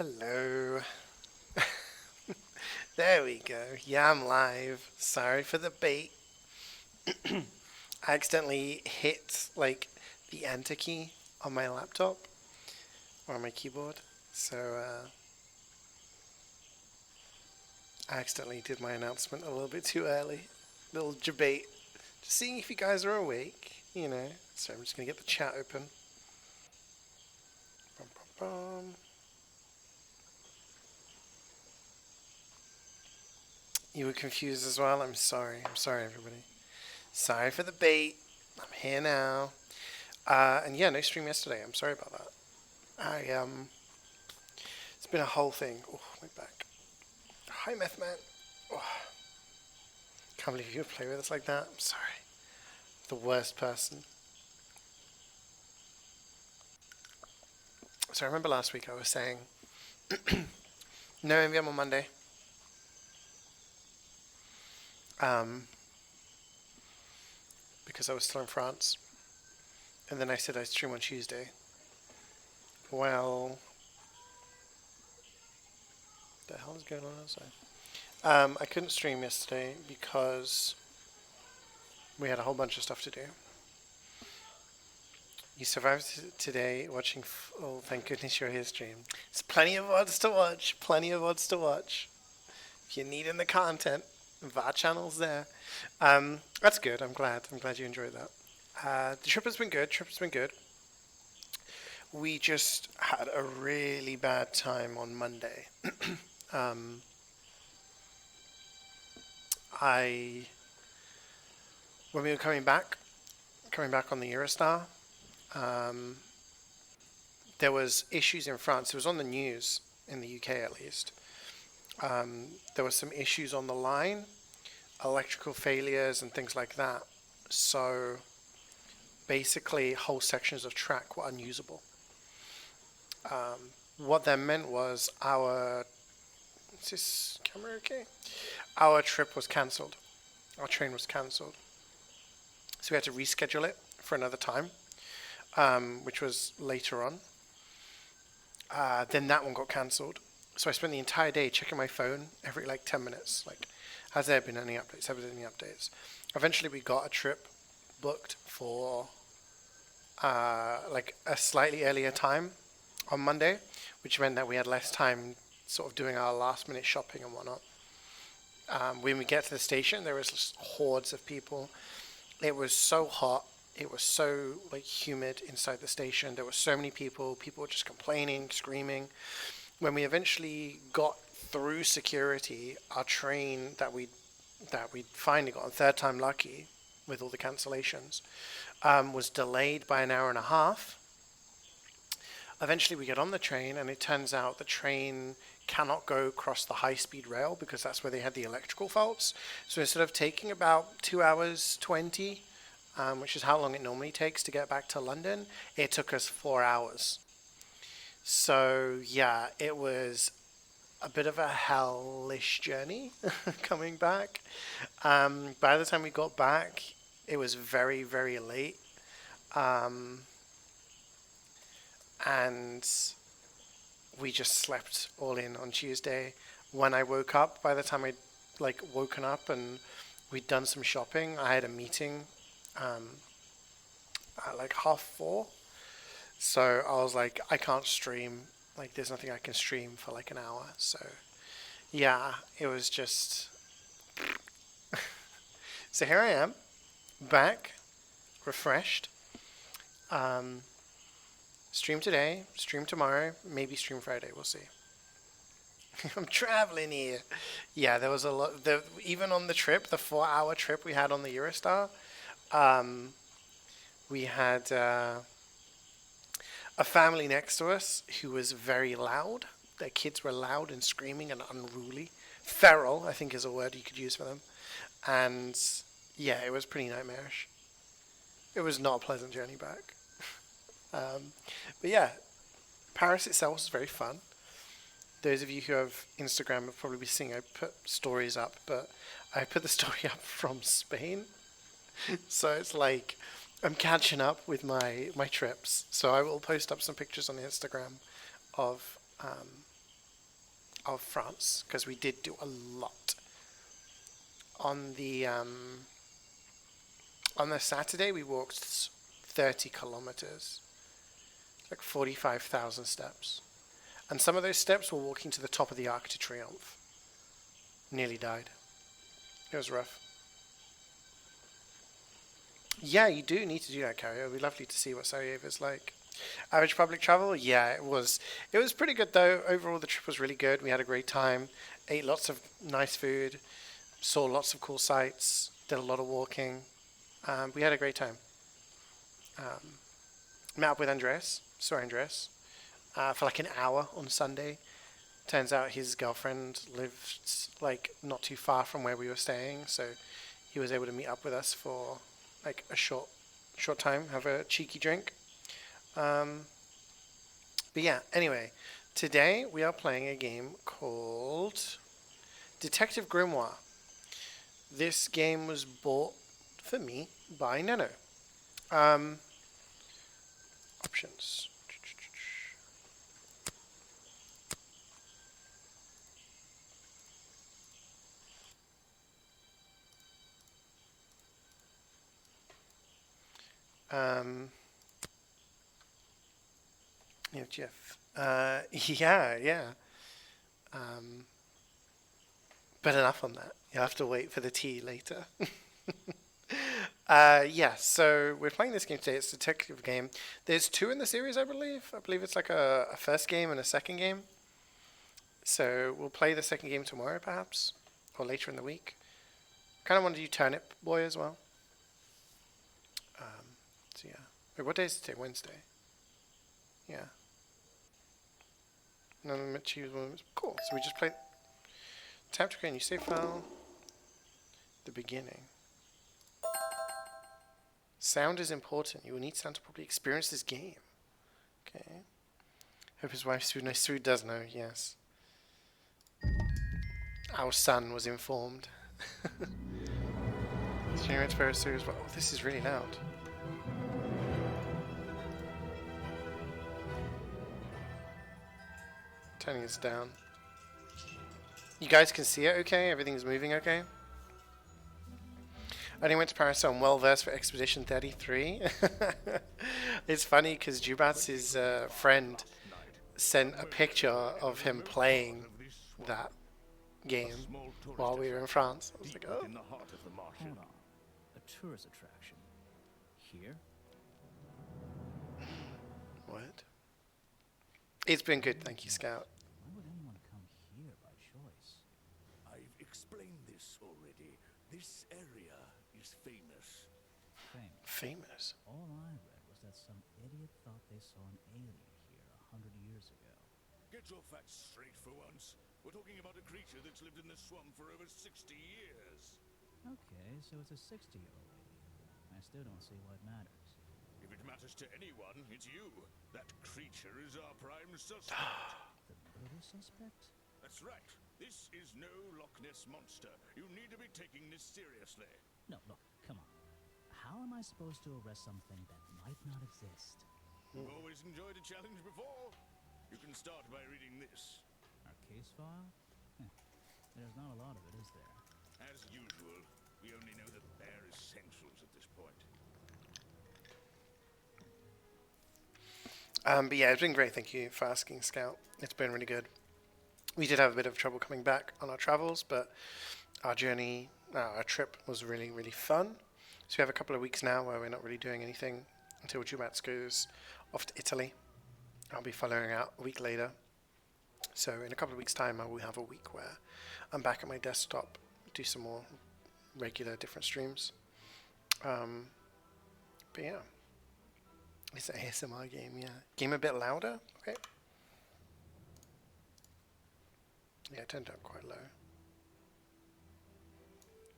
Hello. There we go. Yeah, I'm live. Sorry for the bait. I accidentally hit the enter key on my laptop or on my keyboard. So I accidentally did my announcement a little bit too early. Little debate. Just seeing if you guys are awake. So I'm just going to get the chat open. Bum, bum, bum. You were confused as well? I'm sorry. I'm sorry, everybody. Sorry for the bait. I'm here now. And yeah, no stream yesterday. I'm sorry about that. It's been a whole thing. Oh, my back. Hi, Meth Man. Oh, can't believe you would play with us like that. I'm sorry. The worst person. So I remember last week I was saying no MVM on Monday. Because I was still in France. And then I said I'd stream on Tuesday. Well, the hell is going on outside? I couldn't stream yesterday because we had a whole bunch of stuff to do. You survived today watching. Oh, thank goodness you're here, stream. There's plenty of VODs to watch. Plenty of VODs to watch. If you're needing the content, VOD channel's there. That's good. I'm glad. I'm glad you enjoyed that. The trip has been good. We just had a really bad time on Monday. When we were coming back on the Eurostar, there was issues in France. It was on the news in the UK at least. There were some issues on the line, electrical failures and things like that. So basically, whole sections of track were unusable. What that meant was is this camera okay? Our trip was cancelled. Our train was cancelled. So we had to reschedule it for another time, which was later on. Then that one got cancelled. So I spent the entire day checking my phone every 10 minutes. Has there been any updates? Have there been any updates? Eventually we got a trip booked for a slightly earlier time on Monday, which meant that we had less time sort of doing our last minute shopping and whatnot. When we get to the station, there was just hordes of people. It was so hot. It was so humid inside the station. There were so many people. People were just complaining, screaming. When we eventually got through security, our train that we finally got on third time lucky with all the cancellations was delayed by an hour and a half. Eventually we get on the train and it turns out the train cannot go across the high-speed rail because that's where they had the electrical faults. So instead of taking about 2 hours 20, which is how long it normally takes to get back to London, it took us 4 hours. So yeah, it was a bit of a hellish journey coming back. By the time we got back, it was very, very late. And we just slept all in on Tuesday. When I woke up, by the time I'd woken up and we'd done some shopping, I had a meeting at 4:30. So I was like, I can't stream. There's nothing I can stream for an hour. So yeah, it was just. So here I am, back, refreshed. Stream today, stream tomorrow, maybe stream Friday, we'll see. I'm traveling here. Yeah, there was a lot. Even on the trip, the 4-hour trip we had on the Eurostar, we had a family next to us who was very loud. Their kids were loud and screaming and unruly. Feral, I think is a word you could use for them. And yeah, it was pretty nightmarish. It was not a pleasant journey back. But yeah, Paris itself was very fun. Those of you who have Instagram will probably be seeing I put stories up, but I put the story up from Spain. So it's I'm catching up with my trips. So I will post up some pictures on Instagram of of France because we did do a lot on the Saturday. We walked 30 kilometers, like 45,000 steps, and some of those steps were walking to the top of the Arc de Triomphe. Nearly died. It was rough. Yeah, you do need to do that, Carrie. It would be lovely to see what Sarajevo's like. Average public travel? Yeah, it was. It was pretty good though. Overall, the trip was really good. We had a great time. Ate lots of nice food. Saw lots of cool sights. Did a lot of walking. We had a great time. Met up with Andreas. Saw Andreas for like an hour on Sunday. Turns out his girlfriend lived like not too far from where we were staying, so he was able to meet up with us for like a short time, have a cheeky drink. But yeah, anyway, today we are playing a game called Detective Grimoire. This game was bought for me by Neno. Options. Um, yeah, Jeff. Yeah. Um, but enough on that. You'll have to wait for the tea later. Yeah, so we're playing this game today. It's a detective game. There's two in the series, I believe. I believe it's like a first game and a second game. So we'll play the second game tomorrow, perhaps, or later in the week. Kind of want to do Turnip Boy as well. So yeah. Wait, what day is it today? Wednesday. Yeah. No, cool. So we just played. Tap to create a new save file. The beginning. Sound is important. You will need sound to properly experience this game. Okay. Hope his wife Sue knows. Sue does know, yes. Our son was informed. Oh, this is really loud. Turning this down. You guys can see it okay? Everything's moving okay? I only went to Paris, so I'm well versed for Expedition 33. It's funny because Jubats's friend sent a picture of him playing that game while we were in France. I was like, oh. Hold on. A tourist attraction. Here? What? It's been good, thank you, Scout. Why would anyone come here by choice? I've explained this already. This area is famous. Famous? All I read was that some idiot thought they saw an alien here 100 years ago. Get your facts straight for once. We're talking about a creature that's lived in this swamp for over 60 years. Okay, so it's a 60-year-old alien. I still don't see why it matters. If it matters to anyone, it's you. That creature is our prime suspect. The murder suspect? That's right. This is no Loch Ness monster. You need to be taking this seriously. No, look, come on. How am I supposed to arrest something that might not exist? You've always enjoyed a challenge before. You can start by reading this. Our case file? There's not a lot of it, is there? As usual, we only know the bare essentials at this point. But yeah, it's been great. Thank you for asking, Scout. It's been really good. We did have a bit of trouble coming back on our travels, but our trip was really, really fun. So we have a couple of weeks now where we're not really doing anything until Jubats goes off to Italy. I'll be following out a week later. So in a couple of weeks' time, I will have a week where I'm back at my desktop, do some more regular different streams. But yeah. It's an ASMR game, yeah. Game a bit louder? Okay. Yeah, it turned out quite low.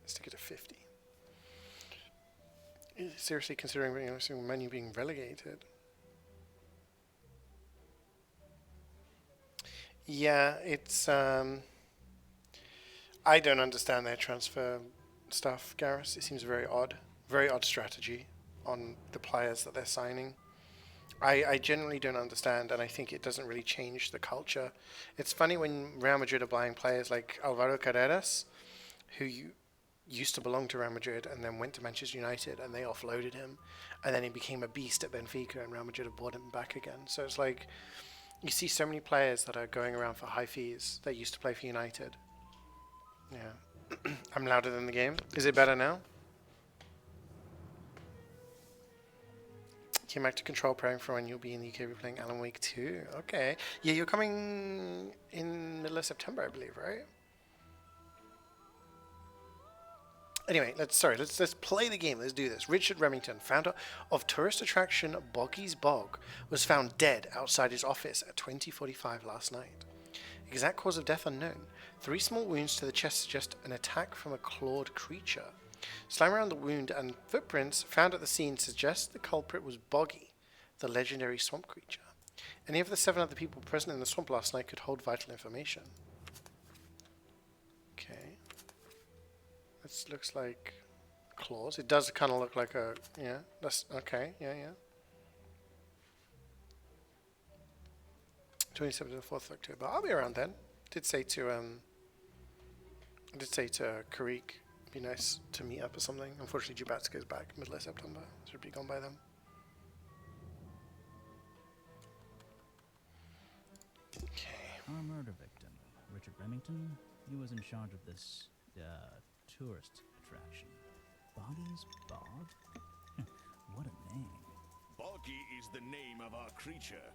Let's take it to 50. Seriously considering menu being relegated. Yeah, it's I don't understand their transfer stuff, Garrus. It seems very odd. Very odd strategy on the players that they're signing. I genuinely don't understand, and I think it doesn't really change the culture. It's funny when Real Madrid are buying players like Alvaro Carreras, who used to belong to Real Madrid and then went to Manchester United, and they offloaded him, and then he became a beast at Benfica, and Real Madrid have bought him back again. So it's like you see so many players that are going around for high fees that used to play for United. Yeah. I'm louder than the game. Is it better now? Came back to Control preparing for when you'll be in the UK replaying Alan Wake 2. Okay. Yeah, you're coming in middle of September, I believe, right? Anyway, let's play the game. Let's do this. Richard Remington, founder of tourist attraction Boggy's Bog, was found dead outside his office at 20:45 last night. Exact cause of death unknown. 3 small wounds to the chest suggest an attack from a clawed creature. Slime around the wound and footprints found at the scene suggest the culprit was Boggy, the legendary swamp creature. Any of the 7 other people present in the swamp last night could hold vital information. Okay. This looks like claws. It does kind of look like a... Yeah, that's... Okay, yeah. 27th to the 4th of October. I'll be around then. Did say to Karik, be nice to meet up or something. Unfortunately, Jubats goes back middle of September. Should be gone by then. Okay. Our murder victim, Richard Remington, he was in charge of this, tourist attraction. Boggy's Bog? What a name. Boggy is the name of our creature.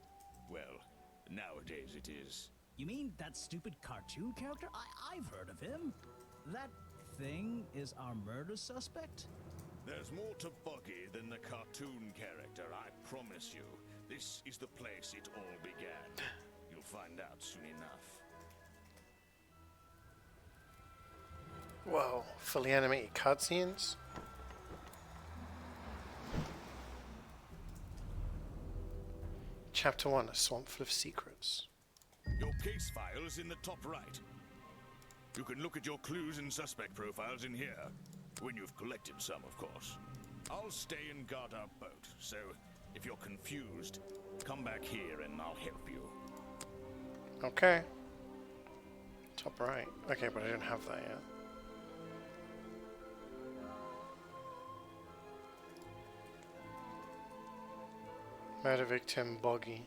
Well, nowadays it is. You mean that stupid cartoon character? I've heard of him. That thing is our murder suspect? There's more to Boggy than the cartoon character, I promise you. This is the place it all began. You'll find out soon enough. Whoa, fully animated cutscenes. Chapter 1, A Swamp Full of Secrets. Your case file is in the top right. You can look at your clues and suspect profiles in here. When you've collected some, of course. I'll stay and guard our boat, so if you're confused, come back here and I'll help you. Okay. Top right. Okay, but I don't have that yet. Murder victim, Boggy.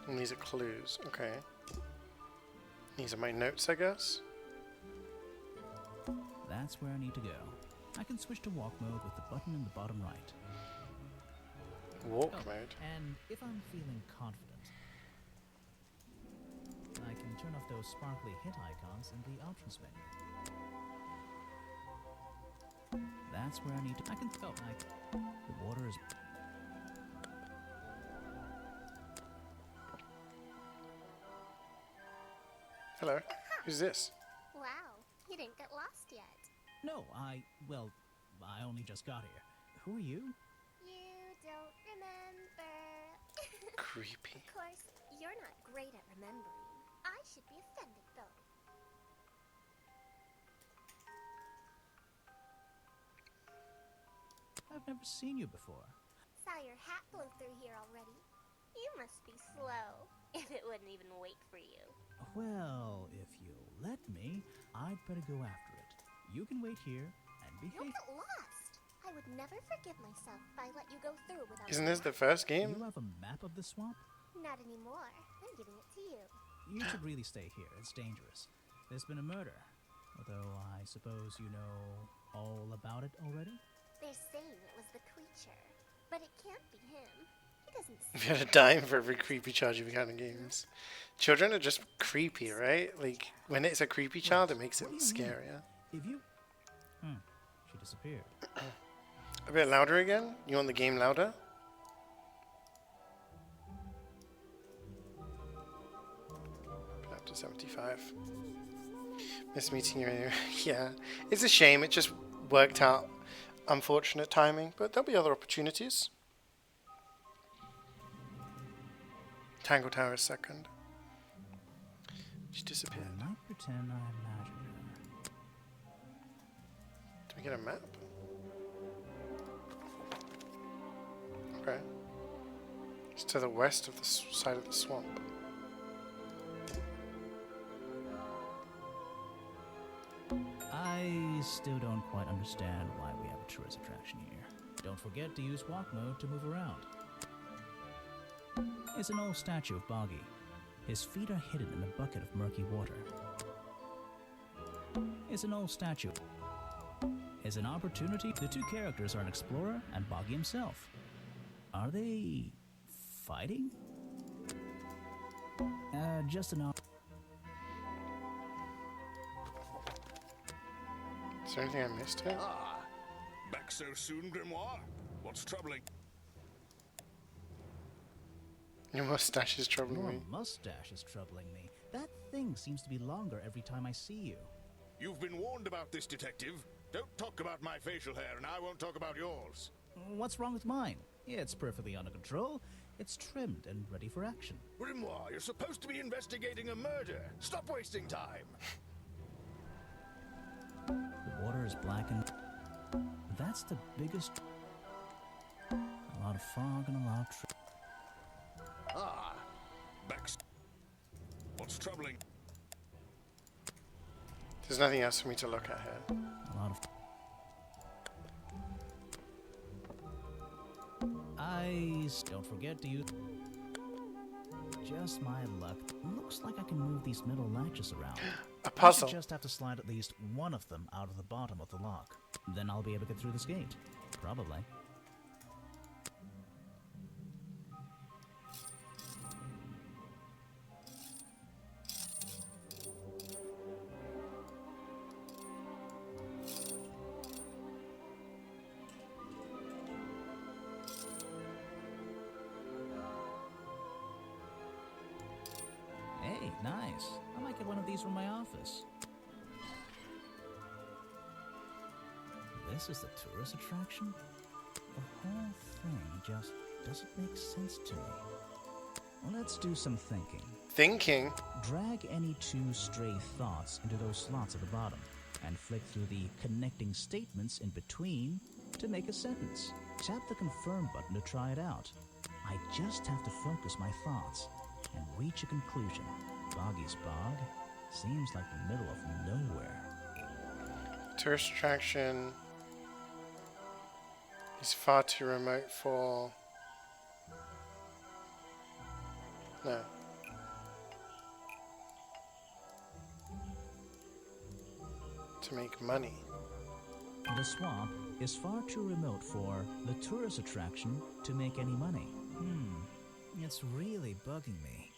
And these are clues. Okay. These are my notes, I guess. That's where I need to go. I can switch to walk mode with the button in the bottom right. Walk mode. And if I'm feeling confident, I can turn off those sparkly hit icons in the options menu. That's where I need to... I can... Oh, the water is... Hello. Who's this? Wow, you didn't get lost yet. No, well, I only just got here. Who are you? You don't remember. Creepy. Of course, you're not great at remembering. I should be offended, though. I've never seen you before. Saw your hat blow through here already. You must be slow, if it wouldn't even wait for you. Well, if you'll let me, I'd better go after it. You can wait here and You'll behave. get lost. I would never forgive myself if I let you go through without... Isn't this the first game? You have a map of the swamp? Not anymore. I'm giving it to you. You should really stay here. It's dangerous. There's been a murder. Although I suppose you know all about it already? They're saying it was the creature, but it can't be him. He doesn't If you had a dime for every creepy child you've encountered in games. Children are just creepy, right? Like, when it's a creepy child, it makes it What do you mean? scarier. If you... She disappeared. A bit louder again? You want the game louder? Up to 75. Miss meeting you. Yeah. It's a shame. It just worked out. Unfortunate timing. But there'll be other opportunities. Tangle Tower is second. She disappeared. I might pretend I imagined her. Do we get a map? Okay. It's to the west of the side of the swamp. I still don't quite understand why we have a tourist attraction here. Don't forget to use walk mode to move around. It's an old statue of Boggy. His feet are hidden in a bucket of murky water. It's an old statue. It's an opportunity. The two characters are an explorer and Boggy himself. Are they fighting? Just an Is there anything I missed here? Ah, back so soon, Grimoire? What's troubling? Your mustache is troubling Your me. mustache is troubling me. That thing seems to be longer every time I see you. You've been warned about this, Detective. Don't talk about my facial hair, and I won't talk about yours. What's wrong with mine? It's perfectly under control. It's trimmed and ready for action. Grimoire, you're supposed to be investigating a murder. Stop wasting time. The water is blackened. That's the biggest... A lot of fog and a lot of... Ah, back. What's troubling? There's nothing else for me to look at here. A lot of... Don't forget to use... Just my luck. Looks like I can move these metal latches around. A I puzzle. should just have to slide at least one of them out of the bottom of the lock. Then I'll be able to get through this gate. Probably. Hey, nice. I might get one of these from my office. This is the tourist attraction? The whole thing just doesn't make sense to me. Let's do some thinking. Thinking? Drag any two stray thoughts into those slots at the bottom, and flick through the connecting statements in between to make a sentence. Tap the confirm button to try it out. I just have to focus my thoughts and reach a conclusion. Boggy's Bog seems like the middle of nowhere. Tourist attraction is far too remote for... No. To make money. The swamp is far too remote for the tourist attraction to make any money. It's really bugging me.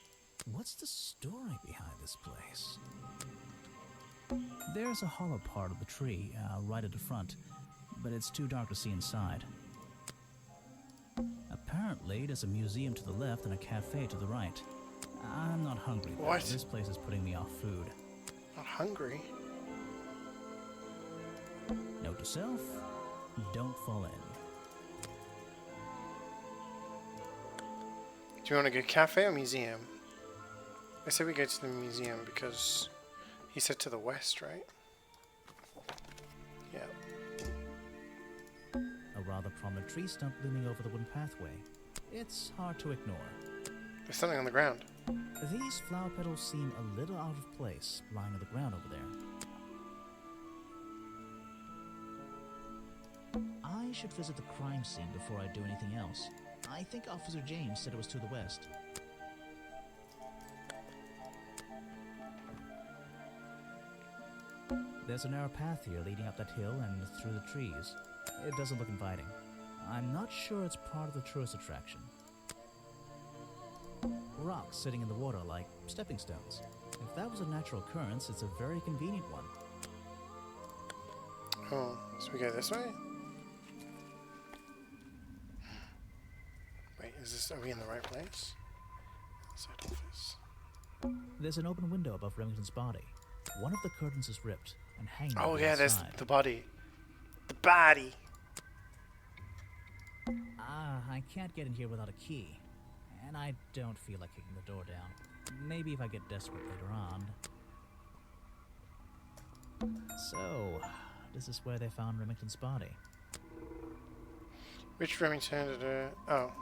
What's the story behind this place? There's a hollow part of the tree right at the front, but it's too dark to see inside. Apparently, there's a museum to the left and a cafe to the right. I'm not hungry, though. What? This place is putting me off food. Not hungry. Note to self, don't fall in. Do you want to go cafe or museum? I said we go to the museum because he said to the west, right? Yeah. A rather prominent tree stump looming over the wooden pathway. It's hard to ignore. There's something on the ground. These flower petals seem a little out of place, lying on the ground over there. I should visit the crime scene before I do anything else. I think Officer James said it was to the west. There's a narrow path here leading up that hill and through the trees. It doesn't look inviting. I'm not sure it's part of the tourist attraction. Rocks sitting in the water like stepping stones. If that was a natural occurrence, it's a very convenient one. Oh, so we go this way? Wait, is this... Are we in the right place? Outside office. There's an open window above Remington's body. One of the curtains is ripped and hanging Oh over yeah, the there's side. the body. The body! I can't get in here without a key. And I don't feel like kicking the door down. Maybe if I get desperate later on. So, this is where they found Remington's body. Which Remington did it? Oh.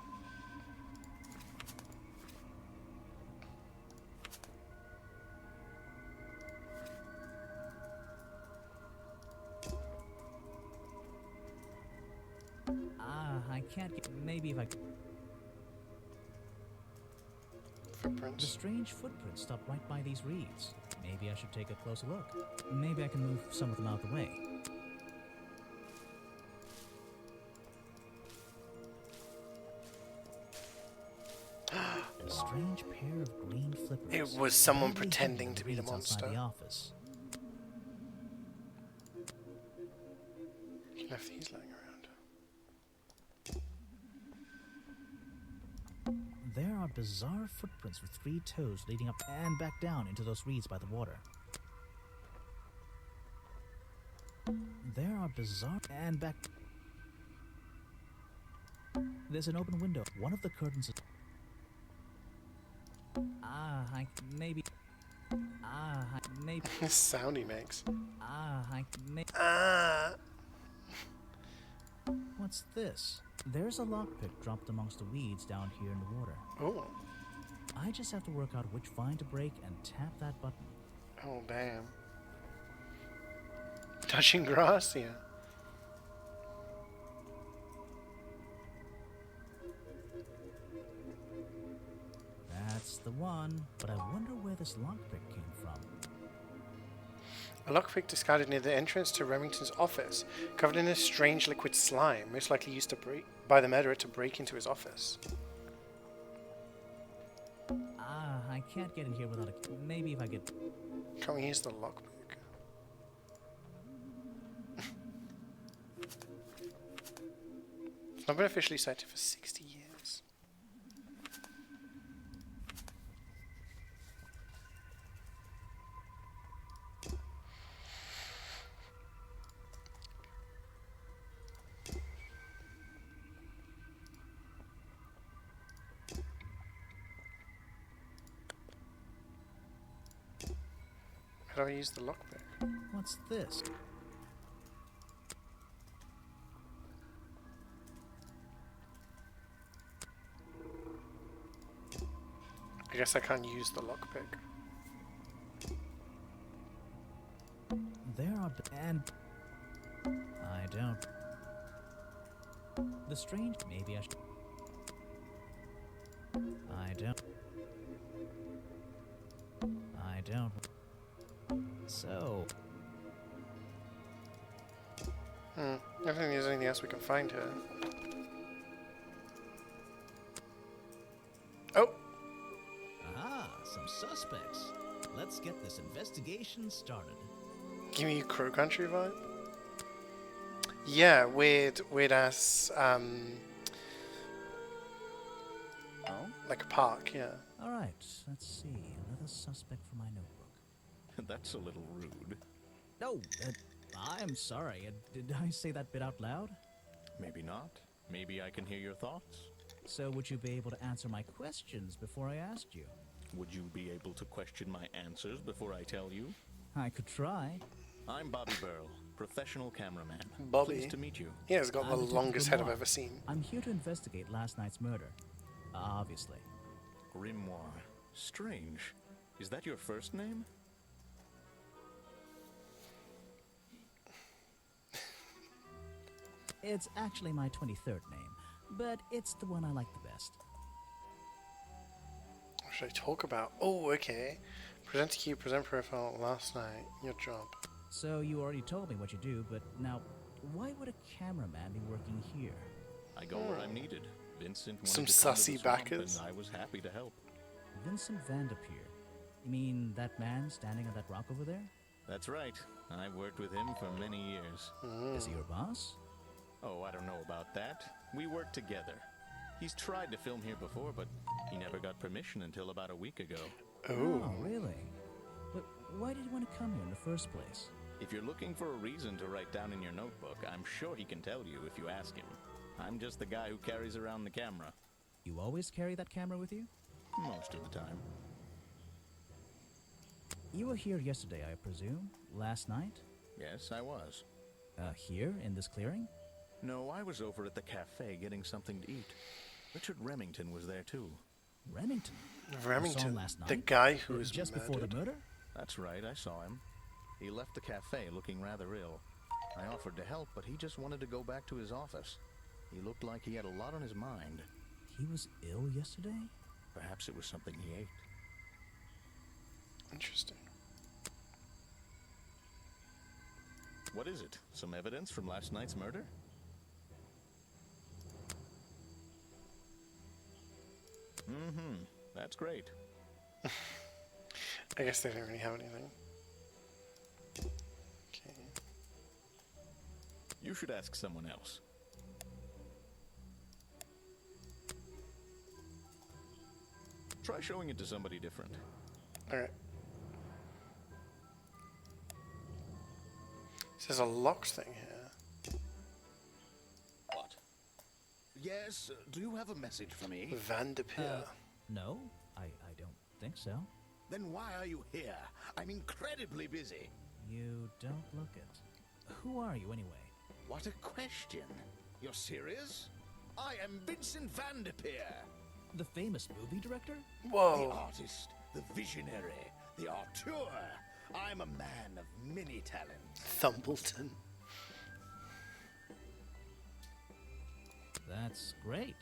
I can't get... Maybe if I... The Footprints. strange footprints stop right by these reeds. Maybe I should take a closer look. Maybe I can move some of them out of the way. A strange pair of green flippers. It was someone Weirdly pretending hidden to be the reeds outside monster. the office. You left these lying around. There are bizarre footprints with 3 toes leading up and back down into those reeds by the water. There are bizarre and back... There's an open window. One of the curtains is... maybe... This sound he makes. Ah. What's this? There's a lockpick dropped amongst the weeds down here in the water. Oh. I just have to work out which vine to break and tap that button. Oh, damn. Touching grass here. That's the one, but I wonder where this lockpick came from. A lockpick discarded near the entrance to Remington's office, covered in a strange liquid slime, most likely used by the murderer to break into his office. I can't get in here without a... Maybe if I get... Can't we use the lockpick? It's not been officially cited for 60 years. How do I use the lockpick? What's this? I guess I can't use the lockpick. There are... And... I don't... The strange... Maybe I should... I don't... So... I don't think there's anything else we can find here. Oh! Aha, some suspects. Let's get this investigation started. Give me a Crow Country vibe? Yeah, weird ass, like a park, yeah. Alright, let's see. Another suspect for my notebook. That's a little rude. No, I'm sorry. Did I say that bit out loud? Maybe not. Maybe I can hear your thoughts. So would you be able to answer my questions before I asked you? Would you be able to question my answers before I tell you? I could try. I'm Bobby Burl, professional cameraman. Bobby? Pleased to meet you. Yeah, he's got the Detective longest head I've Grimoire. ever seen. I'm here to investigate last night's murder. Obviously. Grimoire. Strange. Is that your first name? It's actually my 23rd name, but it's the one I like the best. What should I talk about? Oh, okay. Present key, present profile, last night, your job. So you already told me what you do, but now, why would a cameraman be working here? I go where I'm needed. Vincent wanted Some to come to sussy the swamp, backers. and I was happy to help. Vincent Vanderpeer. You mean that man standing on that rock over there? That's right. I've worked with him for many years. Is he your boss? Oh, I don't know about that. We work together. He's tried to film here before, but he never got permission until about a week ago. Oh, really? But why did you want to come here in the first place? If you're looking for a reason to write down in your notebook, I'm sure he can tell you if you ask him. I'm just the guy who carries around the camera. You always carry that camera with you? Most of the time. You were here yesterday, I presume? Last night? Yes, I was. Here, in this clearing? No, I was over at the cafe getting something to eat. Richard Remington was there too. Remington? You saw Remington, him last night? the guy who was just murdered. before the murder? That's right, I saw him. He left the cafe looking rather ill. I offered to help, but he just wanted to go back to his office. He looked like he had a lot on his mind. He was ill yesterday? Perhaps it was something he ate. Interesting. What is it? Some evidence from last night's murder? Mm-hmm. That's great. I guess they don't really have anything. Okay. You should ask someone else. Try showing it to somebody different. Alright. There's a locked thing here. What? Yes, do you have a message for me? Vanderpeer. No, I don't think so. Then why are you here? I'm incredibly busy. You don't look it. Who are you anyway? What a question. You're serious? I am Vincent Vanderpeer. The famous movie director? The Whoa. artist, the visionary, the auteur. I'm a man of many talents. Thumbleton. That's great.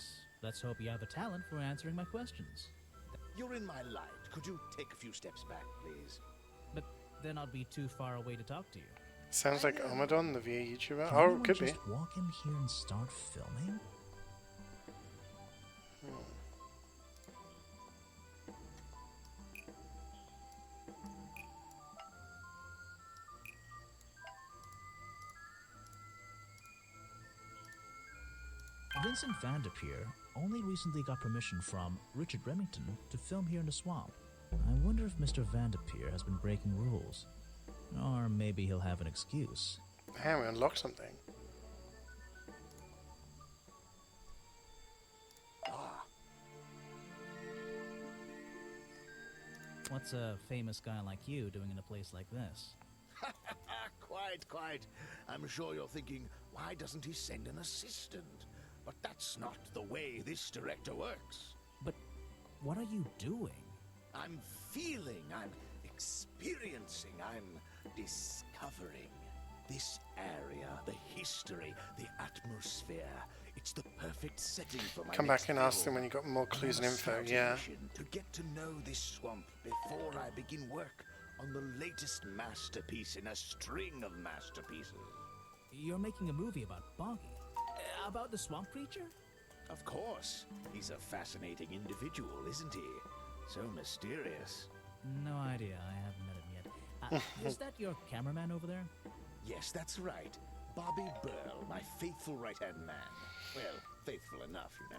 Let's hope you have the talent for answering my questions. You're in my light. Could you take a few steps back, please? But then I'll be too far away to talk to you. Sounds like Omadon, the VA YouTuber. Can Oh, anyone it could be. just walk in here and start filming? Vincent Vanderpeer only recently got permission from Richard Remington to film here in the swamp. I wonder if Mr. Vanderpeer has been breaking rules. Or maybe he'll have an excuse. Hey, we unlocked something. What's a famous guy like you doing in a place like this? Quite. I'm sure you're thinking, why doesn't he send an assistant? But that's not the way this director works. But what are you doing? I'm feeling, I'm experiencing, I'm discovering. This area, the history, the atmosphere, it's the perfect setting for my Come next back and ask them film. when you got more clues and I'm info. scouting Yeah. mission to get to know this swamp before I begin work on the latest masterpiece in a string of masterpieces. You're making a movie about Boggy. About the swamp creature? Of course. He's a fascinating individual, isn't he? So mysterious. No idea. I haven't met him yet. Is that your cameraman over there? Yes, that's right. Bobby Burl, my faithful right-hand man. Well, faithful enough, you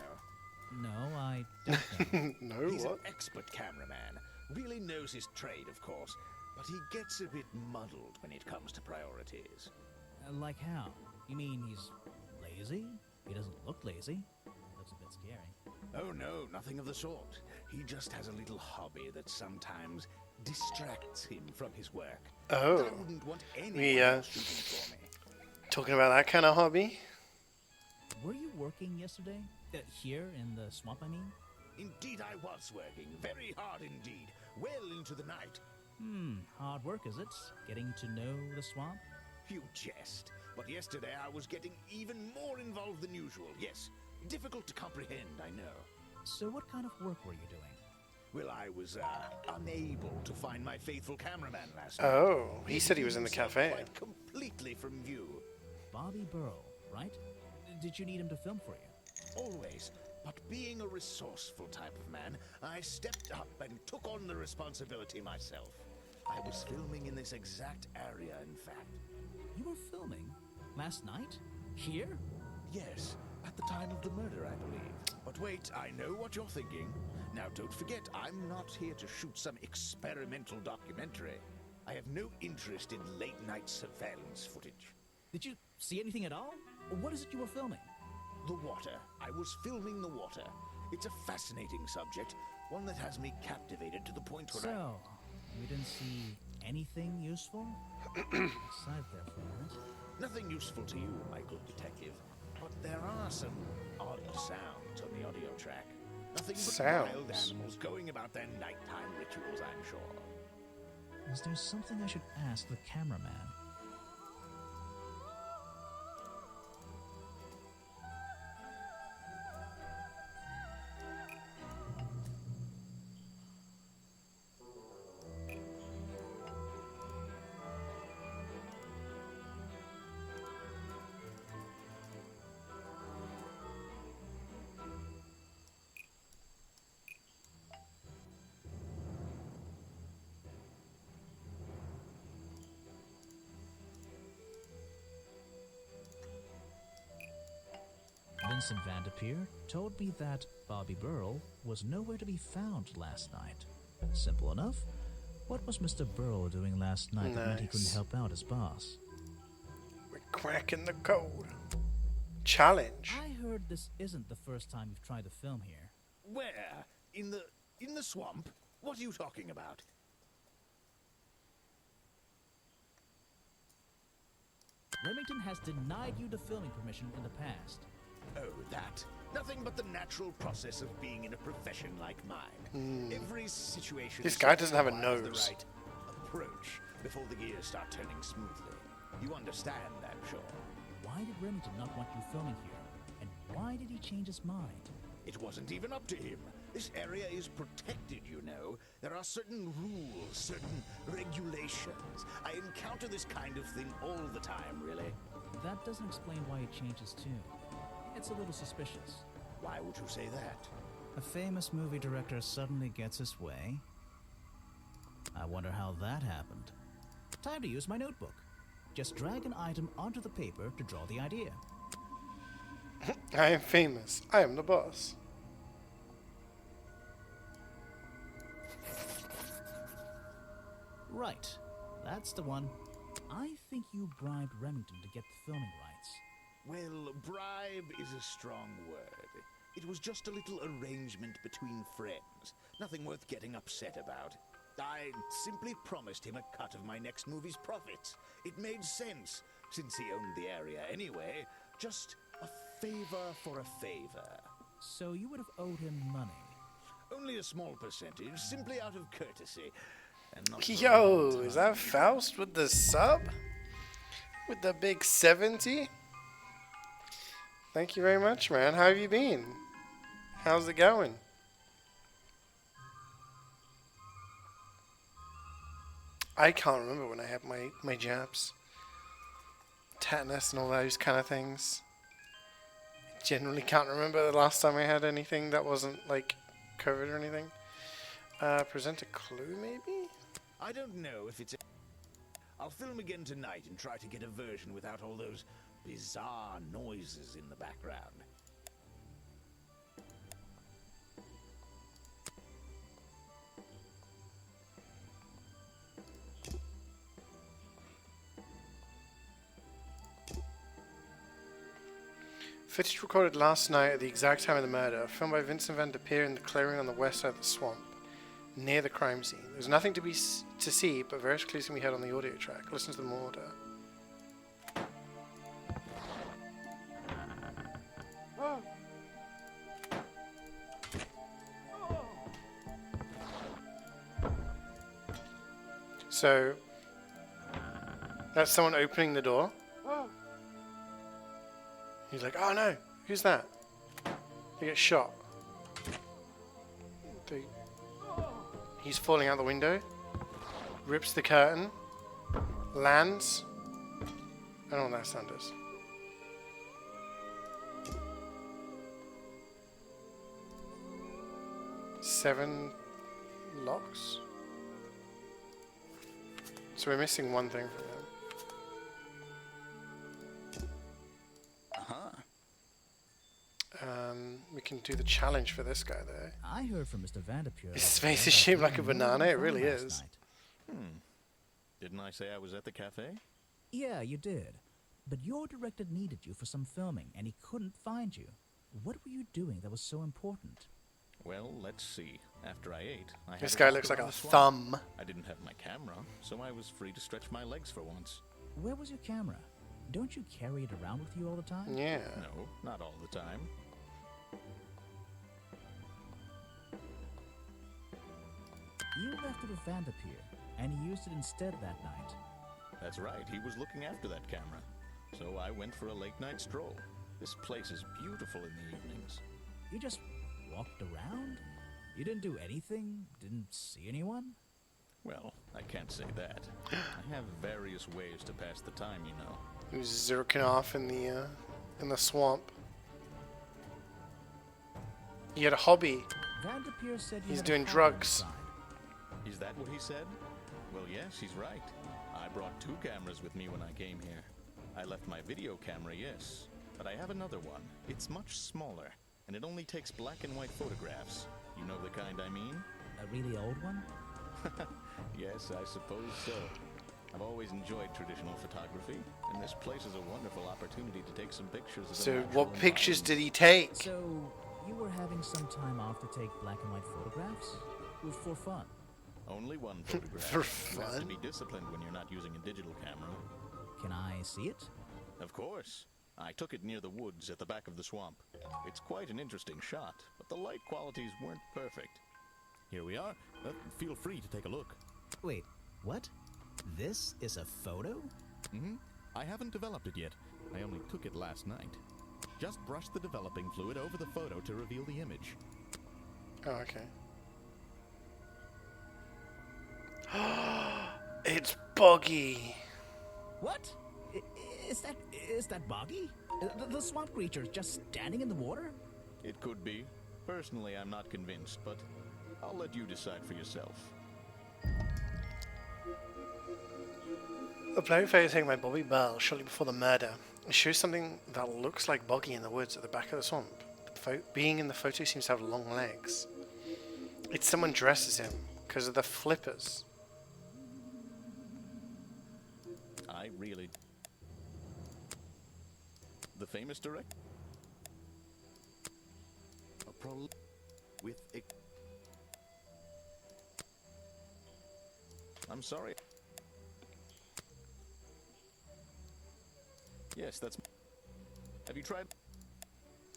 know. No, I don't know. No, He's what? an expert cameraman. Really knows his trade, of course. But he gets a bit muddled when it comes to priorities. Like how? You mean he's lazy? He doesn't look lazy. Looks a bit scary. Oh no, nothing of the sort. He just has a little hobby that sometimes distracts him from his work. Oh. I wouldn't want anyone We, else shooting for me. Talking about that kind of hobby? Were you working yesterday? Here in the swamp, I mean? Indeed, I was working very hard indeed, well into the night. Hard work, is it? Getting to know the swamp? You jest. But yesterday I was getting even more involved than usual. Yes, difficult to comprehend, I know. So what kind of work were you doing? Well, I was unable to find my faithful cameraman last night. Oh, he said he was in the himself cafe. Quite completely from view. Bobby Burl, right? Did you need him to film for you? Always. But being a resourceful type of man, I stepped up and took on the responsibility myself. I was filming in this exact area, in fact. You were filming? Last night? Here? Yes, at the time of the murder, I believe. But wait, I know what you're thinking. Now, don't forget, I'm not here to shoot some experimental documentary. I have no interest in late-night surveillance footage. Did you see anything at all? What is it you were filming? The water. I was filming the water. It's a fascinating subject, one that has me captivated to the point where So, you didn't see anything useful? Aside there for a minute. Nothing useful to you, my good detective. There are some odd sounds on the audio track. Nothing but Sounds? wild animals going about their nighttime rituals, I'm sure. Is there something I should ask the cameraman? Vincent Vanderpeer told me that Bobby Burrell was nowhere to be found last night. Simple enough. What was Mr. Burrell doing last night that meant he couldn't Nice. help out his boss? We're cracking the code. Challenge. I heard this isn't the first time you've tried to film here. Where? In the swamp? What are you talking about? Remington has denied you the filming permission in the past. Oh, that. Nothing but the natural process of being in a profession like mine. Every situation. This guy doesn't have a requires nose. The right approach before the gears start turning smoothly. You understand, I'm sure. Why did Remington not want you filming here? And why did he change his mind? It wasn't even up to him. This area is protected, you know. There are certain rules, certain regulations. I encounter this kind of thing all the time, really. That doesn't explain why he changed his tune. It's a little suspicious. Why would you say that? A famous movie director suddenly gets his way. I wonder how that happened. Time to use my notebook. Just drag an item onto the paper to draw the idea. I am famous. I am the boss. Right. That's the one. I think you bribed Remington to get the filming rights. Well, bribe is a strong word. It was just a little arrangement between friends. Nothing worth getting upset about. I simply promised him a cut of my next movie's profits. It made sense, since he owned the area anyway. Just a favor for a favor. So you would have owed him money. Only a small percentage, simply out of courtesy. And not for a Yo, long is time. that Faust with the sub? With the big 70? Thank you very much, man. How have you been? How's it going? I can't remember when I had my jabs. Tetanus and all those kind of things. Generally can't remember the last time I had anything that wasn't like COVID or anything. Present a clue, maybe? I don't know if it's I'll film again tonight and try to get a version without all those bizarre noises in the background. Footage recorded last night at the exact time of the murder, filmed by Vincent Vanderpeer in the clearing on the west side of the swamp, near the crime scene. There's nothing to see, but various clues can be heard on the audio track. Listen to them order. So, that's someone opening the door. He's like, oh no, who's that? They get shot. He's falling out the window. Rips the curtain. Lands. I don't know what that sound is. Seven locks? So we're missing one thing from them. We can do the challenge for this guy there. I heard from Mr. Vanderpeer. His face is shaped like a banana, it really is. Didn't I say I was at the cafe? Yeah, you did. But your director needed you for some filming, and he couldn't find you. What were you doing that was so important? Well, let's see. After I ate, I had This to guy walk looks like around a the swamp. thumb. I didn't have my camera, so I was free to stretch my legs for once. Where was your camera? Don't you carry it around with you all the time? Yeah. No, not all the time. You left it with Vanderpeer, and he used it instead that night. That's right, he was looking after that camera. So I went for a late night stroll. This place is beautiful in the evenings. You just walked around? You didn't do anything? Didn't see anyone? Well, I can't say that. I have various ways to pass the time, you know. He was zerking off in the swamp. He had a hobby. Vanderpeer said you He's had a doing hobby drugs. on the side. Is that what he said? Well, yes, he's right. I brought 2 cameras with me when I came here. I left my video camera, yes, but I have another one. It's much smaller, and it only takes black and white photographs. You know the kind I mean? A really old one? Yes, I suppose so. I've always enjoyed traditional photography, and this place is a wonderful opportunity to take some pictures of the So natural what pictures environment. did he take? So, you were having some time off to take black and white photographs? For fun? Only one photograph. For You have to fun? be disciplined when you're not using a digital camera. Can I see it? Of course. I took it near the woods at the back of the swamp. It's quite an interesting shot, but the light qualities weren't perfect. Here we are. Feel free to take a look. Wait, what? This is a photo? I haven't developed it yet. I only took it last night. Just brush the developing fluid over the photo to reveal the image. Oh, okay. It's boggy. What? Is that Boggy? The swamp creature just standing in the water? It could be. Personally, I'm not convinced, but I'll let you decide for yourself. A blurry photo taken by Bobby Bell shortly before the murder. It shows something that looks like Boggy in the woods at the back of the swamp. The being in the photo seems to have long legs. It's someone dressed as him because of the flippers. I really... The famous director? With a... I'm sorry. Yes, that's... Have you tried...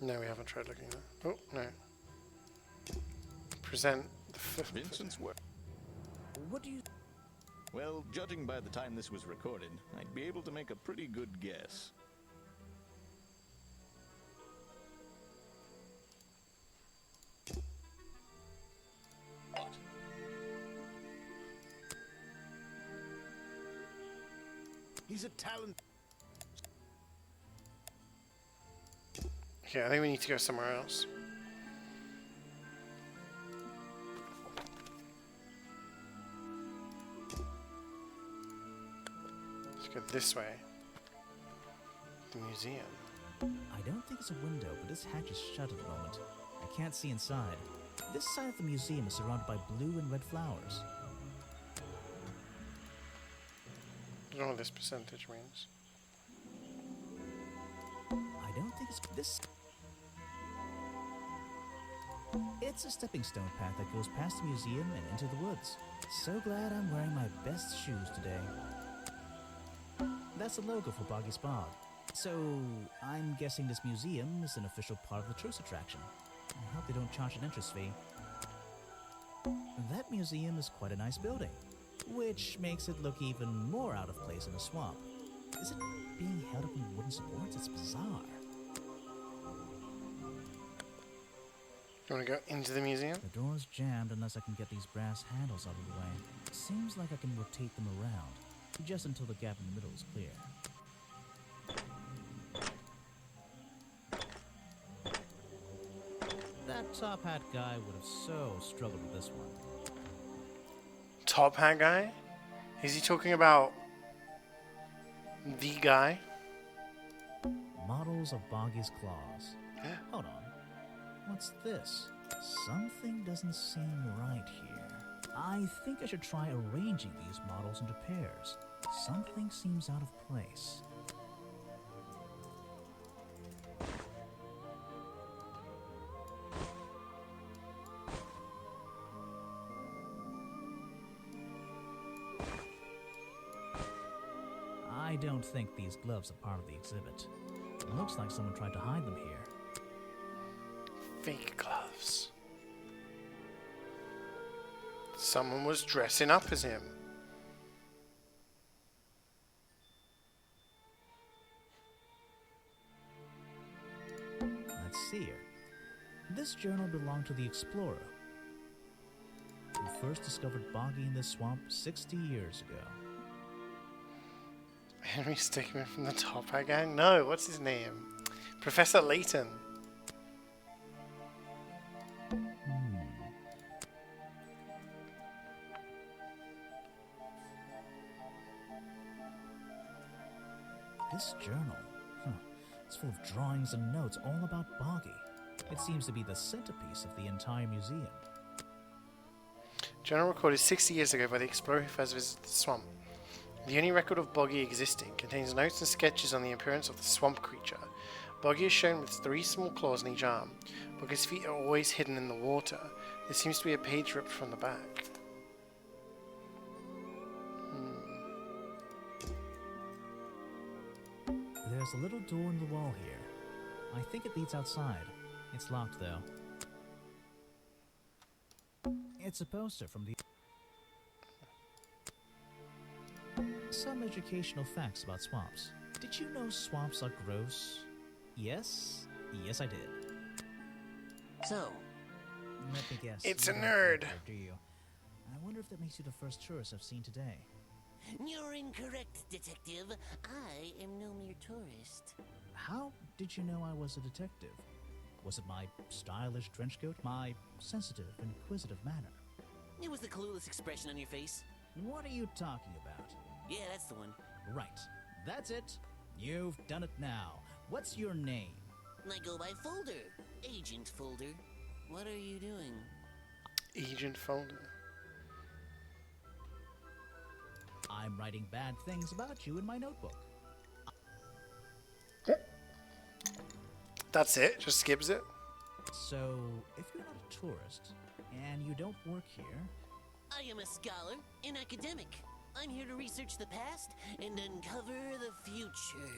No, we haven't tried looking at that. Oh, no. Present the fifth. Vincent's work? What do you... Well, judging by the time this was recorded, I'd be able to make a pretty good guess. What? He's a talent. Okay, I think we need to go somewhere else. Let's go this way. The museum. I don't think it's a window, but this hatch is shut at the moment. I can't see inside. This side of the museum is surrounded by blue and red flowers. I don't know what this percentage means. I don't think it's this. It's a stepping stone path that goes past the museum and into the woods. So glad I'm wearing my best shoes today. That's the logo for Boggy's Bog. So, I'm guessing this museum is an official part of the tourist attraction. I hope they don't charge an entrance fee. That museum is quite a nice building, which makes it look even more out of place in a swamp. Is it being held up in wooden supports? It's bizarre. You want to go into the museum? The door's jammed unless I can get these brass handles out of the way. Seems like I can rotate them around, just until the gap in the middle is clear. That top hat guy would have so struggled with this one. Top hat guy? Is he talking about the guy? Models of Boggy's claws. Hold on. What's this? Something doesn't seem right here. I think I should try arranging these models into pairs. Something seems out of place. I I don't think these gloves are part of the exhibit. It looks like someone tried to hide them here. Fake gloves. Someone was dressing up as him. Let's see here. This journal belonged to the explorer who first discovered Boggy in this swamp 60 years ago. Henry Stickmin from the Top Hat Gang? No, what's his name? Professor Layton. This journal, it's full of drawings and notes all about Boggy. It seems to be the centerpiece of the entire museum. Journal recorded 60 years ago by the explorer who first visited the swamp. The only record of Boggy existing contains notes and sketches on the appearance of the swamp creature. Boggy is shown with 3 small claws in each arm. Boggy's feet are always hidden in the water. There seems to be a page ripped from the back. There's a little door in the wall here. I think it leads outside. It's locked, though. It's a poster from the... Some educational facts about swamps. Did you know swamps are gross? Yes? Yes, I did. So, Let me guess. It's you a don't nerd. live there, do you? I wonder if that makes you the first tourist I've seen today. you're incorrect, detective. I am no mere tourist. How did you know I was a detective? Was it my stylish trench coat? My sensitive, inquisitive manner? It was the clueless expression on your face. What are you talking about? Yeah, that's the one. Right. That's it. You've done it now. What's your name? I go by Folder. Agent Folder. What are you doing? Agent Folder. I'm writing bad things about you in my notebook. That's it? Just skips it? So, if you're not a tourist, and you don't work here, I am a scholar, an academic. I'm here to research the past and uncover the future.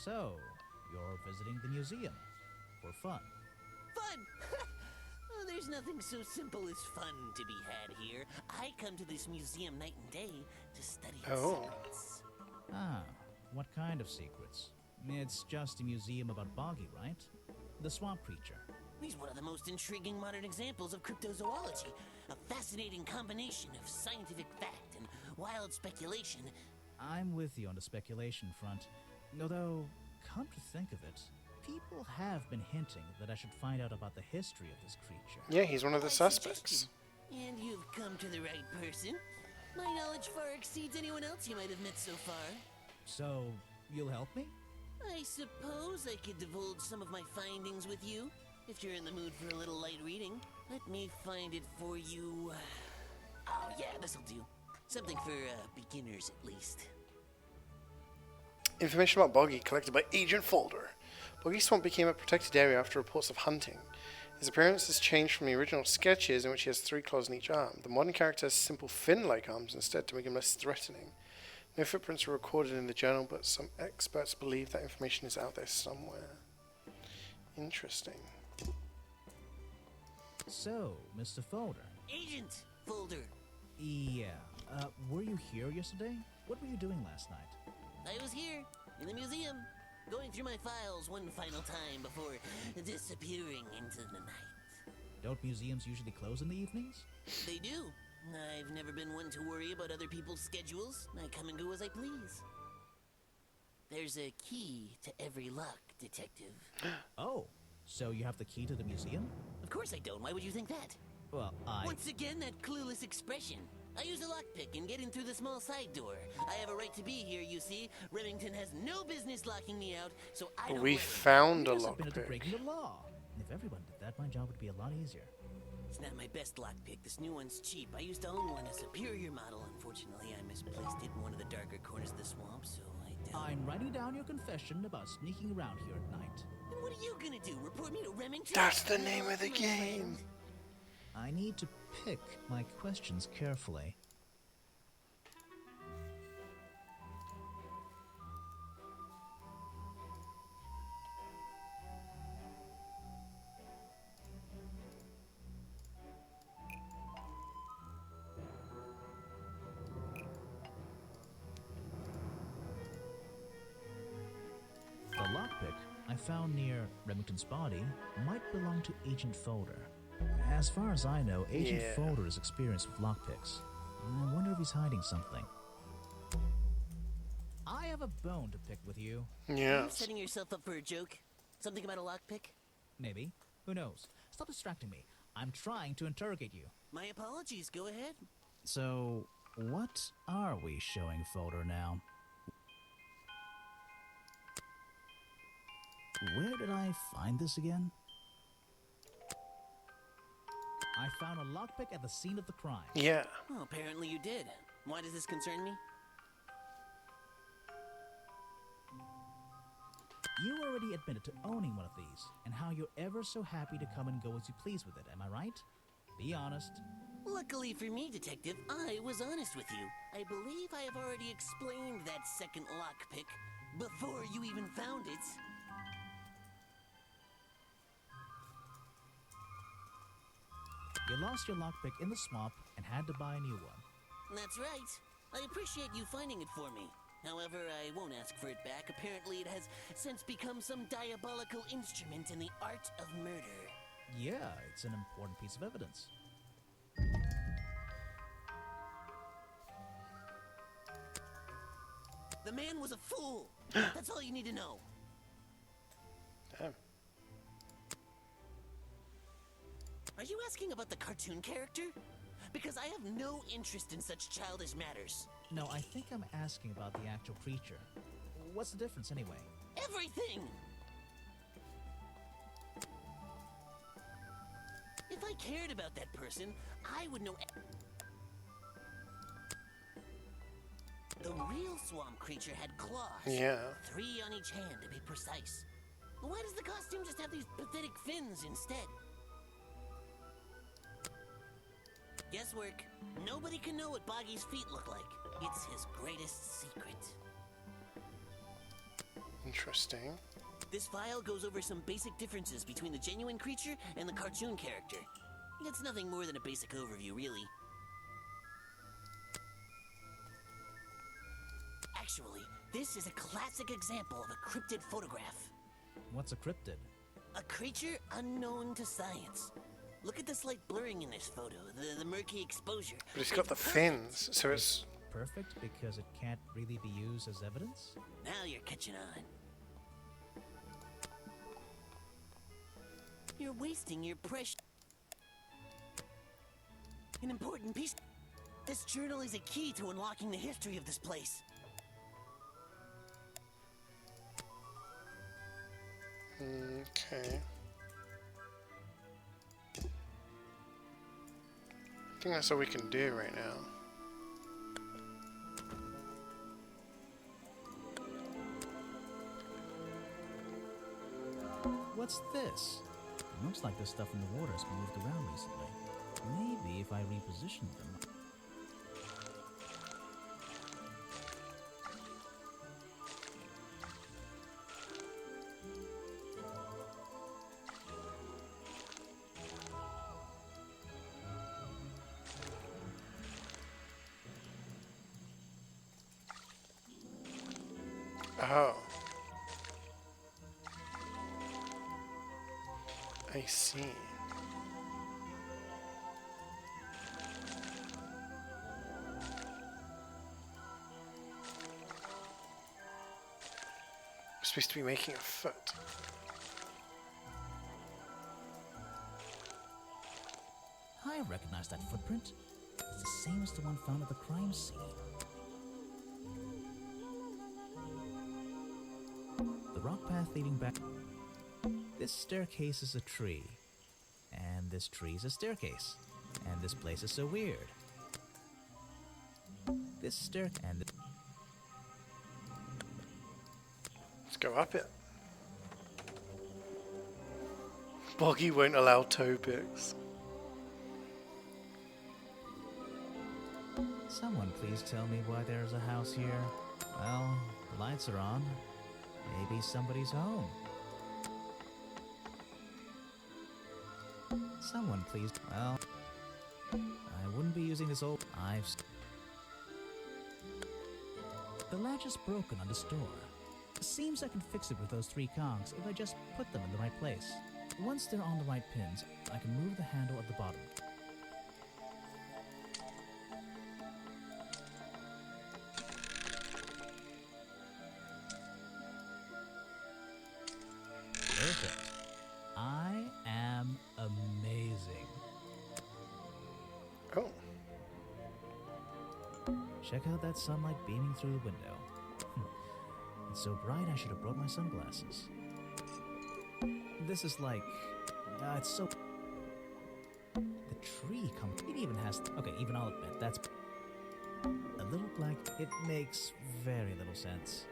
so you're visiting the museum for fun. Fun! Oh, there's nothing so simple as fun to be had here. I come to this museum night and day to study its Oh. secrets. Ah, what kind of secrets? It's just a museum about Boggy, right? The swamp creature. He's one of the most intriguing modern examples of cryptozoology. A fascinating combination of scientific fact and wild speculation. I'm with you on the speculation front. Although, come to think of it, people have been hinting that I should find out about the history of this creature. Yeah, he's one of the Nice suspects. suggestion. And you've come to the right person. My knowledge far exceeds anyone else you might have met so far. So, you'll help me? I suppose I could divulge some of my findings with you, if you're in the mood for a little light reading. Let me find it for you. Oh yeah, this'll do. Something for beginners at least. Information about Boggy collected by Agent Folder. Boggy Swamp became a protected area after reports of hunting. His appearance has changed from the original sketches in which he has 3 claws in each arm. The modern character has simple fin-like arms instead to make him less threatening. No footprints were recorded in the journal, but some experts believe that information is out there somewhere. Interesting. So, Mr. Folder. Agent Folder. Yeah, were you here yesterday? What were you doing last night? I was here, in the museum, going through my files one final time before disappearing into the night. Don't museums usually close in the evenings? They do. I've never been one to worry about other people's schedules. I come and go as I please. There's a key to every lock, detective. Oh, so you have the key to the museum? Of course I don't. Why would you think that? Well, Once again, that clueless expression. I use a lockpick and get in through the small side door. I have a right to be here, you see. Remington has no business locking me out, so I don't We let him. found a You must have been into lockpick. breaking the law. If everyone did that, my job would be a lot easier. It's not my best lockpick. This new one's cheap. I used to own one, a superior model. Unfortunately, I misplaced it in one of the darker corners of the swamp, so I don't. I'm writing down your confession about sneaking around here at night. And what are you gonna do? Report me to Remington? That's the name No, of the my game. friend. I need to pick my questions carefully. found near Remington's body might belong to Agent Folder. As far as I know, Agent Yeah. Folder is experienced with lockpicks. I wonder if he's hiding something. I have a bone to pick with you. Are you Yes. setting yourself up for a joke? Something about a lockpick? Maybe. Who knows? Stop distracting me. I'm trying to interrogate you. My apologies, go ahead. So, what are we showing Folder now? Where did I find this again? I found a lockpick at the scene of the crime. Yeah. Well, apparently you did. Why does this concern me? You already admitted to owning one of these, and how you're ever so happy to come and go as you please with it, am I right? Be honest. Luckily for me, Detective, I was honest with you. I believe I have already explained that second lockpick before you even found it. You lost your lockpick in the swamp and had to buy a new one. That's right. I appreciate you finding it for me. However, I won't ask for it back. Apparently, it has since become some diabolical instrument in the art of murder. Yeah, it's an important piece of evidence. The man was a fool. That's all you need to know. Damn. Are you asking about the cartoon character? Because I have no interest in such childish matters. No, I think I'm asking about the actual creature. What's the difference anyway? Everything! If I cared about that person, I would know. The real swamp creature had claws. Yeah. 3 on each hand, to be precise. Why does the costume just have these pathetic fins instead? Guesswork. Nobody can know what Boggy's feet look like. It's his greatest secret. Interesting. This file goes over some basic differences between the genuine creature and the cartoon character. It's nothing more than a basic overview, really. Actually, this is a classic example of a cryptid photograph. What's a cryptid? A creature unknown to science. Look at the slight blurring in this photo, the murky exposure. But it's got the fins, so it's... Perfect because it can't really be used as evidence? Now you're catching on. You're wasting your precious... An important piece. This journal is a key to unlocking the history of this place. Okay. I think that's all we can do right now. What's this? It looks like the stuff in the water has been moved around recently. Maybe if I reposition them... Oh. I see. We're supposed to be making a foot. I recognize that footprint. It's the same as the one found at the crime scene. The rock path leading back... This staircase is a tree. And this tree is a staircase. And this place is so weird. This stair... and... Let's go up it. Boggy won't allow toe picks. Someone please tell me why there's a house here. Well, the lights are on. Maybe somebody's home. Someone please... Well, I wouldn't be using this old... The latch is broken on this door. Seems I can fix it with those 3 cogs if I just put them in the right place. Once they're on the right pins, I can move the handle at the bottom. Perfect. I am amazing. Oh. Check out that sunlight beaming through the window. It's so bright I should have brought my sunglasses. This is like... it's so... The tree comes... It even has... Okay, even I'll admit, that's... A little black... It makes very little sense.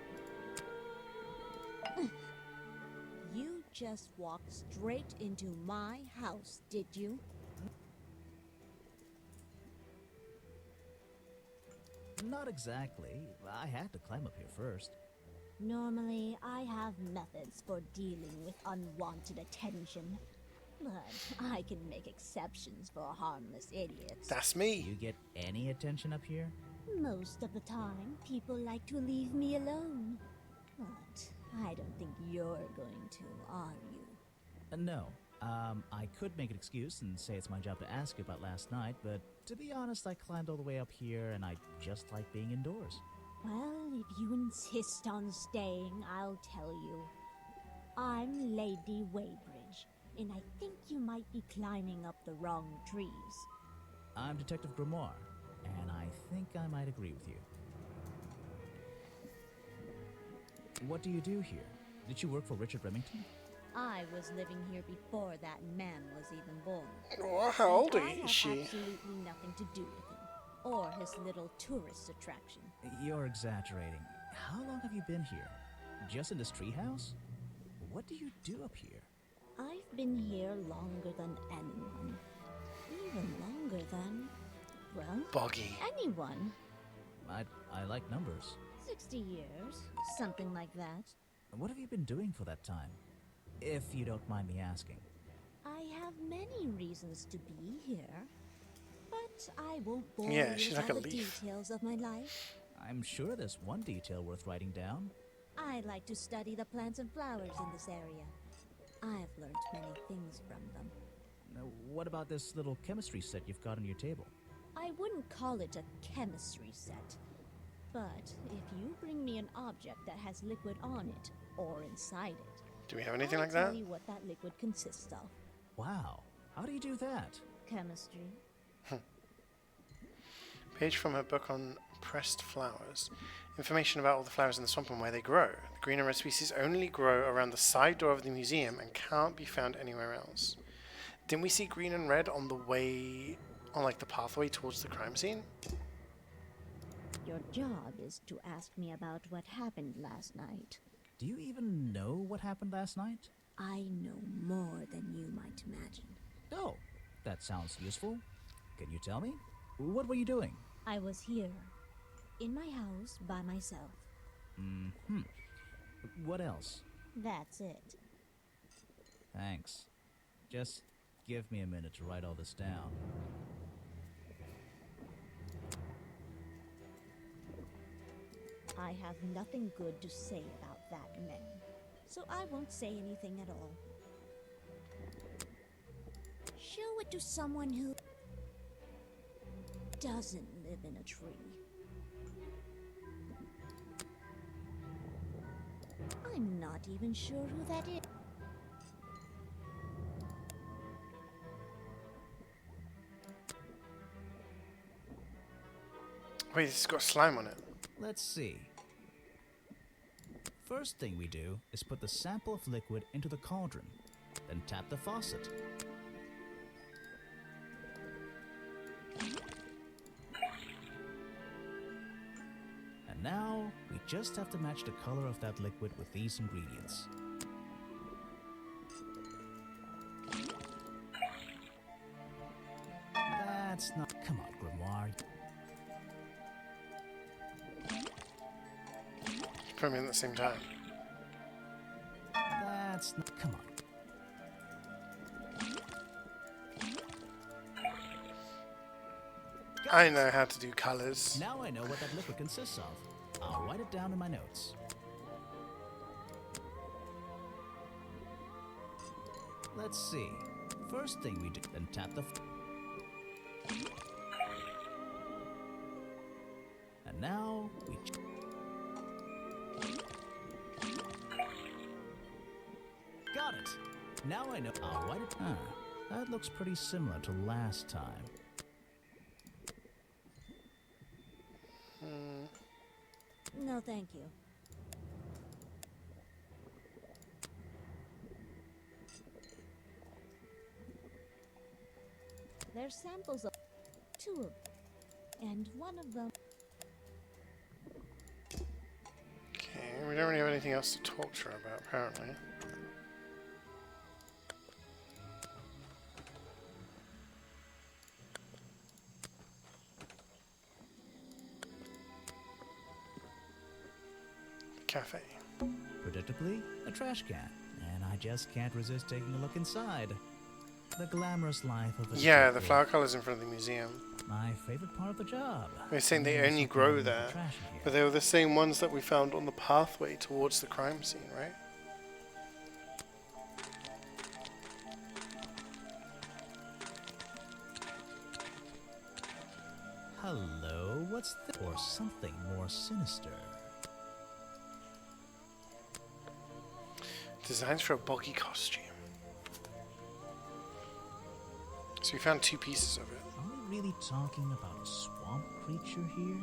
You just walked straight into my house, did you? Not exactly. I had to climb up here first. Normally, I have methods for dealing with unwanted attention. But I can make exceptions for harmless idiots. That's Do me. you get any attention up here? Most of the time, people like to leave me alone. But I don't think you're going to, are you? No. I could make an excuse and say it's my job to ask you about last night, but to be honest, I climbed all the way up here and I just like being indoors. Well, if you insist on staying, I'll tell you. I'm Lady Weybridge, and I think you might be climbing up the wrong trees. I'm Detective Grimoire, and I think I might agree with you. What do you do here? Did you work for Richard Remington? I was living here before that man was even born. Oh, how old I is have she? absolutely nothing to do with him, or his little tourist attraction. You're exaggerating. How long have you been here? Just in this treehouse? What do you do up here? I've been here longer than anyone. Even longer than, well, Boggy. anyone. I like numbers. 60 years, something like that. What have you been doing for that time? If you don't mind me asking. I have many reasons to be here, but I won't bore Yeah, you she's with like a all the leaf. details of my life. I'm sure there's one detail worth writing down. I like to study the plants and flowers in this area. I've learned many things from them. What about this little chemistry set you've got on your table? I wouldn't call it a chemistry set, but if you bring me an object that has liquid on it or inside it, Do we have anything I'll like that? tell you what that liquid consists of. Wow, how do you do that? Chemistry. Page from her book on pressed flowers. Information about all the flowers in the swamp and where they grow. The green and red species only grow around the side door of the museum and can't be found anywhere else. Didn't we see green and red on the way, on like the pathway towards the crime scene? Your job is to ask me about what happened last night. Do you even know what happened last night? I know more than you might imagine. Oh, that sounds useful. Can you tell me? What were you doing? I was here, in my house, by myself. What else? That's it. Thanks. Just give me a minute to write all this down. I have nothing good to say about that man, so I won't say anything at all. Show it to someone who doesn't live in a tree. I'm not even sure who that is. Wait, this has got slime on it. Let's see. First thing we do is put the sample of liquid into the cauldron, then tap the faucet. And now, we just have to match the color of that liquid with these ingredients. That's not... Come on, Grimoire. Put them in at the same time. That's not... Come on. I know how to do colours. Now I know what that liquid consists of. I'll write it down in my notes. Let's see. First thing we do, then tap the... And now we... Got it! Now I know... why did... that looks pretty similar to last time. No, thank you. There's samples of 2 of them, and one of them... Okay, we don't really have anything else to talk to her about, apparently. Cafe. Predictably, a trash can, and I just can't resist taking a look inside. The glamorous life of a Yeah, the detective. flower colors in front of the museum. My favorite part of the job. They're saying they Leaving only something grow underneath the there, trash in here. but they were the same ones that we found on the pathway towards the crime scene, right? Hello, what's this? Or something more sinister. Designs for a boggy costume. So we found 2 pieces of it. Are we really talking about a swamp creature here?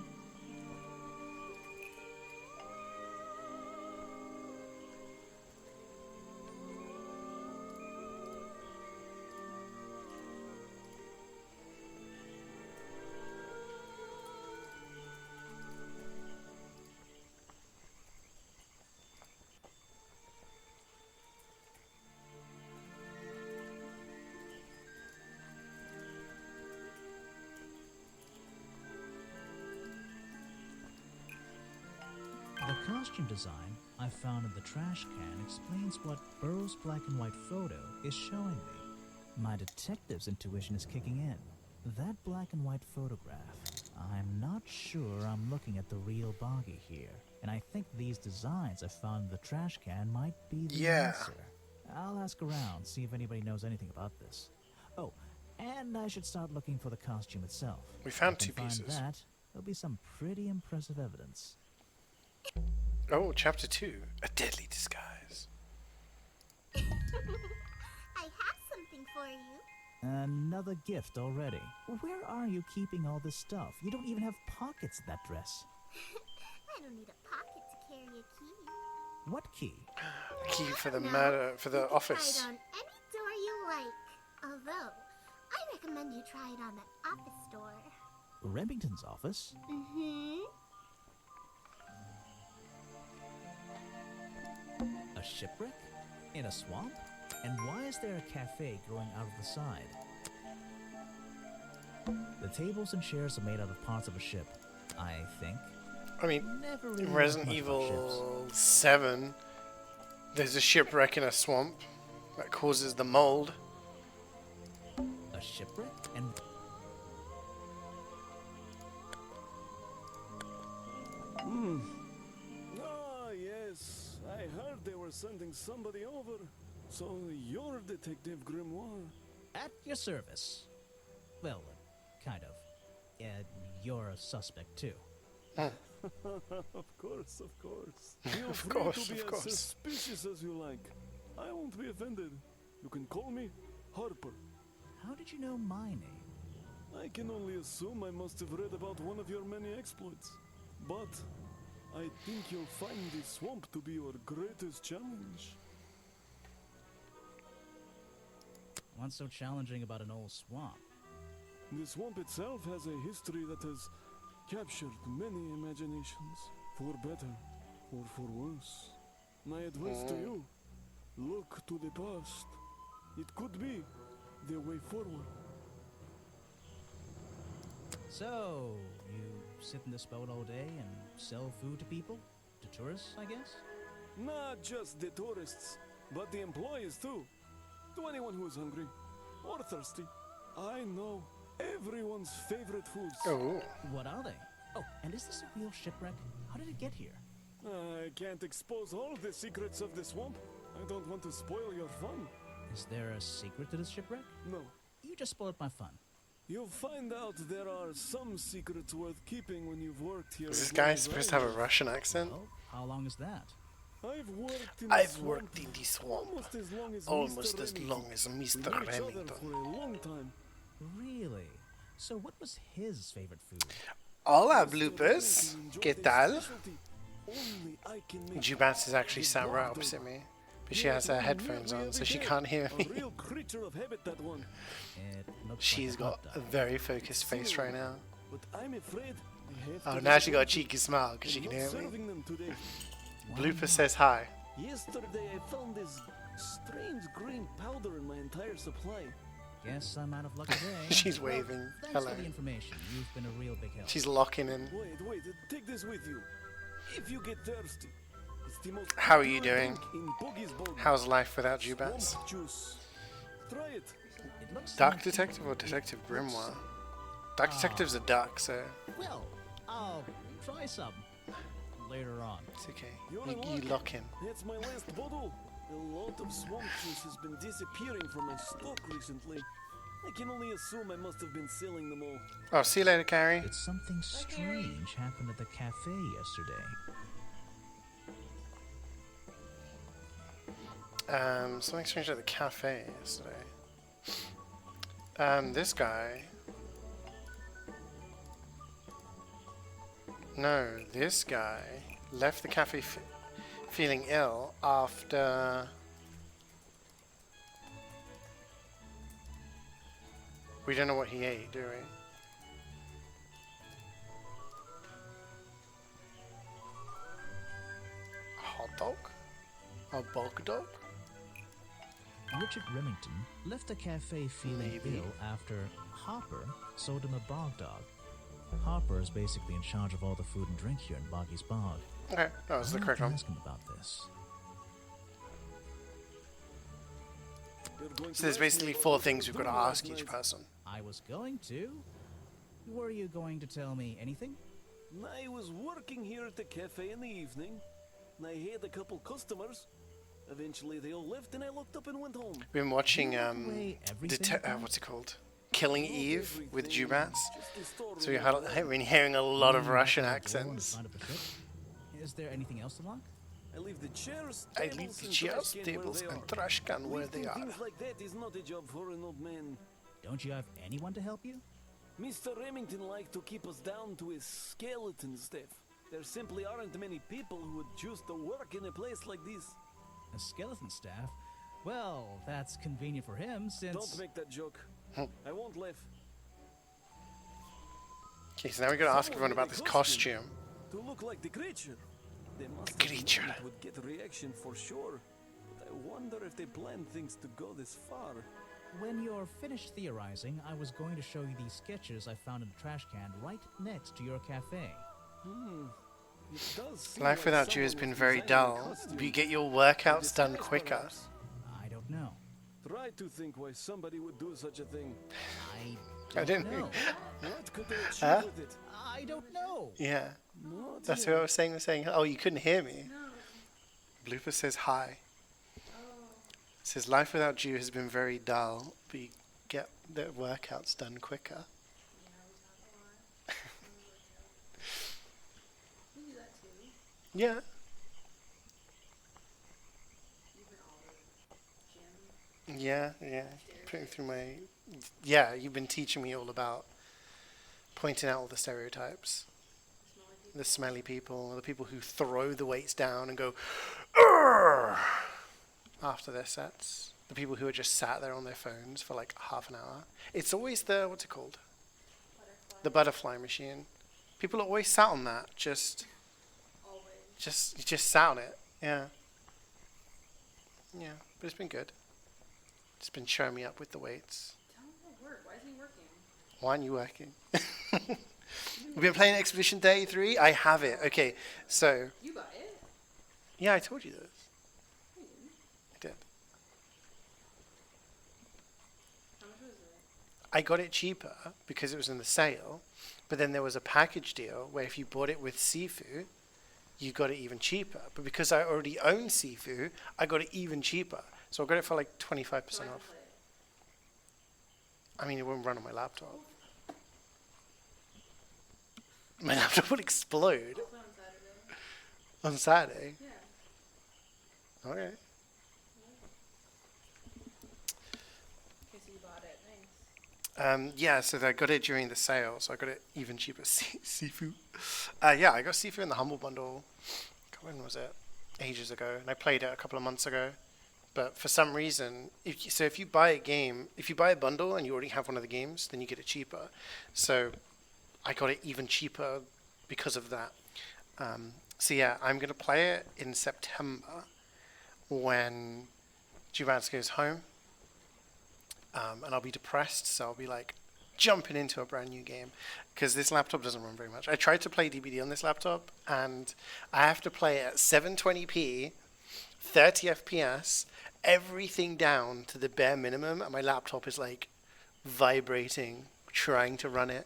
The costume design I found in the trash can explains what Burroughs' black and white photo is showing me. My detective's intuition is kicking in. That black and white photograph. I'm not sure I'm looking at the real Boggy here, and I think these designs I found in the trash can might be the answer. I'll ask around, see if anybody knows anything about this. Oh, and I should start looking for the costume itself. We found If I 2 can find pieces. that, there'll be some pretty impressive evidence. Oh, chapter 2. A deadly disguise. I have something for you. Another gift already. Where are you keeping all this stuff? You don't even have pockets in that dress. I don't need a pocket to carry a key. What key? A key for the No, murder, for the you can office. try it on any door you like. Although, I recommend you try it on the office door. Remington's office? Mm-hmm. A shipwreck? In a swamp? And why is there a cafe growing out of the side? The tables and chairs are made out of parts of a ship, I think. I mean, Never really in learned Resident much about Evil 7, there's a shipwreck in a swamp that causes the mold. ships. A shipwreck? And Ah, yes. I heard they were sending somebody over. So you're Detective Grimoire. at your service. Well, kind of. You're a suspect too. Of course, of course. Feel Of free course, to be of as course. suspicious as you like. I won't be offended. You can call me Harper. How did you know my name? I can only assume I must have read about one of your many exploits. But I think you'll find the swamp to be your greatest challenge. What's so challenging about an old swamp? The swamp itself has a history that has captured many imaginations, for better or for worse. My advice to you, look to the past. It could be the way forward. So, you sit in this boat all day and sell food to people? To tourists, I guess? Not just the tourists, but the employees too. To anyone who is hungry or thirsty. I know everyone's favorite foods. Oh, What are they? Oh, and is this a real shipwreck? How did it get here? I can't expose all the secrets of the swamp. I don't want to spoil your fun. Is there a secret to this shipwreck? No. You just spoiled my fun. You'll find out there are some secrets worth keeping when you've worked here. Is this as long guy as supposed I to have a have. Russian accent? Oh, how long is that? I've worked in I've the swamp worked in the swamp almost as long almost as as long as We Mr. knew each other Remington. for a long time. Really? So what was his favorite food? Hola, bloopers. ¿Qué tal? Only I can make Jubats is actually sat right opposite me, but she has her headphones on, so she can't hear a me. real creature of habit, that one. It looks She's like got a very focused face right now. But I'm afraid I have Oh, to now let she them got a go. cheeky smile because she I'm can not hear me. serving them today. Blooper says hi. Yesterday I found this strange green powder in my entire supply. Guess I'm out of luck today. She's waving. Thanks Hello. for the information. You've been a real big help. She's locking in. Wait, take this with you. If you get thirsty, it's the most How are you popular doing? drink in Boogiesburg. How's life without Jubats? Swamp juice. Try it. It looks Dark like- Detective or Detective Grimoire? Dark Detective's a duck, so Well, I'll try some later on. it's okay. You're You in luck. lock in. That's my last bottle. A lot of swamp juice has been disappearing from my stock recently. I can only assume I must have been selling them all. Oh, see you later, Carrie. Did something strange happen at the cafe yesterday? Something strange at the cafe yesterday. This guy. No, this guy left the cafe feeling ill after. We don't know what he ate, do we? A hot dog? A bog dog? Richard Remington left the cafe feeling Maybe. ill after Hopper sold him a bog dog. Hopper is basically in charge of all the food and drink here in Boggy's Bog. Okay, that was the correct one. Ask him about this. You're going to So there's ask me basically about 4 what things you we've got were to doing ask last each night. person. I was going to. Were you going to tell me anything? I was working here at the cafe in the evening, and I had a couple customers. Eventually they all left and I looked up and went home. We've been watching away everything? what's it called? Killing Eve with Jubats. Just the story So we of have been hearing a lot of Mm, Russian back on the door on the accents. side of the ship. Is there anything else to lock? I leave the chairs, I tables, leave the and chairs, trash can tables, where they and are. trash can where they Lifting are. things like that is not a job for an old man. Don't you have anyone to help you? Mr. Remington liked to keep us down to his skeleton staff. There simply aren't many people who would choose to work in a place like this. A skeleton staff? Well, that's convenient for him since... Don't make that joke. I won't laugh. Okay, so now we're going to ask everyone about this costume. To look like the creature. They must The have known creature. it would get a reaction for sure. But I wonder if they planned things to go this far. When you're finished theorizing, I was going to show you these sketches I found in the trash can right next to your cafe. It does seem Life like without you has someone been was very designing a dull. costume You get your to workouts done disguise, quicker. perhaps. I don't know. Try to think why somebody would do such a thing. I I didn't know. What could they achieve Huh? with it? I don't know. Yeah, Not that's yet. what I was saying. They're saying, oh, you couldn't hear me. Blooper says hi. Says life without you has been very dull, but you get the workouts done quicker. Yeah. Yeah, putting through my... Yeah, you've been teaching me all about pointing out all the stereotypes. The smelly people, the people who throw the weights down and go, "Urgh!" after their sets. The people who are just sat there on their phones for like half an hour. It's always the, what's it called? The butterfly machine. People are always sat on that, just sat on it. Yeah. Yeah, but it's been good. It's been showing me up with the weights. Tell him to work. Why isn't he working? Why aren't you working? We've been playing Expedition 33. I have it. Okay, so You got it? yeah, I told you this. I did. How much was it? I got it cheaper because it was in the sale, but then there was a package deal where if you bought it with Sifu, you got it even cheaper. But because I already own Sifu, I got it even cheaper. So I got it for like 25% So I can off. play it. I mean, it won't run on my laptop. My laptop would explode I'll play on Saturday. on Saturday. Yeah. Okay. Okay, so you bought it. Nice. Yeah, so I got it during the sale, so I got it even cheaper. Sifu. Yeah, I got Sifu in the Humble Bundle. When was it? Ages ago, and I played it a couple of months ago. But for some reason, if you buy a game, if you buy a bundle and you already have one of the games, then you get it cheaper. So I got it even cheaper because of that. So yeah, I'm gonna play it in September when Juvance goes home. And I'll be depressed, so I'll be like jumping into a brand new game because this laptop doesn't run very much. I tried to play DBD on this laptop, and I have to play at 720p, 30 FPS, everything down to the bare minimum, and my laptop is like vibrating trying to run it.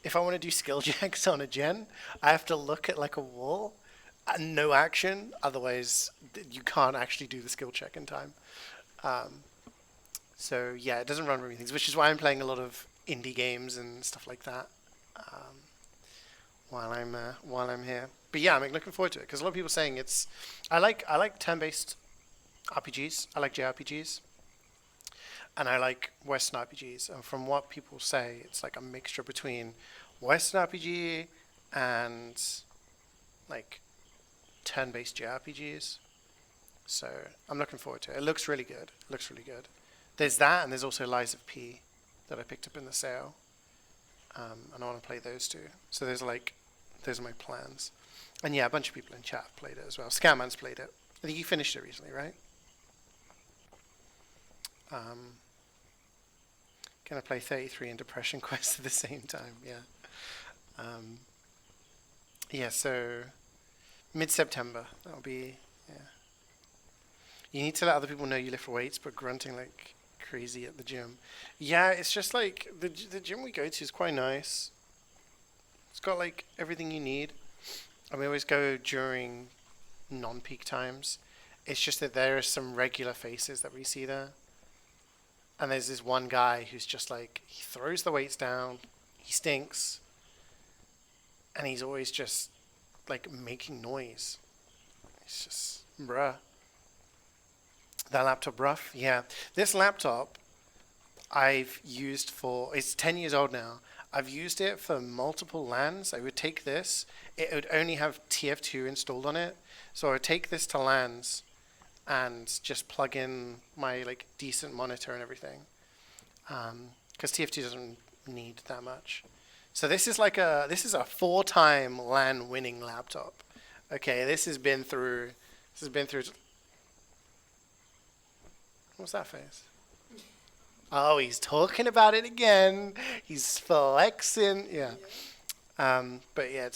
If I want to do skill checks on a gen, I have to look at like a wall and no action, otherwise you can't actually do the skill check in time. So yeah, it doesn't run very things, which is why I'm playing a lot of indie games and stuff like that while I'm here. But yeah, I'm looking forward to it because a lot of people are saying it's. I like turn-based RPGs. I like JRPGs, and I like Western RPGs. And from what people say, it's like a mixture between Western RPG and like turn-based JRPGs. So I'm looking forward to it. It looks really good. It looks really good. There's that, and there's also Lies of P that I picked up in the sale. And I want to play those two. So those are my plans. And yeah, a bunch of people in chat have played it as well. Scatman's played it. I think you finished it recently, right? Gonna play 33 and Depression Quest at the same time, yeah. Yeah, so mid-September, that'll be, yeah. You need to let other people know you lift weights, but grunting like crazy at the gym. Yeah, it's just like the gym we go to is quite nice. It's got like everything you need, and we always go during non-peak times. It's just that there are some regular faces that we see there, and there's this one guy who's just like, he throws the weights down, he stinks, and he's always just like making noise. It's just bruh. That laptop rough? Yeah. This laptop I've used for, it's 10 years old now. I've used it for multiple LANs. I would take this, it would only have TF2 installed on it. So I would take this to LANs and just plug in my like decent monitor and everything. Because TF2 doesn't need that much. So this is a 4-time LAN winning laptop. Okay, this has been through. What's that face? Oh, he's talking about it again. He's flexing. Yeah. But yeah,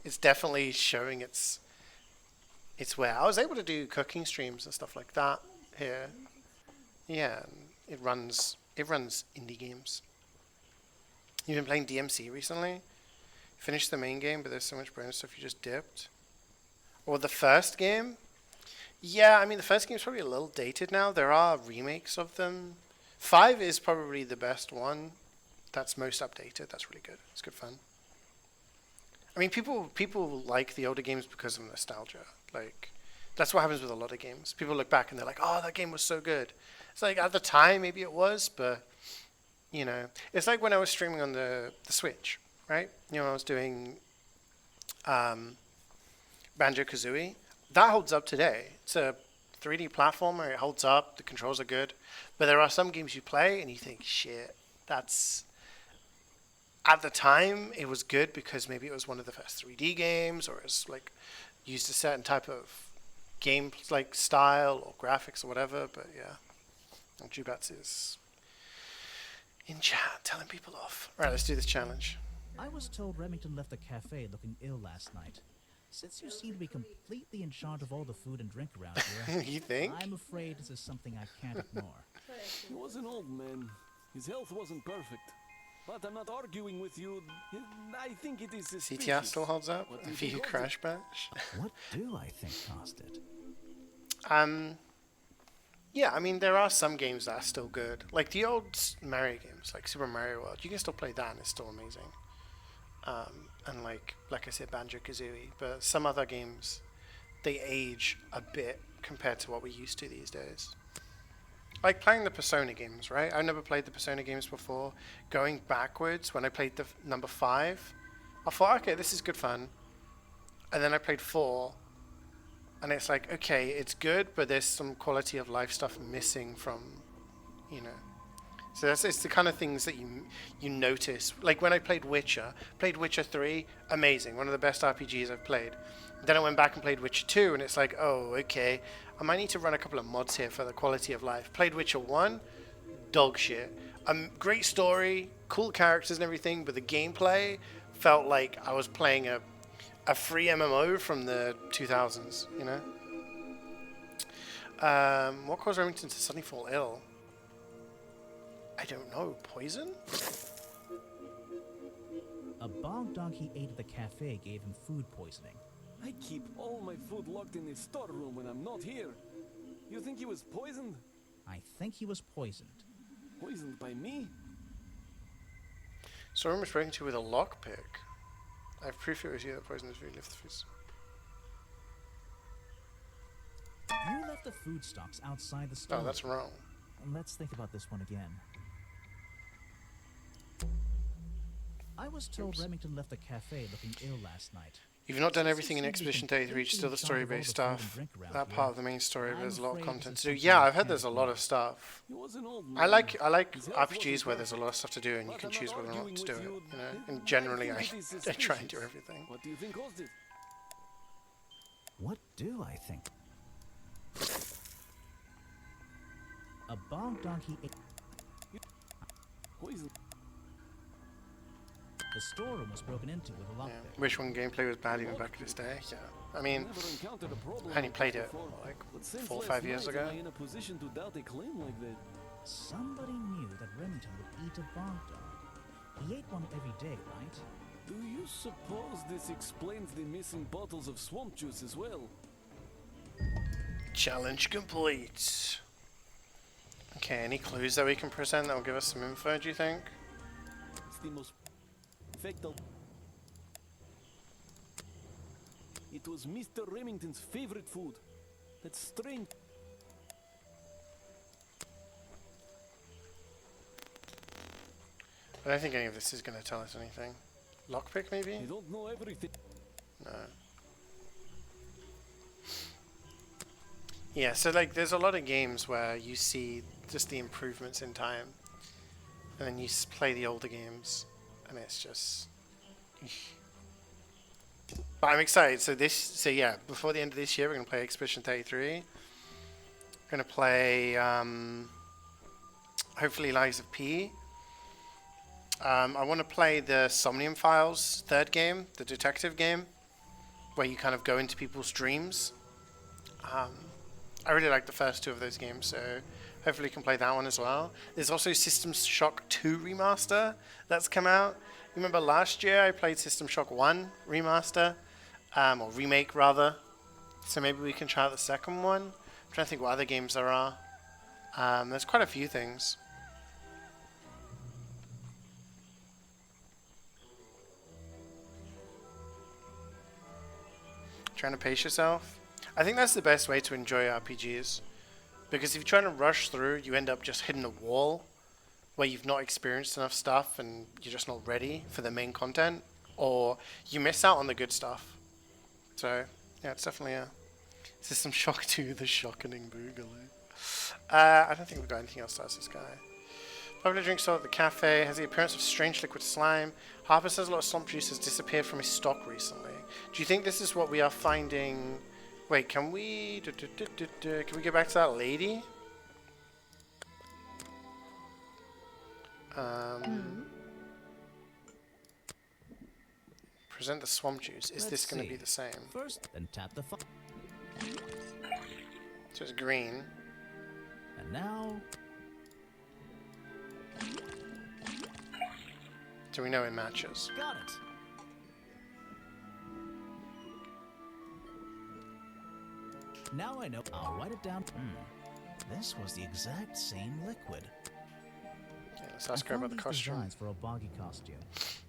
it's definitely showing its wear. I was able to do cooking streams and stuff like that here. Yeah, it runs indie games. You've been playing DMC recently? Finished the main game, but there's so much bonus stuff you just dipped. Or the first game? Yeah, I mean, the first game's probably a little dated now. There are remakes of them. 5 is probably the best one. That's most updated. That's really good. It's good fun. I mean, people like the older games because of nostalgia. Like, that's what happens with a lot of games. People look back and they're like, oh, that game was so good. It's like, at the time, maybe it was, but, you know. It's like when I was streaming on the Switch, right? You know, I was doing Banjo-Kazooie. That holds up today. It's a 3D platformer. It holds up. The controls are good. But there are some games you play and you think, shit, that's... At the time, it was good because maybe it was one of the first 3D games, or it's like used a certain type of game like style or graphics or whatever. But yeah, Jubats is in chat telling people off. All right, let's do this challenge. I was told Remington left the cafe looking ill last night. Since you seem to be completely in charge of all the food and drink around here, You think? I'm afraid this is something I can't ignore. He was an old man. His health wasn't perfect. But I'm not arguing with you. I think it is suspicious. CTR still holds up? What do you View think of Crash Bash? What do I think caused it? Yeah, I mean, there are some games that are still good. Like the old Mario games, like Super Mario World, you can still play that and it's still amazing. And like I said, Banjo-Kazooie. But some other games, they age a bit compared to what we used to these days. Like playing the Persona games, right? I've never played the Persona games before. Going backwards, when I played the number 5, I thought, okay, this is good fun. And then I played 4, and it's like, okay, it's good, but there's some quality of life stuff missing from, you know. So it's the kind of things that you notice. Like when I played Witcher 3, amazing, one of the best RPGs I've played. Then I went back and played Witcher 2, and it's like, oh, okay, I might need to run a couple of mods here for the quality of life. Played Witcher 1, dog shit. Great story, cool characters and everything, but the gameplay felt like I was playing a free MMO from the 2000s, you know? What caused Remington to suddenly fall ill? I don't know. Poison? A bog dog he ate at the cafe gave him food poisoning. I keep all my food locked in the storeroom when I'm not here. You think he was poisoned? I think he was poisoned. Poisoned by me? Someone was breaking to with a lockpick. I have proof it was you that poisoned his food. Left the food. You left the food stocks outside the store. Oh, that's wrong. Let's think about this one again. I was told Remington left the cafe looking ill last night. You've not done everything in Expedition 33, which is still the story-based stuff. That part of the main story, but there's a lot of content to do. Yeah, I've heard there's a lot of stuff. I like RPGs where there's a lot of stuff to do and you can choose whether or not to do it. You know, and generally I try and do everything. What do you think caused it? What do I think? A bog dog he ate. Poison. The storeroom was broken into with a lockpick. Yeah. Wish one gameplay was bad even back in this day. Yeah, I mean, I only played it like 4 or 5 years ago. In a position to doubt a claim like that. Somebody knew that Remington would eat a bog dog. He ate one every day, right? Do you suppose this explains the missing bottles of swamp juice as well? Challenge complete. Okay, any clues that we can present that will give us some info, do you think? It's the most fatal. It was Mr. Remington's favorite food. That's strange. I don't think any of this is going to tell us anything. Lockpick, maybe? You don't know everything. No. Yeah, so like there's a lot of games where you see just the improvements in time, and then you play the older games, and it's just. But I'm excited. So yeah, before the end of this year, we're gonna play Expedition 33. We're gonna play hopefully Lies of P. I want to play the Somnium Files third game, the detective game, where you kind of go into people's dreams. I really like the first 2 of those games, so hopefully you can play that one as well. There's also System Shock 2 Remaster that's come out. You remember last year I played System Shock 1 Remaster, or Remake rather. So maybe we can try out the second one. I'm trying to think what other games there are. There's quite a few things. Trying to pace yourself. I think that's the best way to enjoy RPGs, because if you're trying to rush through, you end up just hitting a wall where you've not experienced enough stuff and you're just not ready for the main content, or you miss out on the good stuff. So yeah, it's definitely a System Shock 2, the Shockening Boogaloo. I don't think we've got anything else to ask this guy. Popular drink stall at the cafe has the appearance of strange liquid slime. Harper says a lot of swamp juice has disappeared from his stock recently. Do you think this is what we are finding? Wait, can we can we get back to that lady? Present the swamp juice. Is this going to be the same? First, then tap the phone. So it's green. And now. Do we know it matches? Got it. Now I know. I'll write it down. This was the exact same liquid. Yeah, let's ask her about the these costume. designs for a boggy costume.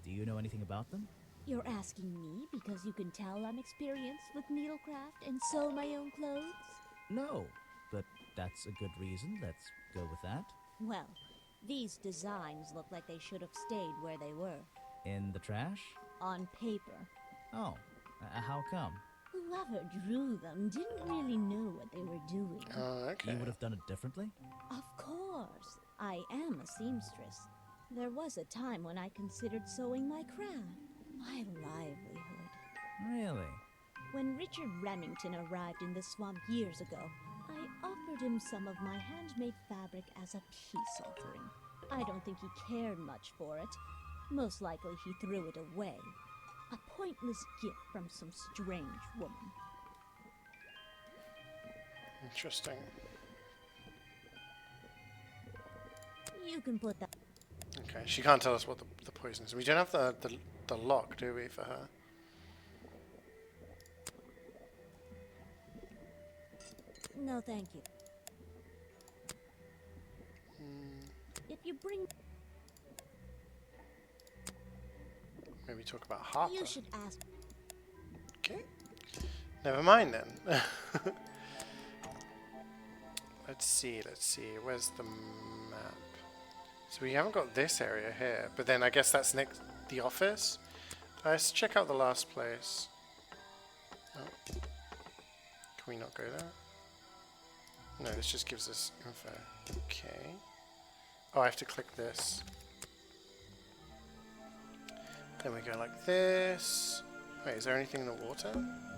Do you know anything about them? You're asking me because you can tell I'm experienced with needlecraft and sew my own clothes? No, but that's a good reason. Let's go with that. Well, these designs look like they should have stayed where they were. In the trash? On paper. Oh, how come? Whoever drew them didn't really know what they were doing. Oh, okay. You would have done it differently? Of course. I am a seamstress. There was a time when I considered sewing my craft, my livelihood. Really? When Richard Remington arrived in the swamp years ago, I offered him some of my handmade fabric as a peace offering. I don't think he cared much for it. Most likely he threw it away. A pointless gift from some strange woman. Interesting. You can put that... Okay, she can't tell us what the poison is. We don't have the lock, do we, for her? No, thank you. If you bring... Maybe talk about Harper. You should ask... Okay. Never mind then. Let's see. Where's the map? So we haven't got this area here, but then I guess that's next the office. Let's check out the last place. Oh. Can we not go there? No, this just gives us info. Okay. Oh, I have to click this. Then we go like this. Wait, is there anything in the water?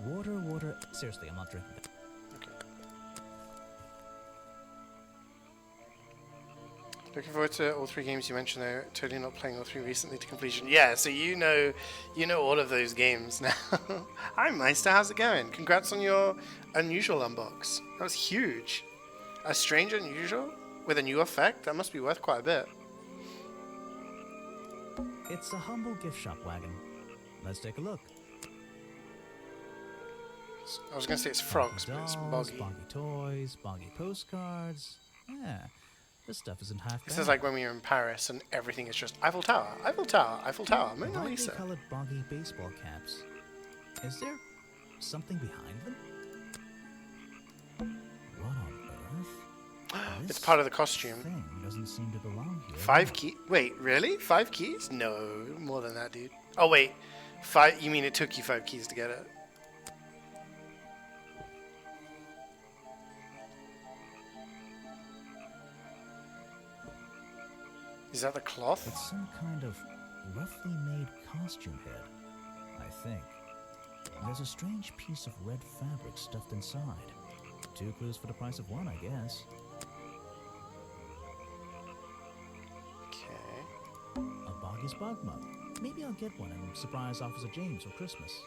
Water. Seriously, I'm not drinking that. Okay. Looking forward to all three games you mentioned though. Totally not playing all three recently to completion. Yeah, so you know all of those games now. Hi Meister, how's it going? Congrats on your unusual unbox. That was huge. A strange unusual with a new effect? That must be worth quite a bit. It's a humble gift shop wagon. Let's take a look. I was going to say it's frogs, but it's dolls, boggy. boggy toys, boggy postcards. Yeah, this stuff isn't half bad. This is like when we were in Paris and everything is just Eiffel Tower, Eiffel Tower, Eiffel Tower, Mona Brightly Lisa. colored boggy baseball caps. Is there something behind them? What on earth? It's part of the costume. Thing doesn't seem to belong here. 5 keys? Wait, really? 5 keys? No, more than that, dude. Oh wait, 5? You mean it took you 5 keys to get it? Is that the cloth? It's some kind of roughly made costume head, I think. There's a strange piece of red fabric stuffed inside. 2 clues for the price of 1, I guess. Okay. A Boggy's Bug mug. Maybe I'll get one and surprise Officer James for Christmas.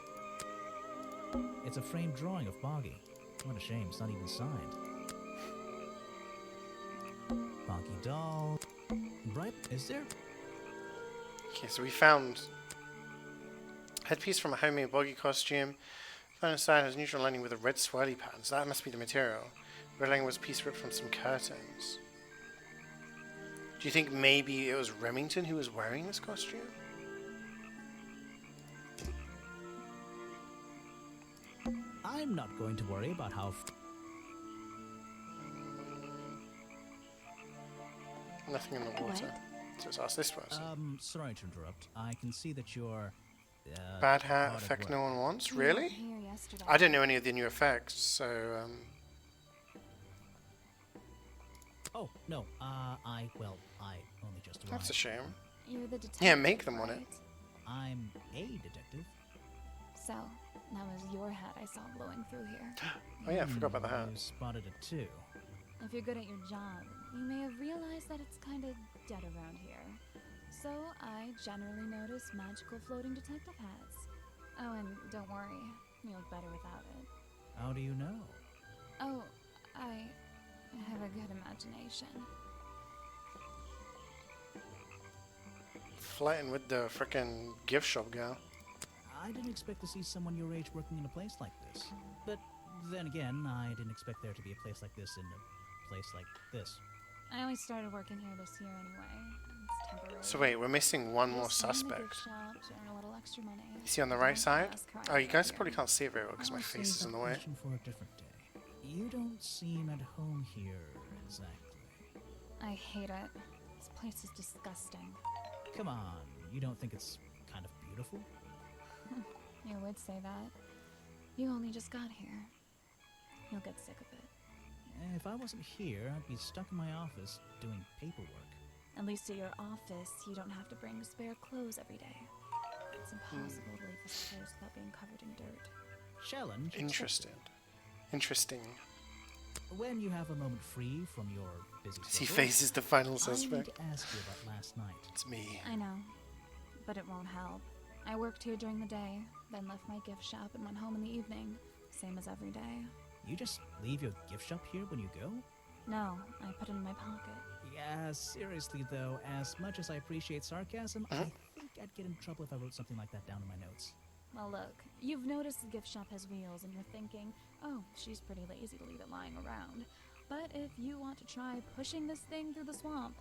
It's a framed drawing of Boggy. What a shame, it's not even signed. Boggy doll. Right, is there? Okay, so we found headpiece from a homemade boggy costume. Found inside has neutral lining with a red swirly pattern, so that must be the material. Red lining was a piece ripped from some curtains. Do you think maybe it was Remington who was wearing this costume? I'm not going to worry about how... Nothing in the water. So let's ask this person. Sorry to interrupt. I can see that you're... Bad hat, hard at effect work. Mm, no one wants? Really? I don't know any of the new effects, so... Oh, no, I only just arrived. That's a shame. You're the detective. Yeah, make them want it. right? I'm a detective. So, that was your hat I saw blowing through here. Oh yeah, I forgot about the hat. You spotted it too. If you're good at your job, you may have realized that it's kind of dead around here. So, I generally notice magical floating detective hats. Oh, and don't worry, you look better without it. How do you know? Oh, I have a good imagination. Flirting with the frickin' gift shop girl. I didn't expect to see someone your age working in a place like this. But then again, I didn't expect there to be a place like this in place like this. I only started working here this year anyway. It's temporary. So wait, we're missing one more Just stay in the gift suspect. shop to earn a little extra money. Is he on the right Don't side? ask how I Oh, you got guys here. probably can't see it very well because my I'll face save is in that the way. question for a different day. You don't seem at home here exactly. I hate it. This place is disgusting. Come on, you don't think it's kind of beautiful? You would say that. You only just got here. You'll get sick of it. If I wasn't here, I'd be stuck in my office doing paperwork. At least at your office, you don't have to bring spare clothes every day. It's impossible to leave this place without being covered in dirt. Challenge accepted. Interesting. Interesting. When you have a moment free from your busy As he schedule, faces the final I need suspect. to ask you about last night. It's me. I know, but it won't help. I worked here during the day, then left my gift shop and went home in the evening, same as every day. You just leave your gift shop here when you go? No, I put it in my pocket. Yeah, seriously though, as much as I appreciate sarcasm, I think I'd get in trouble if I wrote something like that down in my notes. Well, look, you've noticed the gift shop has wheels, and you're thinking, oh, she's pretty lazy to leave it lying around. But if you want to try pushing this thing through the swamp,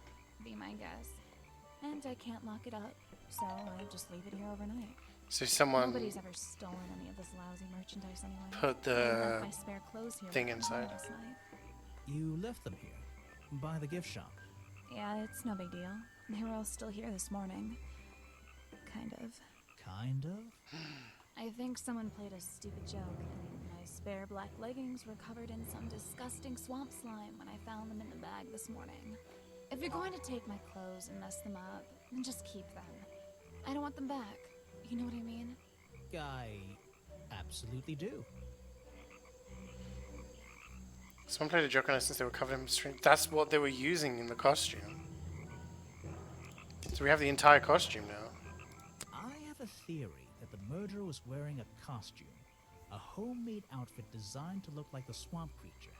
be my guest. And I can't lock it up, so I just leave it here overnight. So someone Nobody's ever stolen any of this lousy merchandise anyway. put I the left my spare clothes here thing when I came home inside. last night. You left them here, by the gift shop. Yeah, it's no big deal. They were all still here this morning. Kind of. Kind of? I think someone played a stupid joke, and my spare black leggings were covered in some disgusting swamp slime when I found them in the bag this morning. If you're going to take my clothes and mess them up, then just keep them. I don't want them back. You know what I mean? I absolutely do. Someone played a joke on us since they were covered in string. That's what they were using in the costume. So we have the entire costume now. I have a theory that the murderer was wearing a costume. A homemade outfit designed to look like the swamp creature.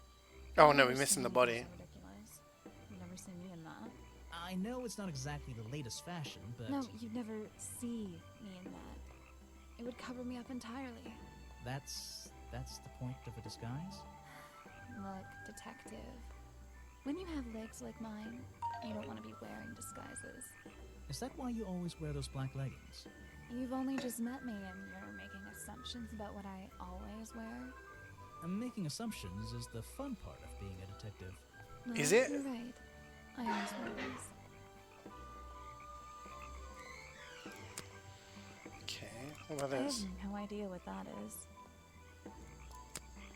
Oh no, we're missing the body. Ridiculous. You've never seen me in that. I know it's not exactly the latest fashion, but... No, you'd never see me in that. It would cover me up entirely. That's the point of a disguise? Look, detective. When you have legs like mine, you don't want to be wearing disguises. Is that why you always wear those black leggings? You've only just met me and you're making assumptions about what I always wear. And making assumptions is the fun part of being a detective. No, Is it? You're right. I always wear these. Okay, what about I have this? no idea what that is.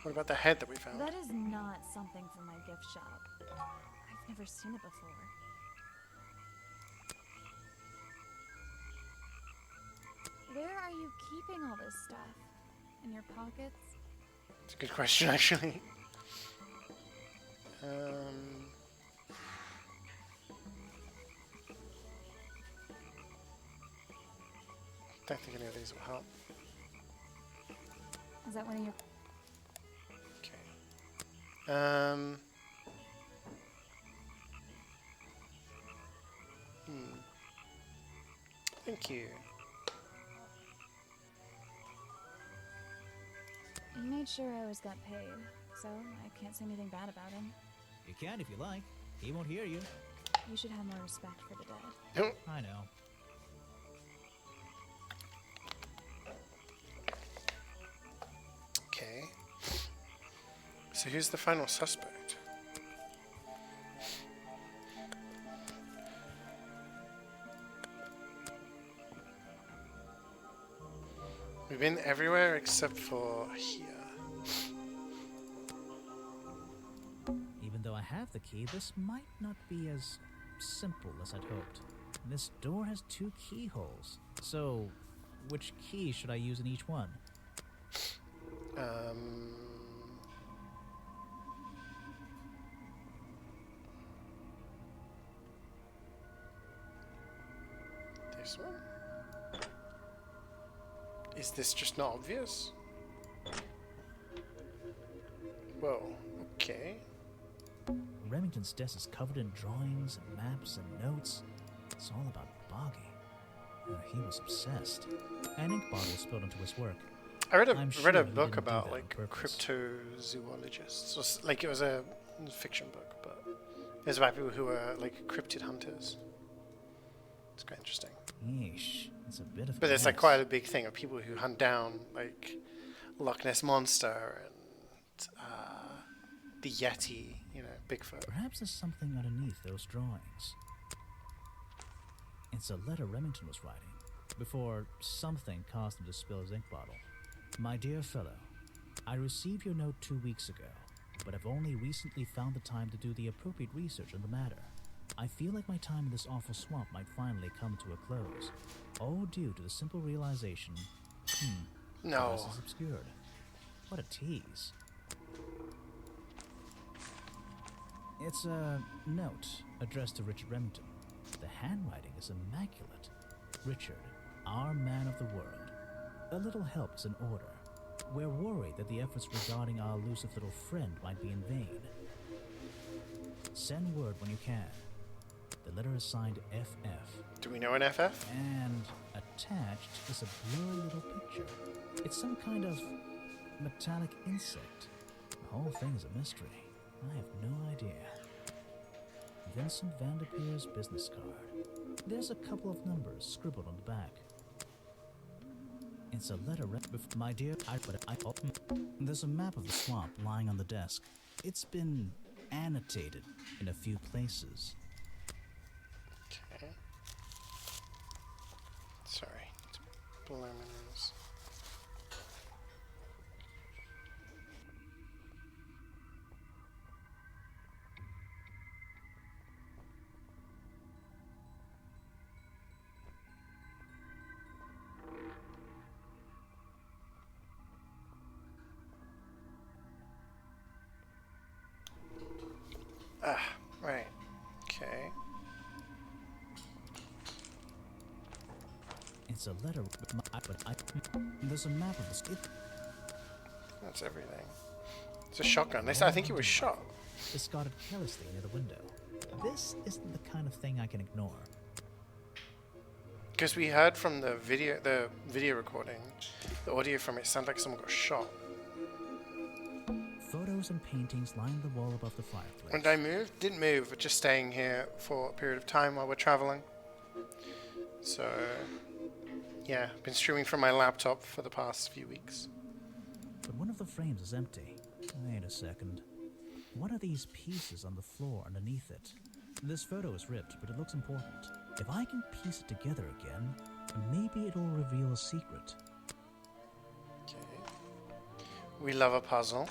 What about the head that we found? That is not something from my gift shop. I've never seen it before. Where are you keeping all this stuff? In your pockets? It's a good question, actually. Don't think any of these will help. Is that one of your... Okay. Thank you. He made sure I always got paid, so I can't say anything bad about him. You can if you like. He won't hear you. You should have more respect for the dead. I know. Okay. So who's the final suspect? We've been everywhere except for here. Even though I have the key, this might not be as simple as I'd hoped. This door has 2 keyholes. So, which key should I use in each one? This one? Is this just not obvious? Whoa, okay. Remington's desk is covered in drawings and maps and notes. It's all about Boggy. He was obsessed. An ink bottle spilled into his work. I read I'm a sure he book didn't do about that like on purpose. cryptozoologists. Like it was a It's a fiction book, but it's about people who are like cryptid hunters. It's quite interesting. Yeesh, it's a bit of. But it's like mess. quite a big thing of people who hunt down like Loch Ness monster and the Yeti, you know, Bigfoot. Perhaps there's something underneath those drawings. It's a letter Remington was writing before something caused him to spill his ink bottle. My dear fellow, I received your note 2 weeks ago, but have only recently found the time to do the appropriate research on the matter. I feel like my time in this awful swamp might finally come to a close, all due to the simple realization, the No. rest is obscured. What a tease. It's a note addressed to Richard Remington. The handwriting is immaculate. Richard, our man of the world. A little help is in order. We're worried that the efforts regarding our elusive little friend might be in vain. Send word when you can. The letter is signed FF. Do we know an FF? And attached is a blurry little picture. It's some kind of metallic insect. The whole thing is a mystery. I have no idea. Vincent Vanderpeer's business card. There's a couple of numbers scribbled on the back. It's a letter with my dear. There's a map of the swamp lying on the desk. It's been annotated in a few places. Okay. Sorry. Blow my nose. Right. Okay. It's a letter with there's a map of the That's everything. It's a shotgun. I think he was shot. discarded carelessly near the window. This isn't the kind of thing I can ignore. Because we heard from the video recording, the audio from it sounded like someone got shot. Photos and paintings line the wall above the fireplace. When I moved, didn't move, but just staying here for a period of time while we're traveling. So, yeah, been streaming from my laptop for the past few weeks. But one of the frames is empty. Wait a second. What are these pieces on the floor underneath it? This photo is ripped, but it looks important. If I can piece it together again, maybe it'll reveal a secret. Okay. We love a puzzle.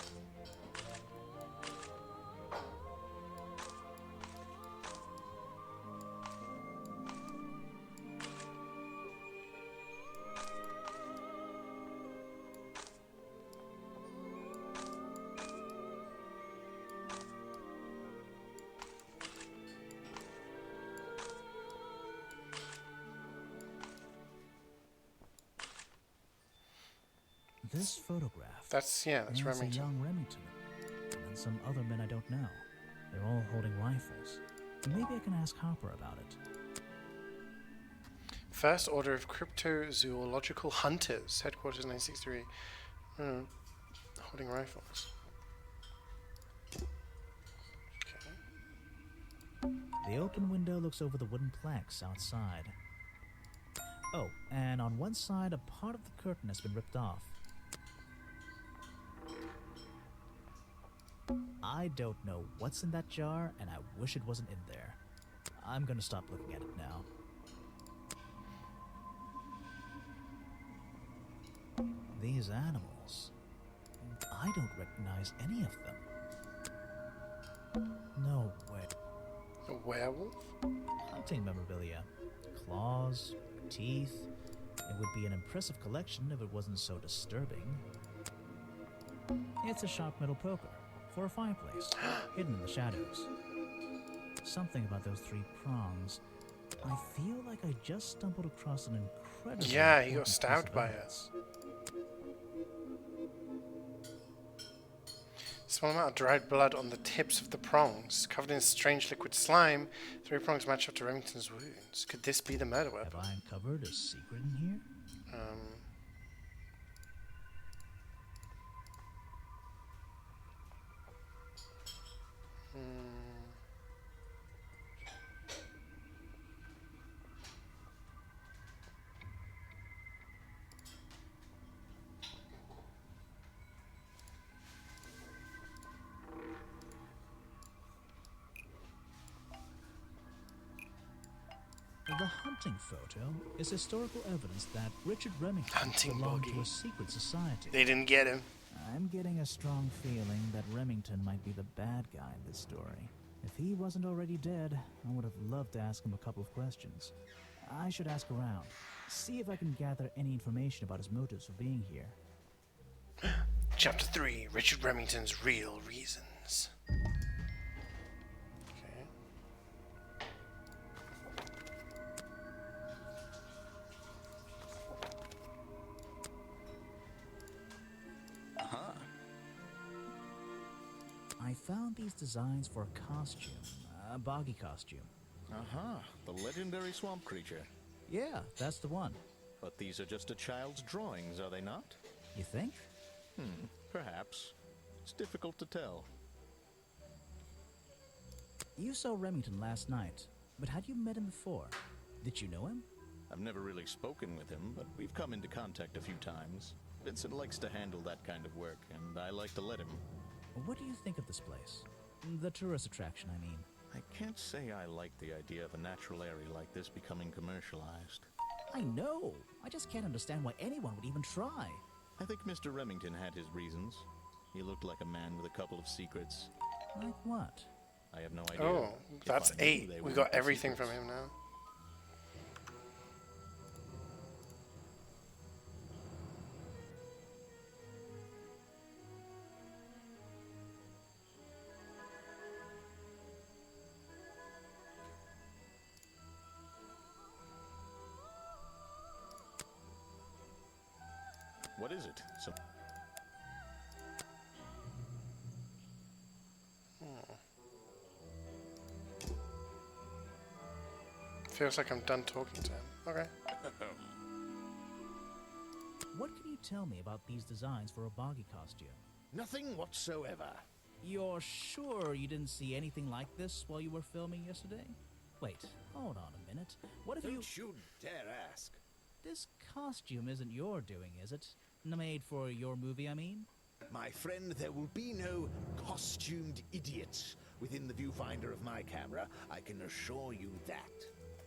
This photograph. That's It's Remington. a young Remington. And some other men I don't know. They're all holding rifles. Maybe I can ask Harper about it. First Order of Cryptozoological Hunters, headquarters 963. Holding rifles. Okay. The open window looks over the wooden planks outside. Oh, and on one side, a part of the curtain has been ripped off. I don't know what's in that jar, and I wish it wasn't in there. I'm gonna stop looking at it now. These animals. I don't recognize any of them. No way. A werewolf? Hunting memorabilia. Claws, teeth. It would be an impressive collection if it wasn't so disturbing. It's a sharp metal poker for a fireplace, hidden in the shadows. Something about those 3 prongs. I feel like I just stumbled across an incredible. Yeah, he got stabbed by it. Small amount of dried blood on the tips of the prongs, covered in strange liquid slime. 3 prongs match up to Remington's wounds. Could this be the murder weapon? Have I uncovered a secret in here? hunting photo is historical evidence that Richard Remington Hunting belonged buggy. to a secret society. They didn't get him. I'm getting a strong feeling that Remington might be the bad guy in this story. If he wasn't already dead, I would have loved to ask him a couple of questions. I should ask around, see if I can gather any information about his motives for being here. Chapter 3, Richard Remington's Real Reasons. Okay. I found these designs for a costume, a boggy costume. The legendary swamp creature. Yeah, that's the one. But these are just a child's drawings, are they not? You think? Perhaps. It's difficult to tell. You saw Remington last night, but had you met him before? Did you know him? I've never really spoken with him, but we've come into contact a few times. Vincent likes to handle that kind of work, and I like to let him. What do you think of this place? The tourist attraction, I mean. I can't say I like the idea of a natural area like this becoming commercialized. I know. I just can't understand why anyone would even try. I think Mr. Remington had his reasons. He looked like a man with a couple of secrets. Like what? I have no idea. Oh, If that's I knew, 8. they We wouldn't got be everything from secrets. him now. What is it? Feels like I'm done talking to him. Okay. What can you tell me about these designs for a boggy costume? Nothing whatsoever. You're sure you didn't see anything like this while you were filming yesterday? Wait, hold on a minute. What if Don't you dare ask. This costume isn't your doing, is it? Made for your movie, I mean? My friend, there will be no costumed idiots within the viewfinder of my camera. I can assure you that.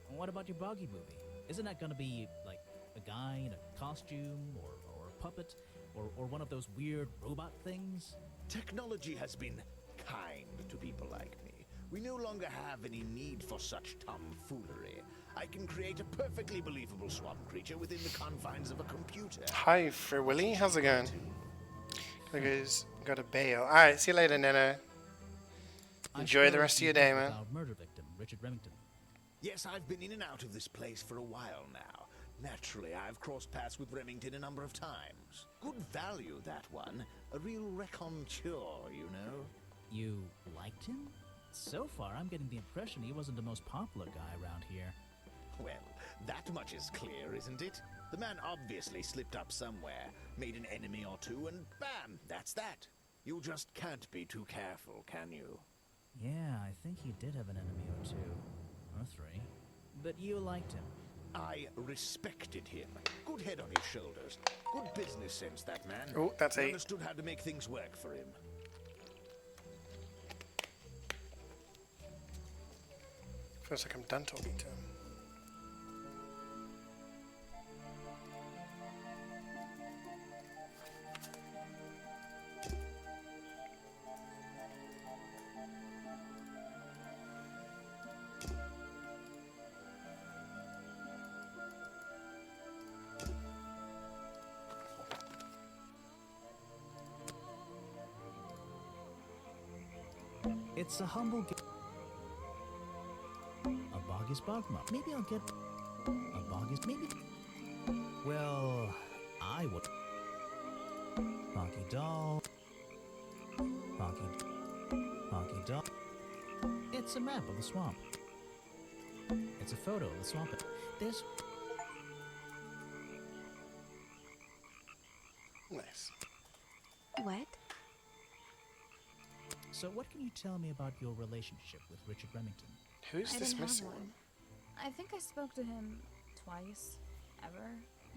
What about your boggy movie? Isn't that gonna be, like, a guy in a costume, or a puppet, or one of those weird robot things? Technology has been kind to people like me. We no longer have any need for such tomfoolery. I can create a perfectly believable swamp creature within the confines of a computer. Hi, Free Willy. How's it going? Guys, got a bail. Alright, see you later, Nana. Enjoy the rest of your day, man. Our murder victim, Richard Remington. Yes, I've been in and out of this place for a while now. Naturally, I've crossed paths with Remington a number of times. Good value, that one. A real raconteur, you know. You liked him? So far, I'm getting the impression he wasn't the most popular guy around here. Well, that much is clear, isn't it? The man obviously slipped up somewhere, made an enemy or two, and bam, that's that. You just can't be too careful, can you? Yeah, I think he did have an enemy or two. Or 3. But you liked him. I respected him. Good head on his shoulders. Good business sense, that man. Oh, that's He 8. understood how to make things work for him. Feels like I'm done talking to him. It's a humble a boggies bogma. Maybe I'll get a boggies. Maybe. Well, I would. Boggy doll. Boggy doll. It's a map of the swamp. It's a photo of the swamp. There's. Nice. What? So what can you tell me about your relationship with Richard Remington? Who's I this didn't have missing one. one? I think I spoke to him twice, ever.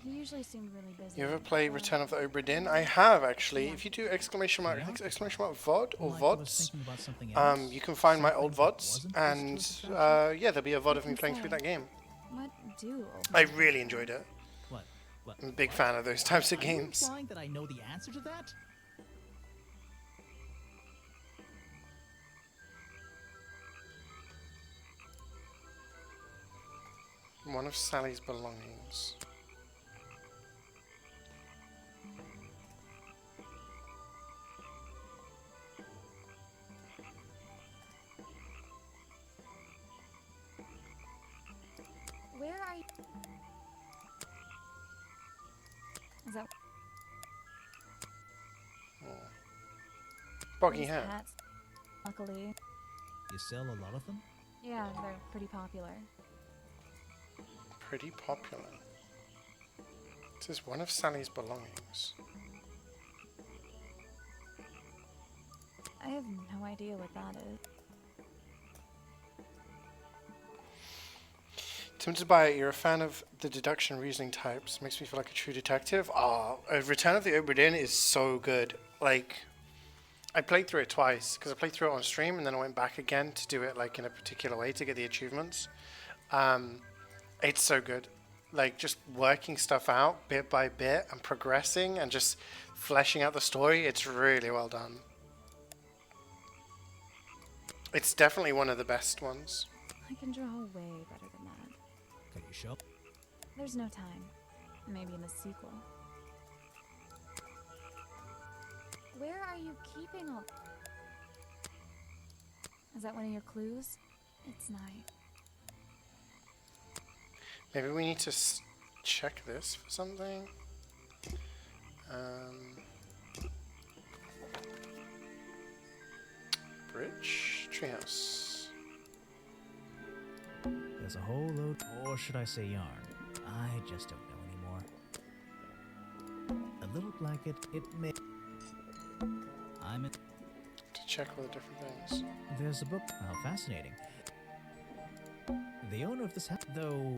He usually seemed really busy. You ever play Return of the Obra Dinn? I have, actually. If you do exclamation mark, I think it's exclamation mark VOD or Like I was VODs, thinking about something else. you can find my old Something that VODs, wasn't and this tourist attraction? yeah, there'll be a VOD of me playing through that game. What do? I really enjoyed it. What? I'm a big fan of those types of Are you games. implying that I know the answer to that? One of Sally's belongings. Where are you? Is that Boggy these hat. hats? Luckily, You sell a lot of them? yeah, they're pretty popular. Pretty popular. This is one of Sally's belongings. I have no idea what that is. Tempted by it, you're a fan of the deduction reasoning types. Makes me feel like a true detective. Return of the Obra Dinn is so good. Like, I played through it twice because I played through it on stream and then I went back again to do it like in a particular way to get the achievements. It's so good. Like just working stuff out bit by bit and progressing and just fleshing out the story. It's really well done. It's definitely one of the best ones. I can draw way better than that. Can you show? There's no time. Maybe in the sequel. Where are you keeping all... Is that one of your clues? It's night. Maybe we need to check this for something. Bridge, treehouse. There's a whole load, or should I say yarn? I just don't know anymore. A little blanket, it may... I'm in... To check all the different things. There's a book. How fascinating. The owner of this house, though...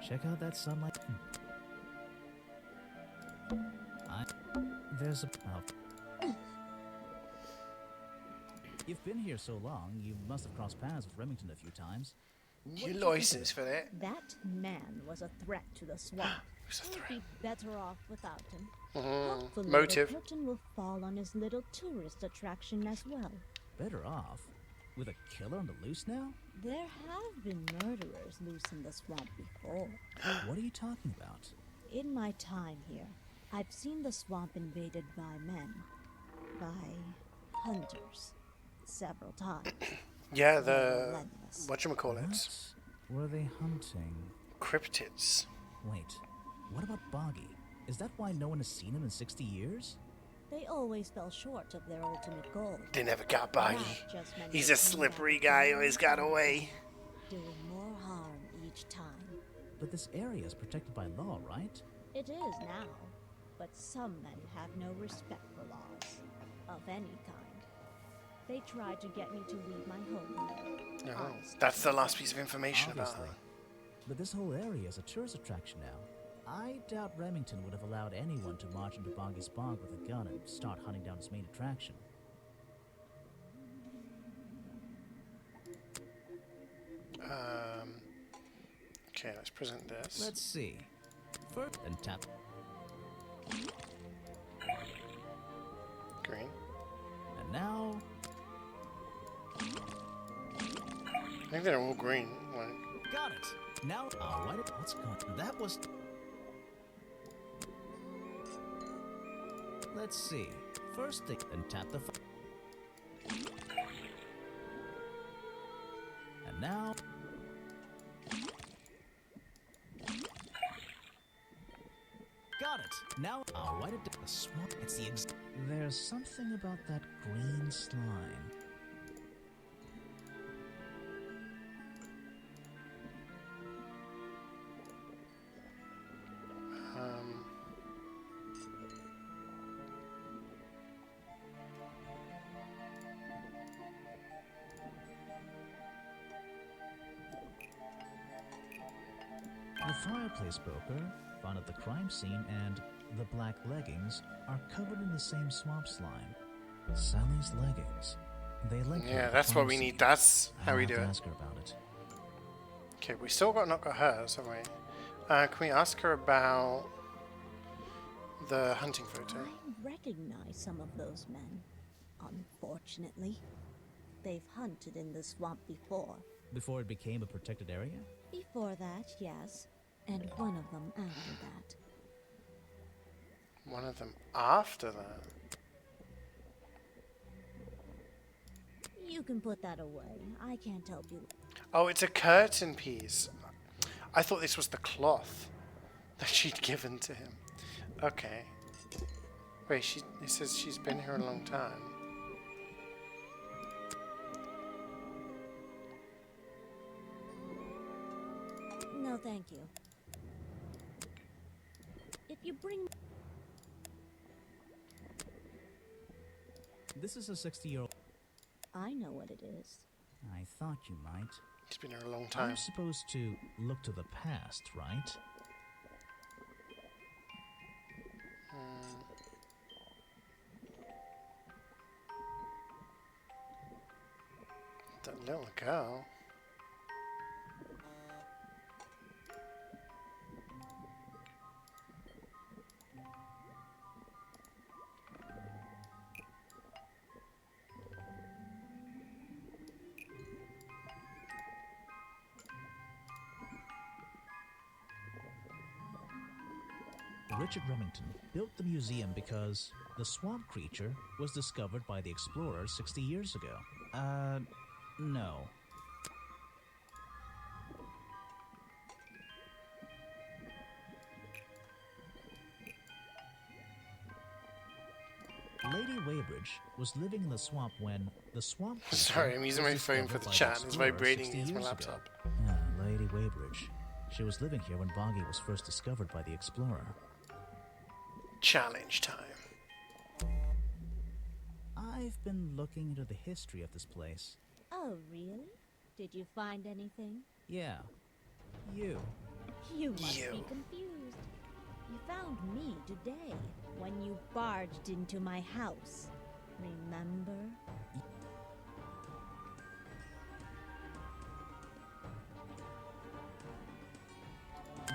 Check out that sunlight. There's a... Oh. You've been here so long, you must have crossed paths with Remington a few times. You license for that? That man was a threat to the swamp. Who's a We'd threat? be better off without him. Mm-hmm. Hopefully Motive. the curtain will fall on his little tourist attraction as well. Better off? With a killer on the loose now? There have been murderers loose in the swamp before. What are you talking about? In my time here, I've seen the swamp invaded by men. By hunters. Several times. Yeah, the... Relentless. Whatchamacallit? What were they hunting? Cryptids. Wait, what about Boggy? Is that why no one has seen him in 60 years? They always fell short of their ultimate goal. They never got Boggy. That just meant He's they a came slippery back guy, always got away. doing more harm each time. But this area is protected by law, right? It is now, but some men have no respect for laws, of any kind. They tried to get me to leave my home here. Oh, that's the last piece of information about Obviously. her. But this whole area is a tourist attraction now. I doubt Remington would have allowed anyone to march into Boggy's bog with a gun and start hunting down his main attraction. Okay, let's present this. Let's see. First, and tap. Green. And now, I think they're all green. Like, got it. Now, why did what's going? That was. Let's see. First thing, and tap the. And now. Got it. Now, why did the swamp? It's the There's something about that green slime. The fireplace broker found at the crime scene and the black leggings are covered in the same swamp slime. Sally's leggings. They link her yeah, to that's the what crime we scene. need. That's how I'll we have do to it. ask her about it. Okay, we still not got hers, have we? Can we ask her about the hunting photo? I recognize some of those men. Unfortunately, they've hunted in the swamp before. Before it became a protected area? Before that, yes. And one of them after that. One of them after that. You can put that away. I can't help you. Oh, it's a curtain piece. I thought this was the cloth that she'd given to him. Okay. Wait, it says she's been here a long time. No, thank you. If you bring... This is a 60-year-old... I know what it is. I thought you might. It's been here a long time. I'm supposed to look to the past, right? That little girl. Richard Remington built the museum because the swamp creature was discovered by the explorers 60 years ago. No. Lady Weybridge was living in the swamp when the swamp creature Sorry, I'm using was my phone for discovered the by chat. It's explorers vibrating 60 against my years laptop. ago. Yeah, Lady Weybridge. She was living here when Boggy was first discovered by the explorer. Challenge time. I've been looking into the history of this place. Oh, really? Did you find anything? Yeah. You. You must You. be confused. You found me today, when you barged into my house. Remember?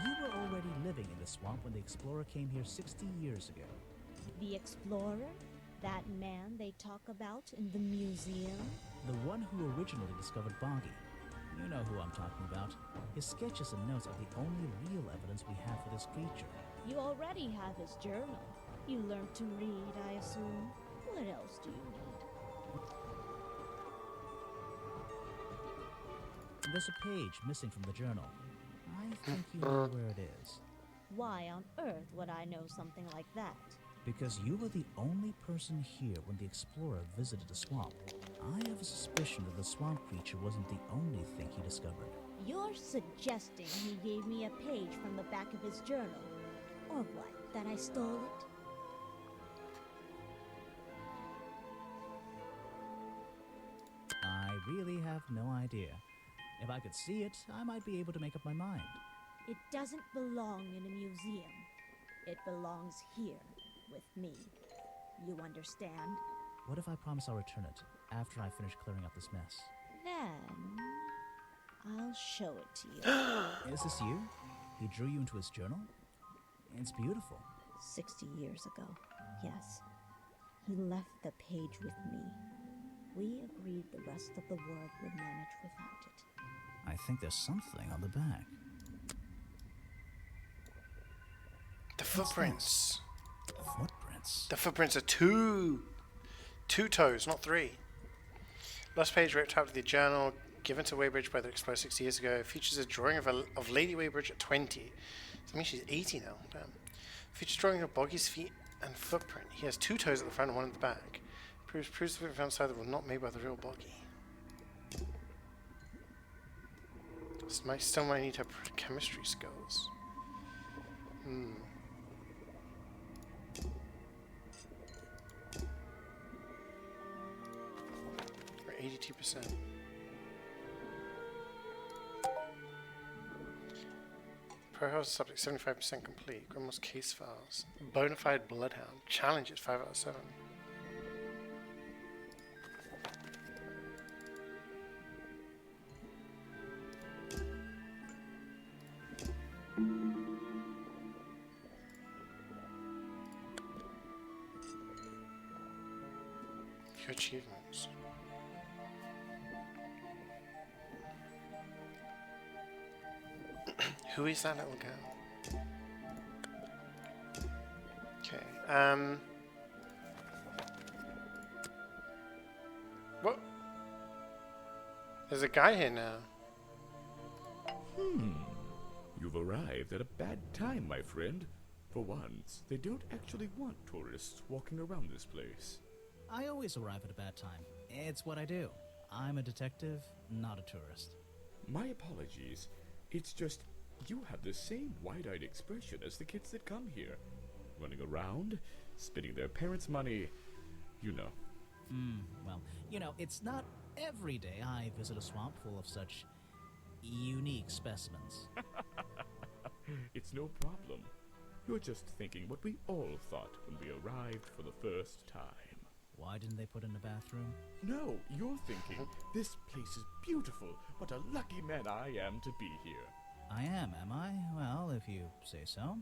You were already living in the swamp when the explorer came here 60 years ago. The explorer? That man they talk about in the museum? The one who originally discovered Boggy. You know who I'm talking about. His sketches and notes are the only real evidence we have for this creature. You already have his journal. You learned to read, I assume. What else do you need? There's a page missing from the journal. I think you know where it is. Why on earth would I know something like that? Because you were the only person here when the explorer visited the swamp. I have a suspicion that the swamp creature wasn't the only thing he discovered. You're suggesting he gave me a page from the back of his journal? Or what, that I stole it? I really have no idea. If I could see it, I might be able to make up my mind. It doesn't belong in a museum. It belongs here, with me. You understand? What if I promise I'll return it after I finish clearing up this mess? Then... I'll show it to you. Is this you? He drew you into his journal? It's beautiful. 60 years ago, yes. He left the page with me. We agreed the rest of the world would manage without it. I think there's something on the back. The footprints. Footprints? The footprints are two toes, not three. Last page ripped out of the journal given to Weybridge by the explorer 60 years ago. Features a drawing of Lady Weybridge at 20. I mean, she's 80 now. Damn. Features drawing of Boggy's feet and footprint. He has two toes at the front and one at the back. Proves the footprint found outside that were not made by the real Boggy. Still might need her chemistry skills. We're 82%. Profiles subject 75% complete. Grimoire's case files. Bonafide bloodhound. Challenges 5 out of 7. Your achievements. Who is that little girl? Okay, what? There's a guy here now. You've arrived at a bad time, my friend. For once, they don't actually want tourists walking around this place. I always arrive at a bad time. It's what I do. I'm a detective, not a tourist. My apologies. It's just, you have the same wide-eyed expression as the kids that come here. Running around, spending their parents' money, you know. Well, you know, it's not every day I visit a swamp full of such unique specimens. It's no problem. You're just thinking what we all thought when we arrived for the first time. Why didn't they put in a bathroom? No, you're thinking, this place is beautiful. What a lucky man I am to be here. I am I? Well, if you say so.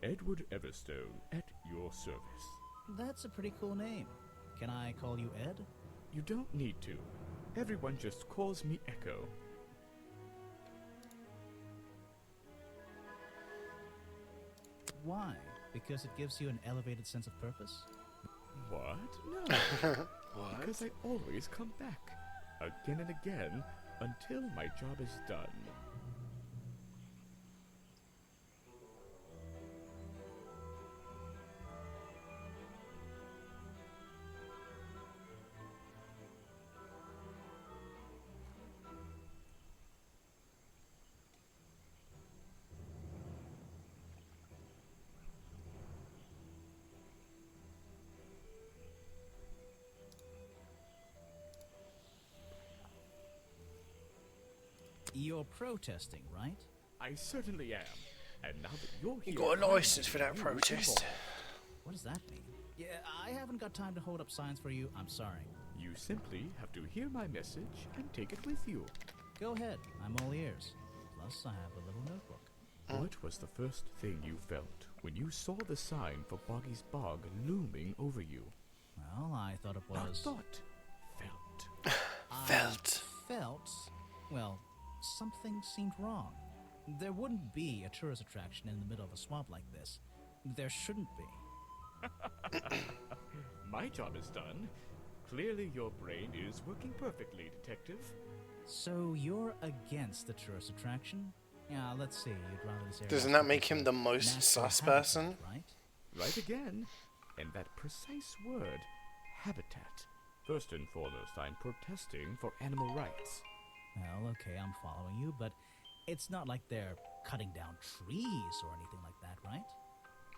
Edward Everstone, at your service. That's a pretty cool name. Can I call you Ed? You don't need to. Everyone just calls me Echo. Why? Because it gives you an elevated sense of purpose? What? No. What? Because I always come back. Again and again, until my job is done. You're protesting, right? I certainly am. And now that you're here... You got a license for that protest. What does that mean? Yeah, I haven't got time to hold up signs for you. I'm sorry. You simply have to hear my message and take it with you. Go ahead. I'm all ears. Plus, I have a little notebook. What was the first thing you felt when you saw the sign for Boggy's Bog looming over you? Well, I thought it was... Not thought. Felt. Felt. Felt? Well, something seemed wrong. There wouldn't be a tourist attraction in the middle of a swamp like this. There shouldn't be. My job is done. Clearly your brain is working perfectly, Detective. So you're against the tourist attraction? Yeah, let's see. You'd rather this area... Doesn't that make him the most sus person? Right? Right again. And that precise word, habitat. First and foremost, I'm protesting for animal rights. Well, okay, I'm following you, but it's not like they're cutting down trees or anything like that, right?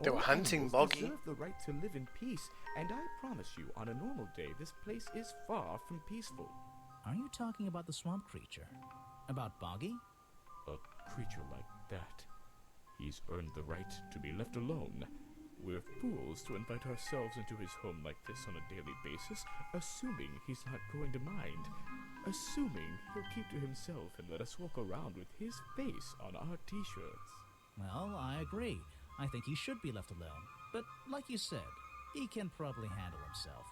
They were All hunting animals Boggy. deserve the right to live in peace, and I promise you, on a normal day, this place is far from peaceful. Are you talking about the swamp creature? About Boggy? A creature like that. He's earned the right to be left alone. We're fools to invite ourselves into his home like this on a daily basis, assuming he's not going to mind. Assuming he'll keep to himself and let us walk around with his face on our t-shirts. Well, I agree. I think he should be left alone. But like you said, he can probably handle himself.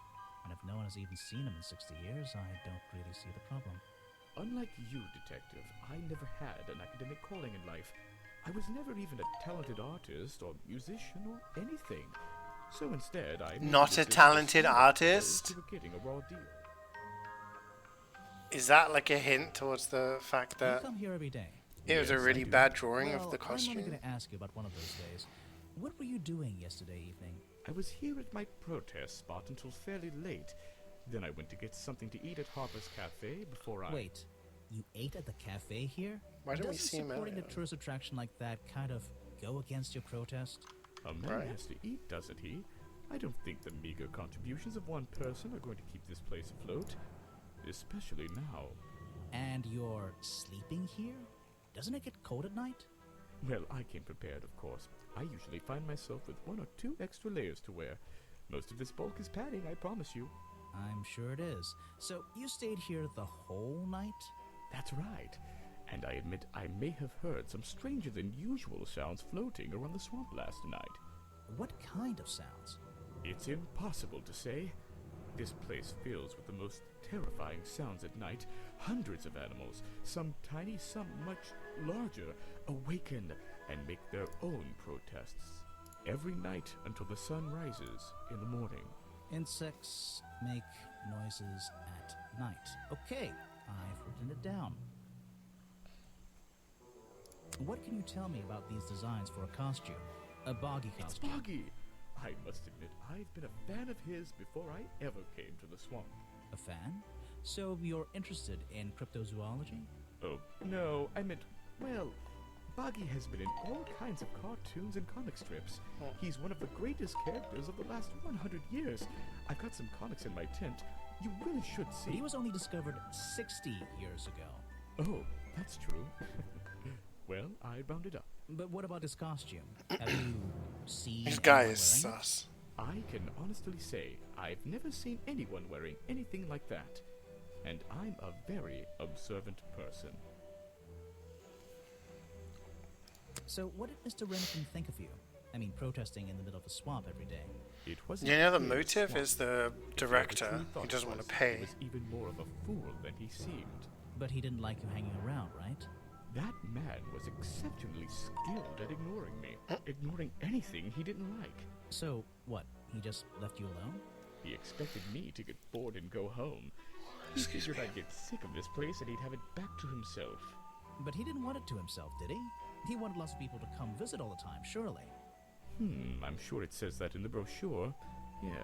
And if no one has even seen him in 60 years, I don't really see the problem. Unlike you, Detective, I never had an academic calling in life. I was never even a talented artist or musician or anything. So instead, I... Not a talented artist? You were getting a raw deal. Is that like a hint towards the fact You that come here every day. it was a Yes, I really do. bad drawing Well, of the I'm only costume? going to ask you about one of those days. What were you doing yesterday evening? I was here at my protest spot until fairly late. Then I went to get something to eat at Harper's Cafe before I... Wait, you ate at the cafe here? Why don't we Doesn't see him supporting a earlier? tourist attraction like that kind of go against your protest? A man Right. has to eat, doesn't he? I don't think the meager contributions of one person are going to keep this place afloat. Especially now. And you're sleeping here? Doesn't it get cold at night? Well, I came prepared, of course. I usually find myself with 1 or 2 extra layers to wear. Most of this bulk is padding, I promise you. I'm sure it is. So you stayed here the whole night? That's right. And I admit I may have heard some stranger than usual sounds floating around the swamp last night. What kind of sounds? It's impossible to say. This place fills with the most terrifying sounds at night. Hundreds of animals, some tiny, some much larger, awaken and make their own protests. Every night until the sun rises in the morning. Insects make noises at night. Okay, I've written it down. What can you tell me about these designs for a costume? A boggy costume. It's Boggy! I must admit, I've been a fan of his before I ever came to the swamp. A fan? So you're interested in cryptozoology? Oh, no, I meant, well, Boggy has been in all kinds of cartoons and comic strips. He's one of the greatest characters of the last 100 years. I've got some comics in my tent. You really should see. But he was only discovered 60 years ago. Oh, that's true. Well, I rounded up. But what about his costume? Have you seen This guy anyone is wearing it? sus. I can honestly say I've never seen anyone wearing anything like that. And I'm a very observant person. So what did Mr. Remington think of you? I mean, protesting in the middle of a swamp every day. It wasn't You know the his motive swamp. is the The director true who thought doesn't want to was pay. He was even more of a fool than he seemed. But he didn't like you hanging around, right? That man was exceptionally skilled at ignoring me. Ignoring anything he didn't like. So, what? He just left you alone? He expected me to get bored and go home. He figured I'd get sick of this place and he'd have it back to himself. But he didn't want it to himself, did he? He wanted lots of people to come visit all the time, surely. I'm sure it says that in the brochure. Yes.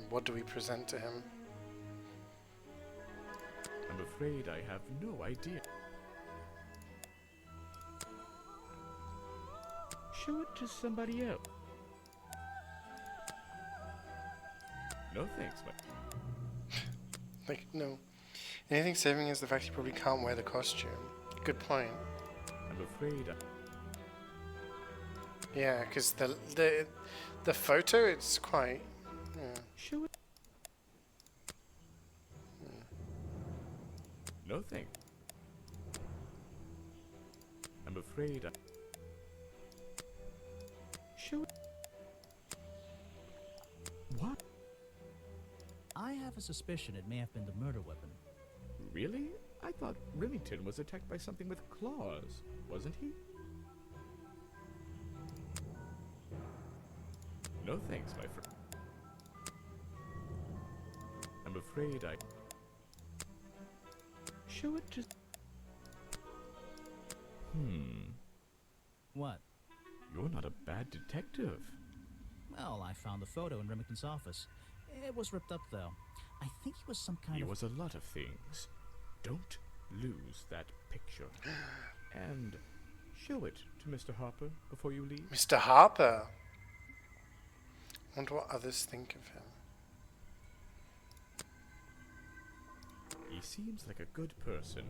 What do we present to him? I'm afraid I have no idea. Show it to somebody else. No thanks, but Like, no. Anything saving is the fact he probably can't wear the costume. Good point. I'm afraid Yeah, because the photo, it's quite. Yeah. show it. No thanks. I'm afraid show it. What? I have a suspicion it may have been the murder weapon. Really? I thought Remington was attacked by something with claws, wasn't he? No thanks, my friend. I'm afraid I... Show it to... What? You're not a bad detective. Well, I found the photo in Remington's office. It was ripped up, though. I think he was some kind He of... was a lot of things. Don't lose that picture. And show it to Mr. Harper before you leave. Mr. Harper. Wonder what others think of him. He seems like a good person.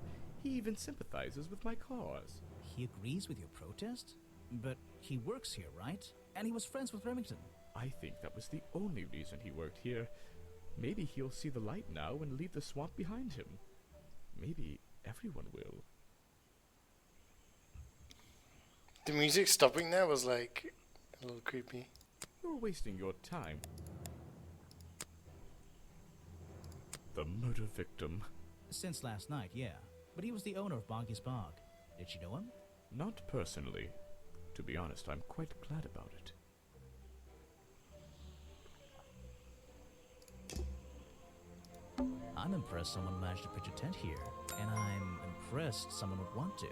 He even sympathizes with my cause. He agrees with your protest? But he works here, right? And he was friends with Remington. I think that was the only reason he worked here. Maybe he'll see the light now and leave the swamp behind him. Maybe everyone will. The music stopping there was like a little creepy. You're wasting your time. The murder victim. Since last night, yeah. But he was the owner of Boggy's Bog. Did she know him? Not personally. To be honest, I'm quite glad about it. I'm impressed someone managed to pitch a tent here. And I'm impressed someone would want to.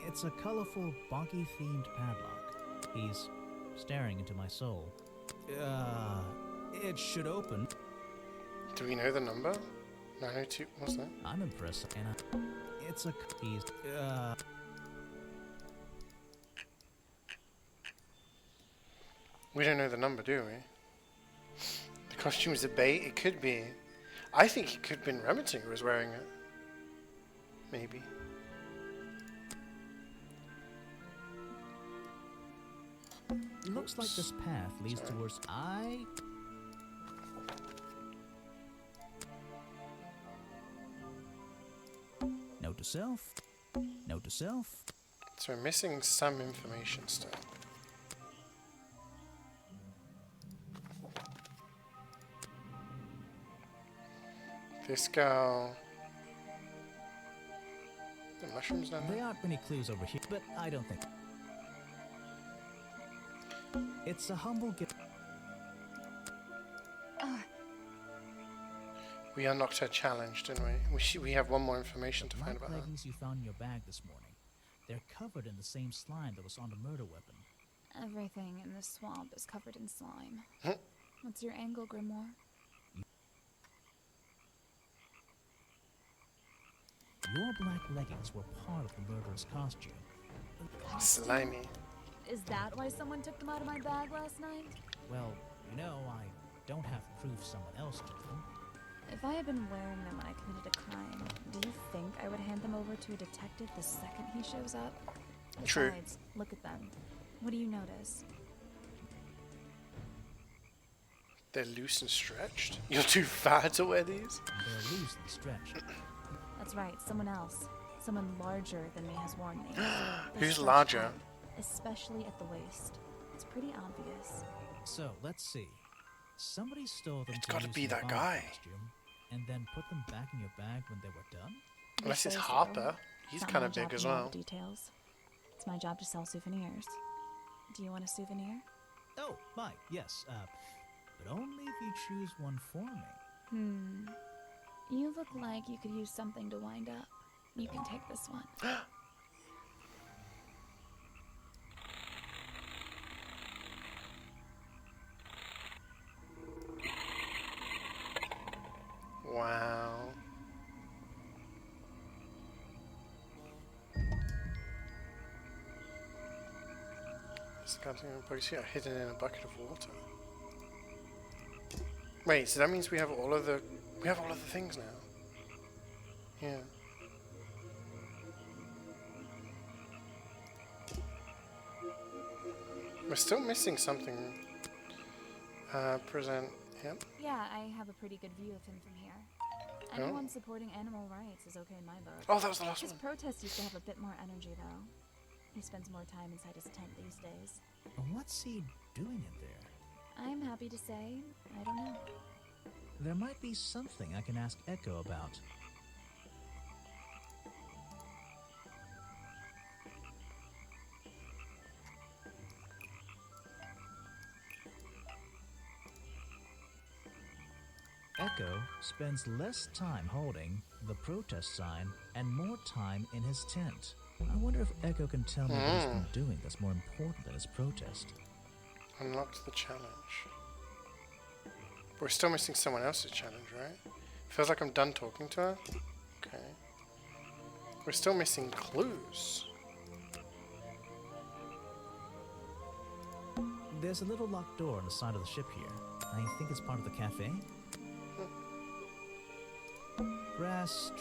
It's a colorful, Boggy-themed padlock. He's staring into my soul. It should open. Do we know the number? 902. What's that? I'm impressed, and it's a... He's... We don't know the number, do we? The costume is a bait. It could be. I think it could have been Remington who was wearing it. Maybe. Looks like this path leads towards Note to self, Note to self. So we're missing some information still. This girl... The mushrooms down There there? aren't many clues over here, but I don't think. It's a humble gift. We unlocked her challenge, didn't we? We have one more information to find about her. Leggings you found in your bag this morning. They're covered in the same slime that was on the murder weapon. Everything in this swamp is covered in slime. What's your angle, Grimoire? Your black leggings were part of the murderer's costume. Slimy. Is that why someone took them out of my bag last night? Well, you know, I don't have proof someone else took them. If I had been wearing them when I committed a crime, do you think I would hand them over to a detective the second he shows up? True. Besides, look at them. What do you notice? They're loose and stretched. You're too fat to wear these? They're loose and stretched. That's right, someone else. Someone larger than me has worn these. Who's Stretched larger? out, especially at the waist. It's pretty obvious. So, let's see. Somebody stole them It's to gotta use be in the that bomb guy. costume, and then put them back in your bag when they were done? Unless it's Because, Harper. He's not kind my of job big as to know all well. the details. It's my job to sell souvenirs. Do you want a souvenir? Oh, my, yes. But only if you choose one for me. You look like you could use something to wind up. You can take this one. Wow. This goddamn bug's here hidden in a bucket of water. Wait, so that means we have all of the things now. Yeah. We're still missing something. Present. Yep. Yeah, I have a pretty good view of him from here. Anyone supporting animal rights is okay in my book. Oh, that was the last His one. protest used to have a bit more energy, though. He spends more time inside his tent these days. What's he doing in there? I'm happy to say, I don't know. There might be something I can ask Echo about. Echo spends less time holding the protest sign and more time in his tent. I wonder if Echo can tell me what he's been doing that's more important than his protest. Unlocked the challenge. But we're still missing someone else's challenge, right? Feels like I'm done talking to her. Okay. We're still missing clues. There's a little locked door on the side of the ship here. I think it's part of the cafe. Grass.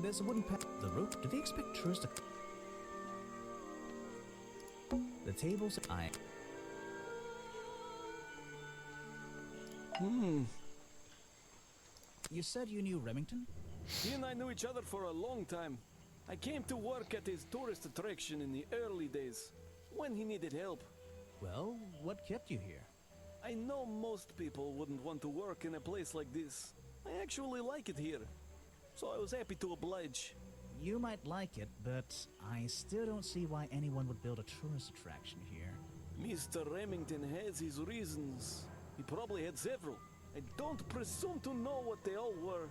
There's a wooden path. The roof. Do they expect tourists to... The tables... You said you knew Remington? He and I knew each other for a long time. I came to work at his tourist attraction in the early days, when he needed help. Well, what kept you here? I know most people wouldn't want to work in a place like this. I actually like it here, so I was happy to oblige. You might like it, but I still don't see why anyone would build a tourist attraction here. Mr. Remington has his reasons. He probably had several. I don't presume to know what they all were.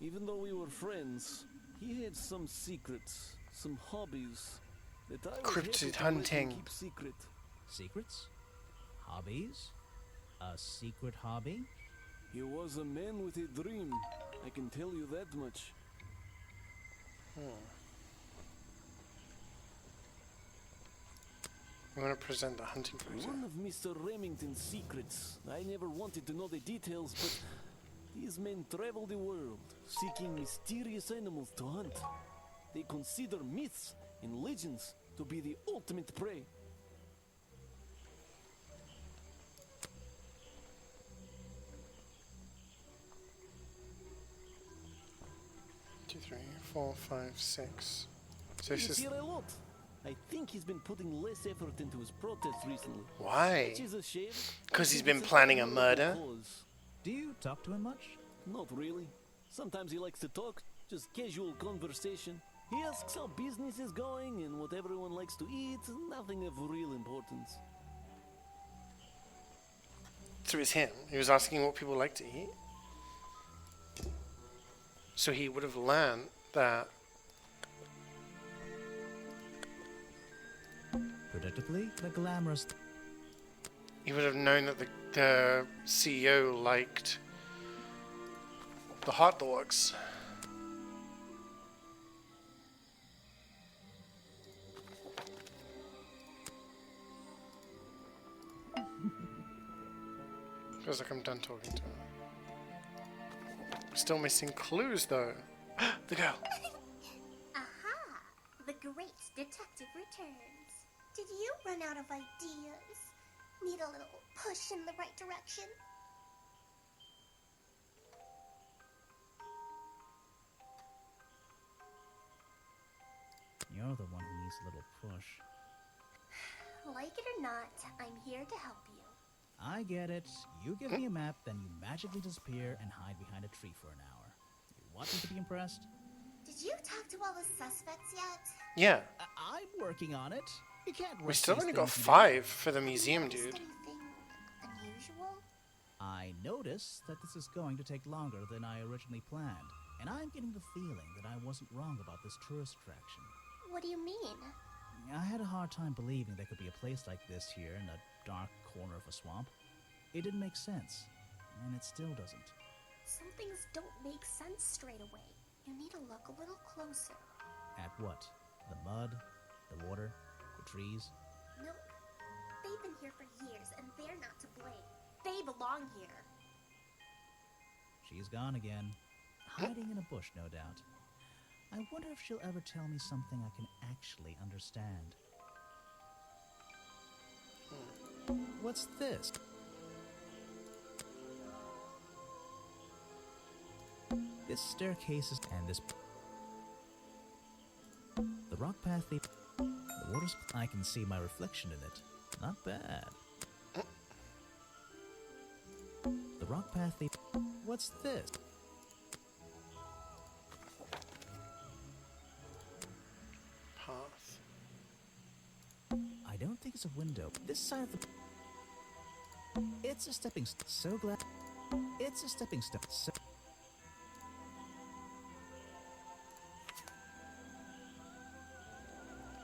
Even though we were friends, he had some secrets, some hobbies that I was happy Cryptid to let him hunting. keep secret. Secrets? Hobbies? A secret hobby? He was a man with a dream. I can tell you that much. We want to present the hunting photo. One of Mr. Remington's secrets. I never wanted to know the details, but these men travel the world, seeking mysterious animals to hunt. They consider myths and legends to be the ultimate prey. 2, 3, 4, 5, 6. So this is He's here a lot. I think he's been putting less effort into his protests recently. why? Which is a shame. Because I he's think been it's an planning a honorable murder. cause. Do you talk to him much? Not really. Sometimes he likes to talk, just casual conversation. He asks how business is going and what everyone likes to eat, nothing of real importance. So it's him. He was asking what people like to eat. So he would have learned that. Predictably, the glamorous. He would have known that the CEO liked the hot dogs. Feels like I'm done talking to him. Still missing clues though. The girl. Aha! The great detective returns. Did you run out of ideas? Need a little push in the right direction? You're the one who needs a little push. Like it or not, I'm here to help you. I get it. You give me a map, then you magically disappear and hide behind a tree for an hour. You want me to be impressed? Did you talk to all the suspects yet? Yeah. I'm working on it. You can't We risk still these only got things. 5 for the museum Noticed dude. anything unusual? I notice that this is going to take longer than I originally planned, and I'm getting the feeling that I wasn't wrong about this tourist attraction. What do you mean? I had a hard time believing there could be a place like this here in a dark corner of a swamp. It didn't make sense, and it still doesn't. Some things don't make sense straight away. You need to look a little closer. At what? The mud? The water? The trees? Nope. They've been here for years, and they're not to blame. They belong here. She's gone again. Hiding in a bush, no doubt. I wonder if she'll ever tell me something I can actually understand. What's this? This staircase is... and this... The rock path... The water's... I can see my reflection in it. Not bad. The rock path... What's this? Path. I don't think it's a window. This side of the... It's a stepping stone. So glad... It's a stepping stone. So...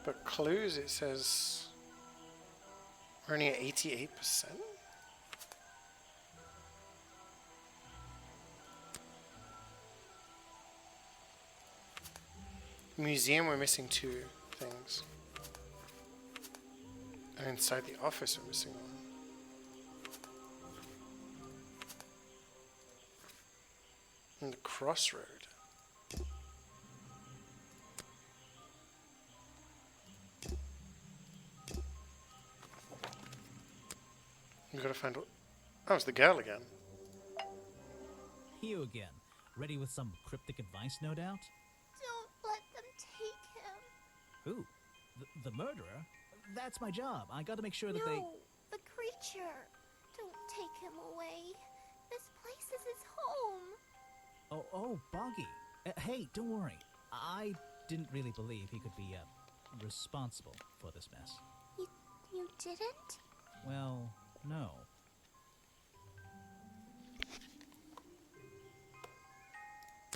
But clues, it says we're only at 88%. Museum, we're missing 2 things. And inside the office, we're missing 1. And the crossroad. You gotta find what... Oh, it's the girl again. You again. Ready with some cryptic advice, no doubt? Don't let them take him. Who? The murderer? That's my job. I gotta make sure that they... No, the creature. Don't take him away. This place is his home. Oh, Boggy. Hey, don't worry. I didn't really believe he could be, responsible for this mess. You didn't? Well, no.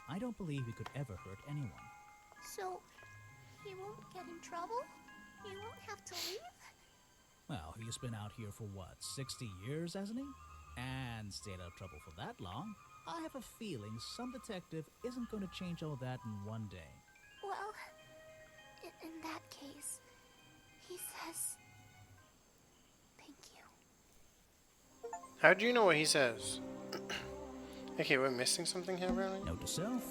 I don't believe he could ever hurt anyone. So, he won't get in trouble? You won't have to leave? Well, he's been out here for what, 60 years, hasn't he? And stayed out of trouble for that long. I have a feeling some detective isn't going to change all that in one day. Well, in that case, he says... Thank you. How do you know what he says? Okay, we're missing something here, really? Note to self.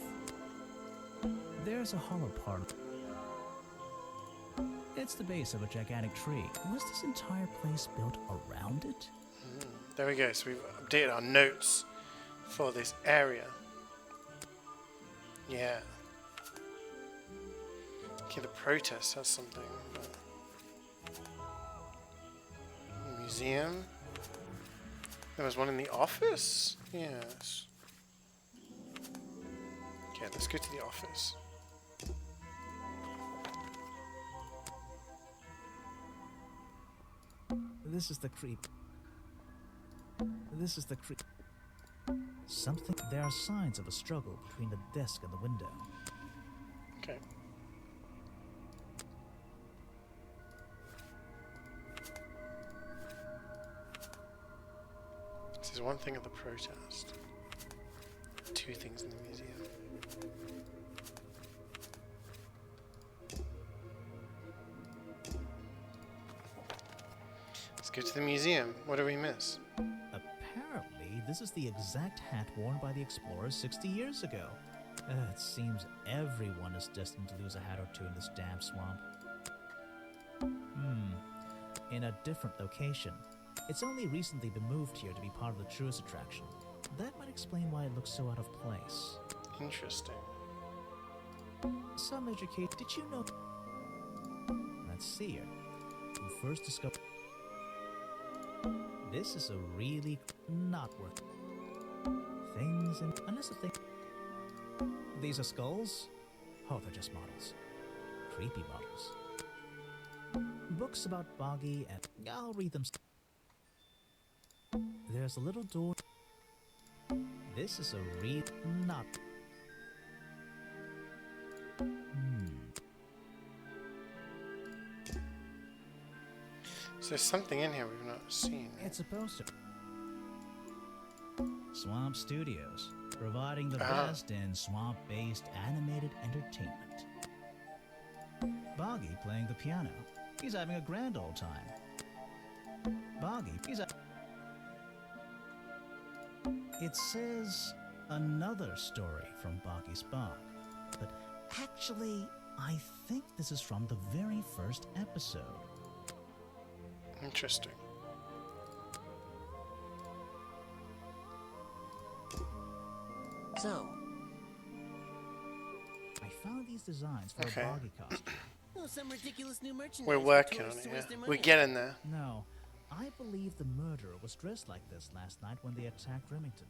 There's a hollow part. It's the base of a gigantic tree. Was this entire place built around it? There we go. So we've updated our notes for this area. Yeah. Okay, the protest has something. But... Museum. There was one in the office? Yes. Okay, let's go to the office. This is the creep. This is the creep. Something. There are signs of a struggle between the desk and the window. Okay. This is one thing at the protest. Two things in the museum. Let's go to the museum. What do we miss? Apparently, this is the exact hat worn by the explorers 60 years ago. It seems everyone is destined to lose a hat or two in this damn swamp. In a different location. It's only recently been moved here to be part of the tourist attraction. That might explain why it looks so out of place. Interesting. Some educate. Did you know? Let's see here. Who first discovered? This is a really not worth things and unless a thing. These are skulls? Oh, they're just models. Creepy models. Books about Boggy and I'll read them. There's a little door. This is a real not. So there's something in here we've not seen. It's supposed to. Swamp Studios, providing the Ah. best in swamp-based animated entertainment. Boggy playing the piano. He's having a grand old time. Boggy, It says another story from Boggy's Bog, but actually, I think this is from the very first episode. Interesting. So, I found these designs for Okay. a Boggy costume. oh, some ridiculous new merchandise. We're for working on tourists it, to waste yeah. their We're money getting there. No, I believe the murderer was dressed like this last night when they attacked Remington.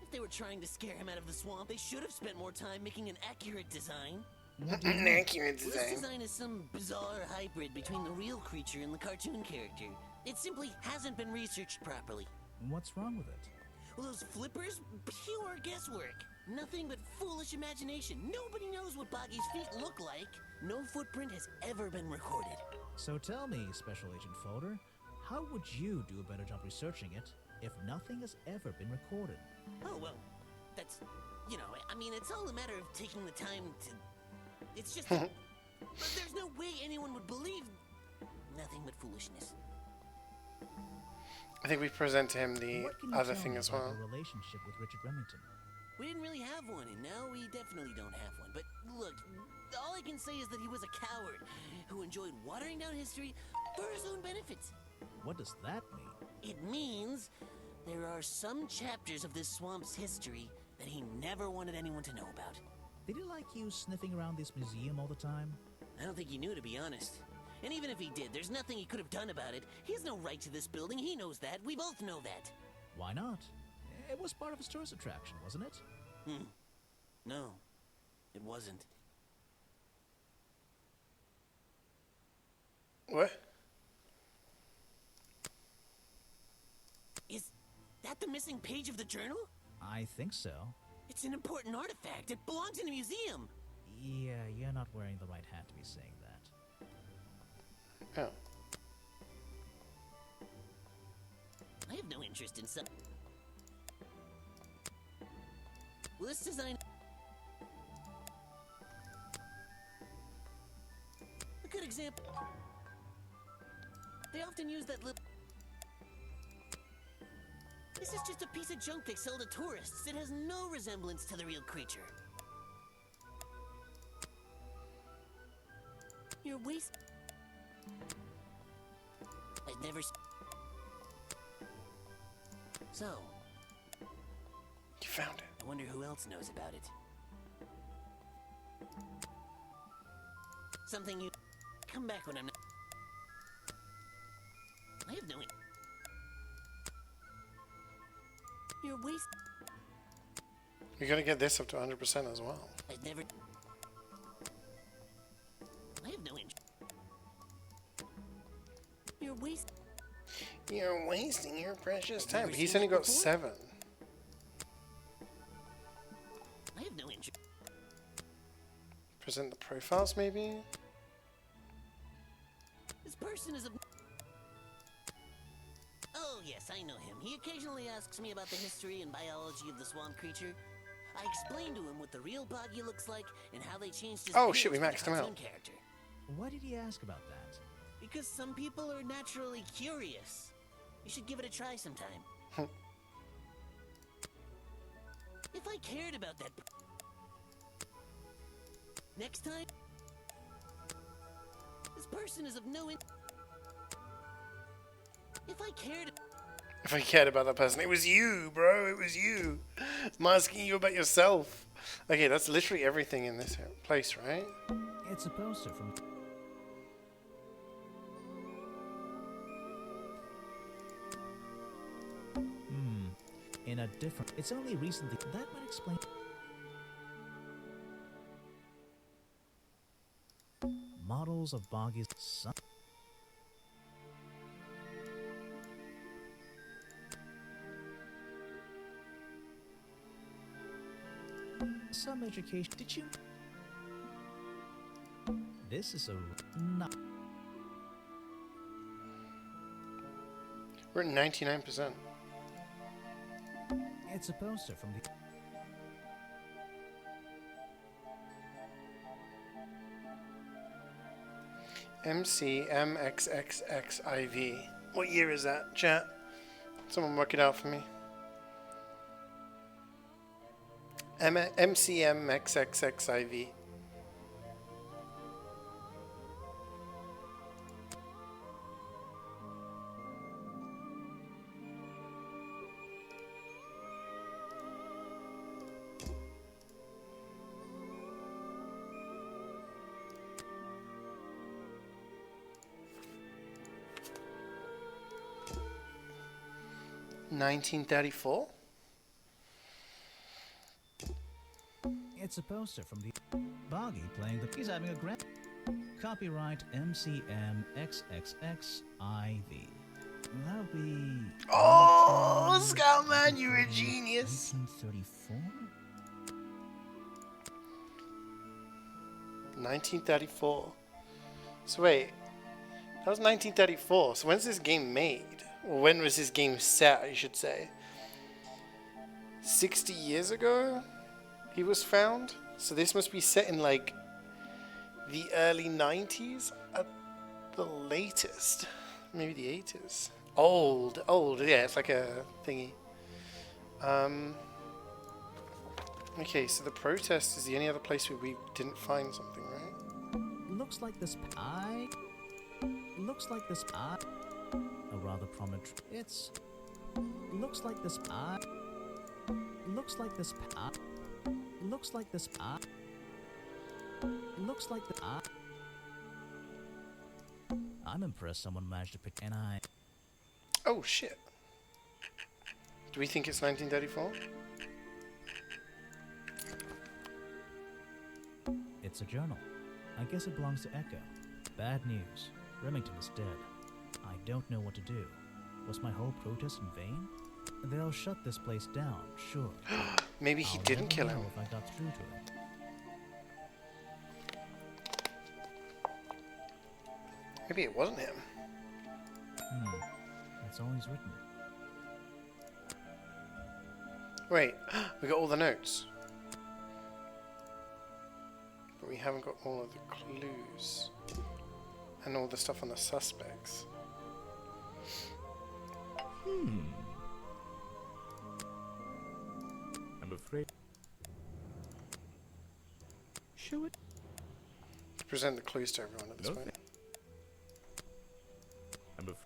If they were trying to scare him out of the swamp, they should have spent more time making an accurate design. An accurate Well, this design. design is some bizarre hybrid between the real creature and the cartoon character. It simply hasn't been researched properly. What's wrong with it? Well, those flippers? Pure guesswork. Nothing but foolish imagination. Nobody knows what Boggy's feet look like. No footprint has ever been recorded. So tell me, Special Agent Folder, how would you do a better job researching it if nothing has ever been recorded? Oh, well, that's, you know, I mean, it's all a matter of taking the time to... It's just... but there's no way anyone would believe nothing but foolishness. I think we present to him the What can you other tell thing me as about well. your relationship with Richard Remington? We didn't really have one, and now we definitely don't have one. But look, all I can say is that he was a coward who enjoyed watering down history for his own benefit. What does that mean? It means there are some chapters of this swamp's history that he never wanted anyone to know about. Did he like you sniffing around this museum all the time? I don't think he knew, to be honest. And even if he did, there's nothing he could have done about it. He has no right to this building. He knows that. We both know that. Why not? It was part of his tourist attraction, wasn't it? No, it wasn't. What? Is that the missing page of the journal? I think so. It's an important artifact. It belongs in a museum. Yeah, you're not wearing the right hat to be saying that. Oh. I have no interest in some... Well, this design... A good example... They often use that little... This is just a piece of junk they sell to tourists. It has no resemblance to the real creature. You're waste... I've never... So... You found it. I wonder who else knows about it. something you... Come back when I'm not... I have no... You're wasting... We gotta get this up to 100% as well. I've never... I have no interest. You're wasting... You're wasting your precious I've time. never He's seen only that got before. 7. I have no interest. Present the profiles, maybe? This person is a... Oh, yes, I know him. He occasionally asks me about the history and biology of the swamp creature. I explained to him what the real Boggy looks like and how they changed his Oh, shit, we appearance maxed for the him cartoon out. character. Why did he ask about that? Because some people are naturally curious. You should give it a try sometime. If I cared about that... Next time... This person is of no interest. If I cared... If I cared about that person, it was you, bro. It was you. I'm asking you about yourself. Okay, that's literally everything in this place, right? It's a poster from... In a different... It's only recently... That might explain... Models of Boggy's son... Some education... Did you... This is a... No. We're at 99%. It's a poster from the... MCMXXXIV. What year is that, chat? Someone work it out for me. MCMXXXIV. $1934? It's a poster from the... Boggy playing the... He's having a grand... Copyright MCMXXXIV. That'll be... Oh, Scoutman, you're a genius. 1934? 1934. So wait, that was 1934. So when's this game made? Or when was this game set, I should say? 60 years ago? He was found? So this must be set in like the early 90s at the latest. Maybe the 80s. Old, yeah, it's like a thingy. Okay, so the protest is the only other place where we didn't find something, right? Looks like this... Looks like this... A rather prominent... It's... Looks like this... Looks like this... Looks like this... Looks like the... I'm impressed someone managed to pick... And I... Oh, shit. Do we think it's 1934? It's a journal. I guess it belongs to Echo. Bad news. Remington is dead. I don't know what to do. Was my whole protest in vain? They'll shut this place down, sure. Maybe he didn't kill him. If I got through to him. Maybe it wasn't him. That's all he's written. Wait, we got all the notes. But we haven't got all of the clues. And all the stuff on the suspects. I'm afraid... Show it. Present the clues to everyone at this No, point. I'm afraid...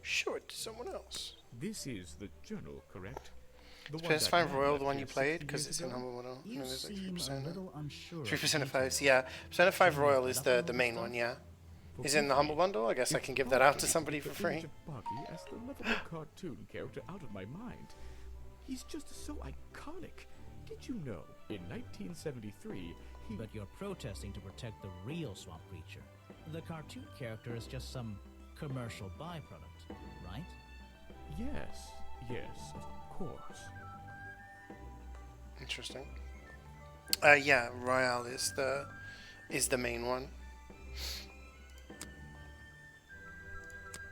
Show it to someone else. This is the journal, correct? The one Persona that 5 Royal, left the one you here played, 60 because years it's in ago? Humble Bundle. You No, there's like seem a 3%. little unsure. 3% of details. 5s, yeah. Persona 5 Shouldn't Royal we is put up the all main this one, stuff? yeah. For Is it in the Humble Baki, Bundle? I guess I it's can give that out to Baki somebody who for took the free. image of Baki as the lovable cartoon character out of my mind. He's just so iconic. Did you know, in 1973, he... But you're protesting to protect the real swamp creature. The cartoon character is just some commercial byproduct, right? Yes, of course. Interesting. Yeah, Royale is the main one.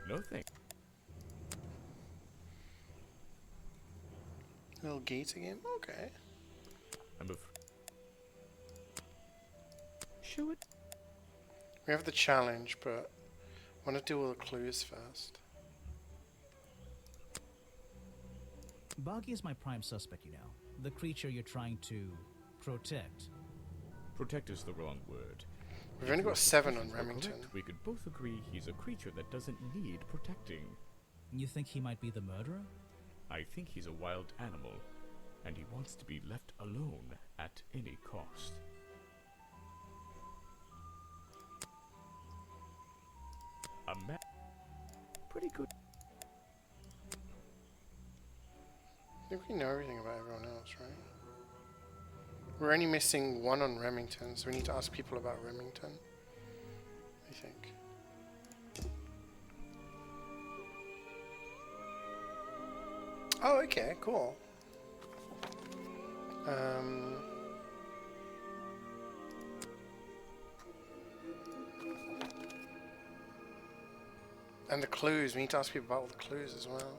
No thanks. Little Gator game? Okay. I'm a... Show it. We have the challenge, but I want to do all the clues first. Boggy is my prime suspect, you know. The creature you're trying to protect. Protect is the wrong word. We've only got 7 on Remington. Correct, we could both agree he's a creature that doesn't need protecting. You think he might be the murderer? I think he's a wild animal, and he wants to be left alone at any cost. Pretty good. I think we know everything about everyone else, right? We're only missing 1 on Remington, so we need to ask people about Remington, I think. Oh, okay, cool. And the clues, we need to ask people about all the clues as well.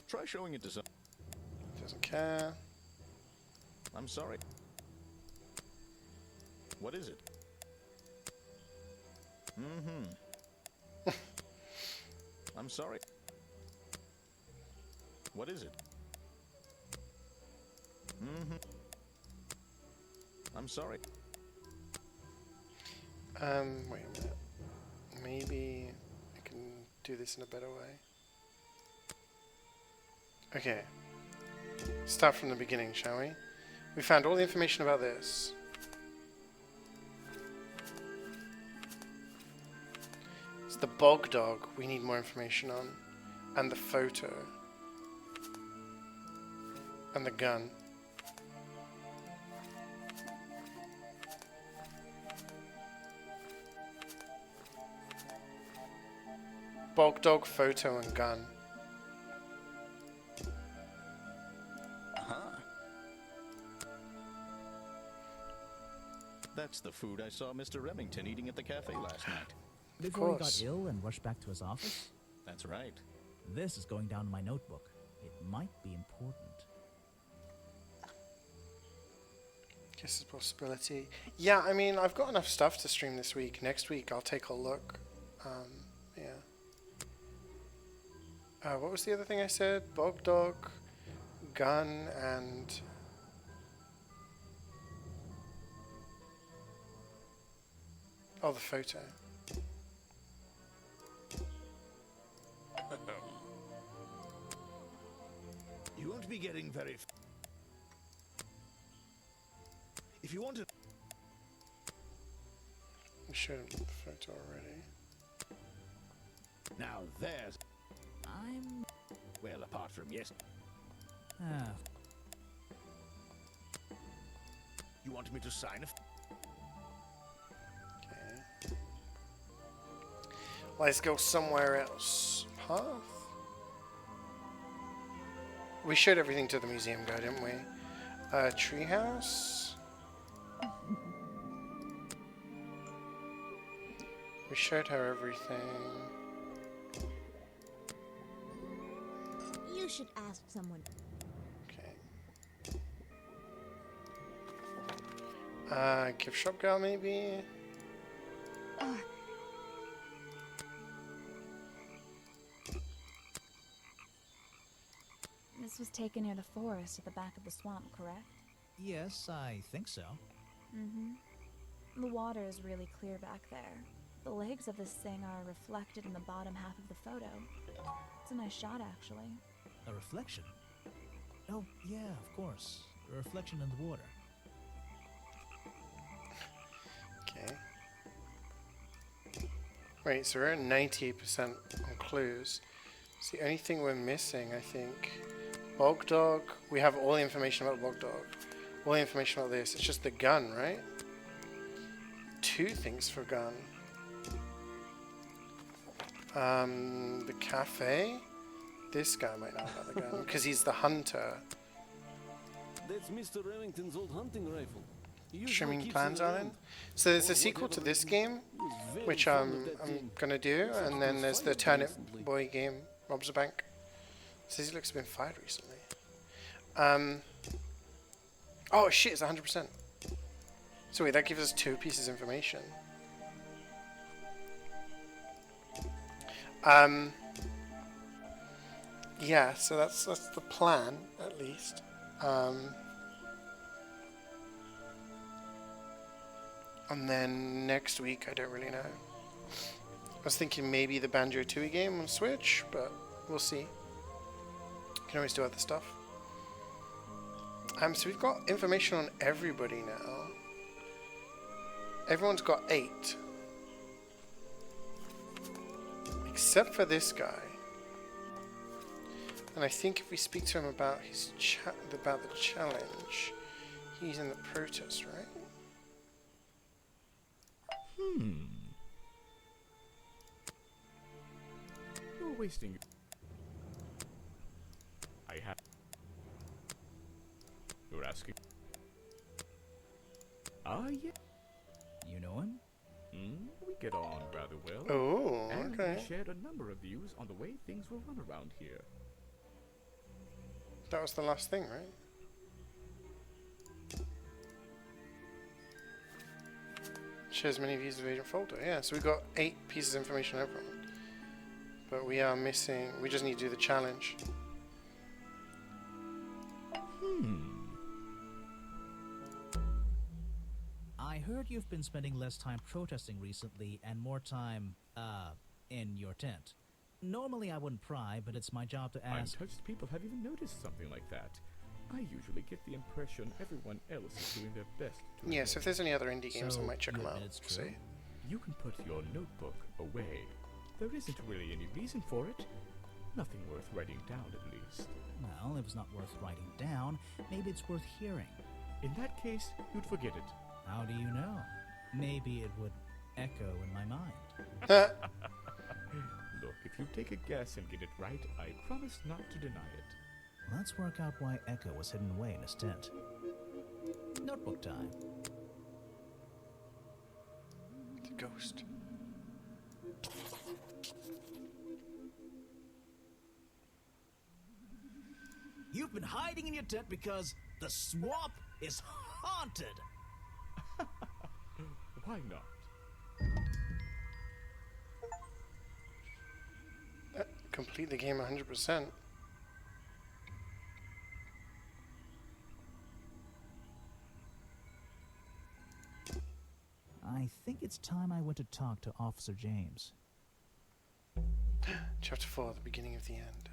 Try showing it to some. Doesn't care. I'm sorry. What is it? I'm sorry. What is it? I'm sorry. Wait a minute. Maybe I can do this in a better way. Okay. Start from the beginning, shall we? We found all the information about this. It's the bog dog we need more information on. And the photo. And the gun. Bog dog, photo, and gun. That's the food I saw Mr. Remington eating at the cafe last night. Before he got ill and rushed back to his office? That's right. This is going down in my notebook. It might be important. Guess it's a possibility. Yeah, I mean, I've got enough stuff to stream this week. Next week, I'll take a look. Yeah. What was the other thing I said? Bog dog, gun, and... Oh, the photo. You won't be getting very... If you want to... We showed him the photo already. Now there's... I'm... Well, apart from yes... Ah, You want me to sign a... Okay. Let's go somewhere else. Path? We showed everything to the museum guy, didn't we? Treehouse? We showed her everything. You should ask someone. Okay. Gift shop girl, maybe? This was taken near the forest at the back of the swamp, correct? yes, I think so. Mm-hmm. The water is really clear back there. The legs of this thing are reflected in the bottom half of the photo. It's a nice shot, actually. A reflection? Oh, yeah, of course. A reflection in the water. Okay. Wait, so we're at 98% on clues. It's the only thing we're missing, I think. Bog Dog. We have all the information about Bog Dog. All the information about this. It's just the gun, right? 2 things for gun. The cafe. This guy might not have the gun because he's the hunter. That's Mr. Remington's old hunting rifle. He usually Trimming keeps plans it on around. it. So there's a What sequel to happened? this game, He was very which fond of that I'm game. gonna do, Except and he then was there's the fired Turnip recently. Boy game, Robs a Bank. Says he looks been fired recently. Oh shit, it's 100%. So wait, that gives us 2 pieces of information. Yeah, so that's the plan at least. And then next week, I don't really know. I was thinking maybe the Banjo-Tooie game on Switch, but we'll see. Can always do other stuff. So we've got information on everybody now. Everyone's got 8. Except for this guy. And I think if we speak to him about his about the challenge, he's in the protest, right? You're wasting. I have. You're asking. Ah, yeah. You know him? We get on rather well. Oh, and okay. we shared a number of views on the way things will run around here. That was the last thing, right? Shares many views of Agent Folder. Yeah, so we got 8 pieces of information on everyone. But we are missing... We just need to do the challenge. I heard you've been spending less time protesting recently and more time, in your tent. Normally I wouldn't pry, but it's my job to ask... Untouched people have even noticed something like that. I usually get the impression everyone else is doing their best to... Yeah, so if there's any other indie games, I So, might check you them out. admit it's true? See. You can put your notebook away. There isn't really any reason for it. Nothing worth writing down, at least. Well, if it's not worth writing down, maybe it's worth hearing. In that case, you'd forget it. How do you know? Maybe it would echo in my mind. Look, if you take a guess and get it right, I promise not to deny it. Let's work out why Echo was hidden away in his tent. Notebook time. The ghost. You've been hiding in your tent because the swamp is haunted! Why not? Complete the game 100%. I think it's time I went to talk to Officer James. Chapter 4, the beginning of the end.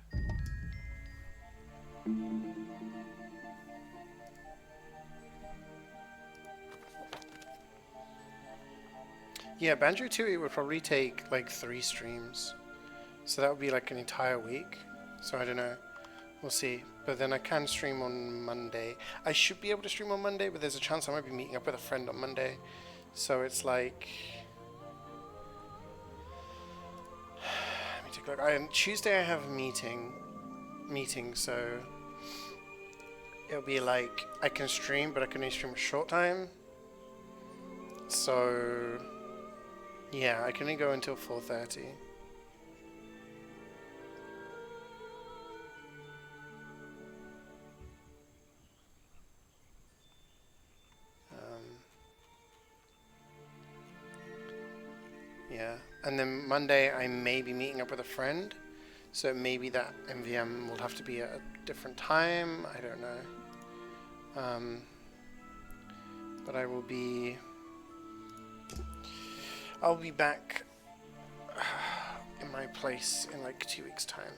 Yeah, Banjo-Tooie would probably take like 3 streams. So that would be like an entire week. So I don't know. We'll see. But then I can stream on Monday. I should be able to stream on Monday, but there's a chance I might be meeting up with a friend on Monday. So it's like... Let me take a look. Tuesday I have a meeting, so... It'll be like, I can stream, but I can only stream a short time. So... Yeah, I can only go until 4:30. Yeah, and then Monday I may be meeting up with a friend, so maybe that MVM will have to be at a different time. I don't know. But I will be... I'll be back in my place in like 2 weeks' time.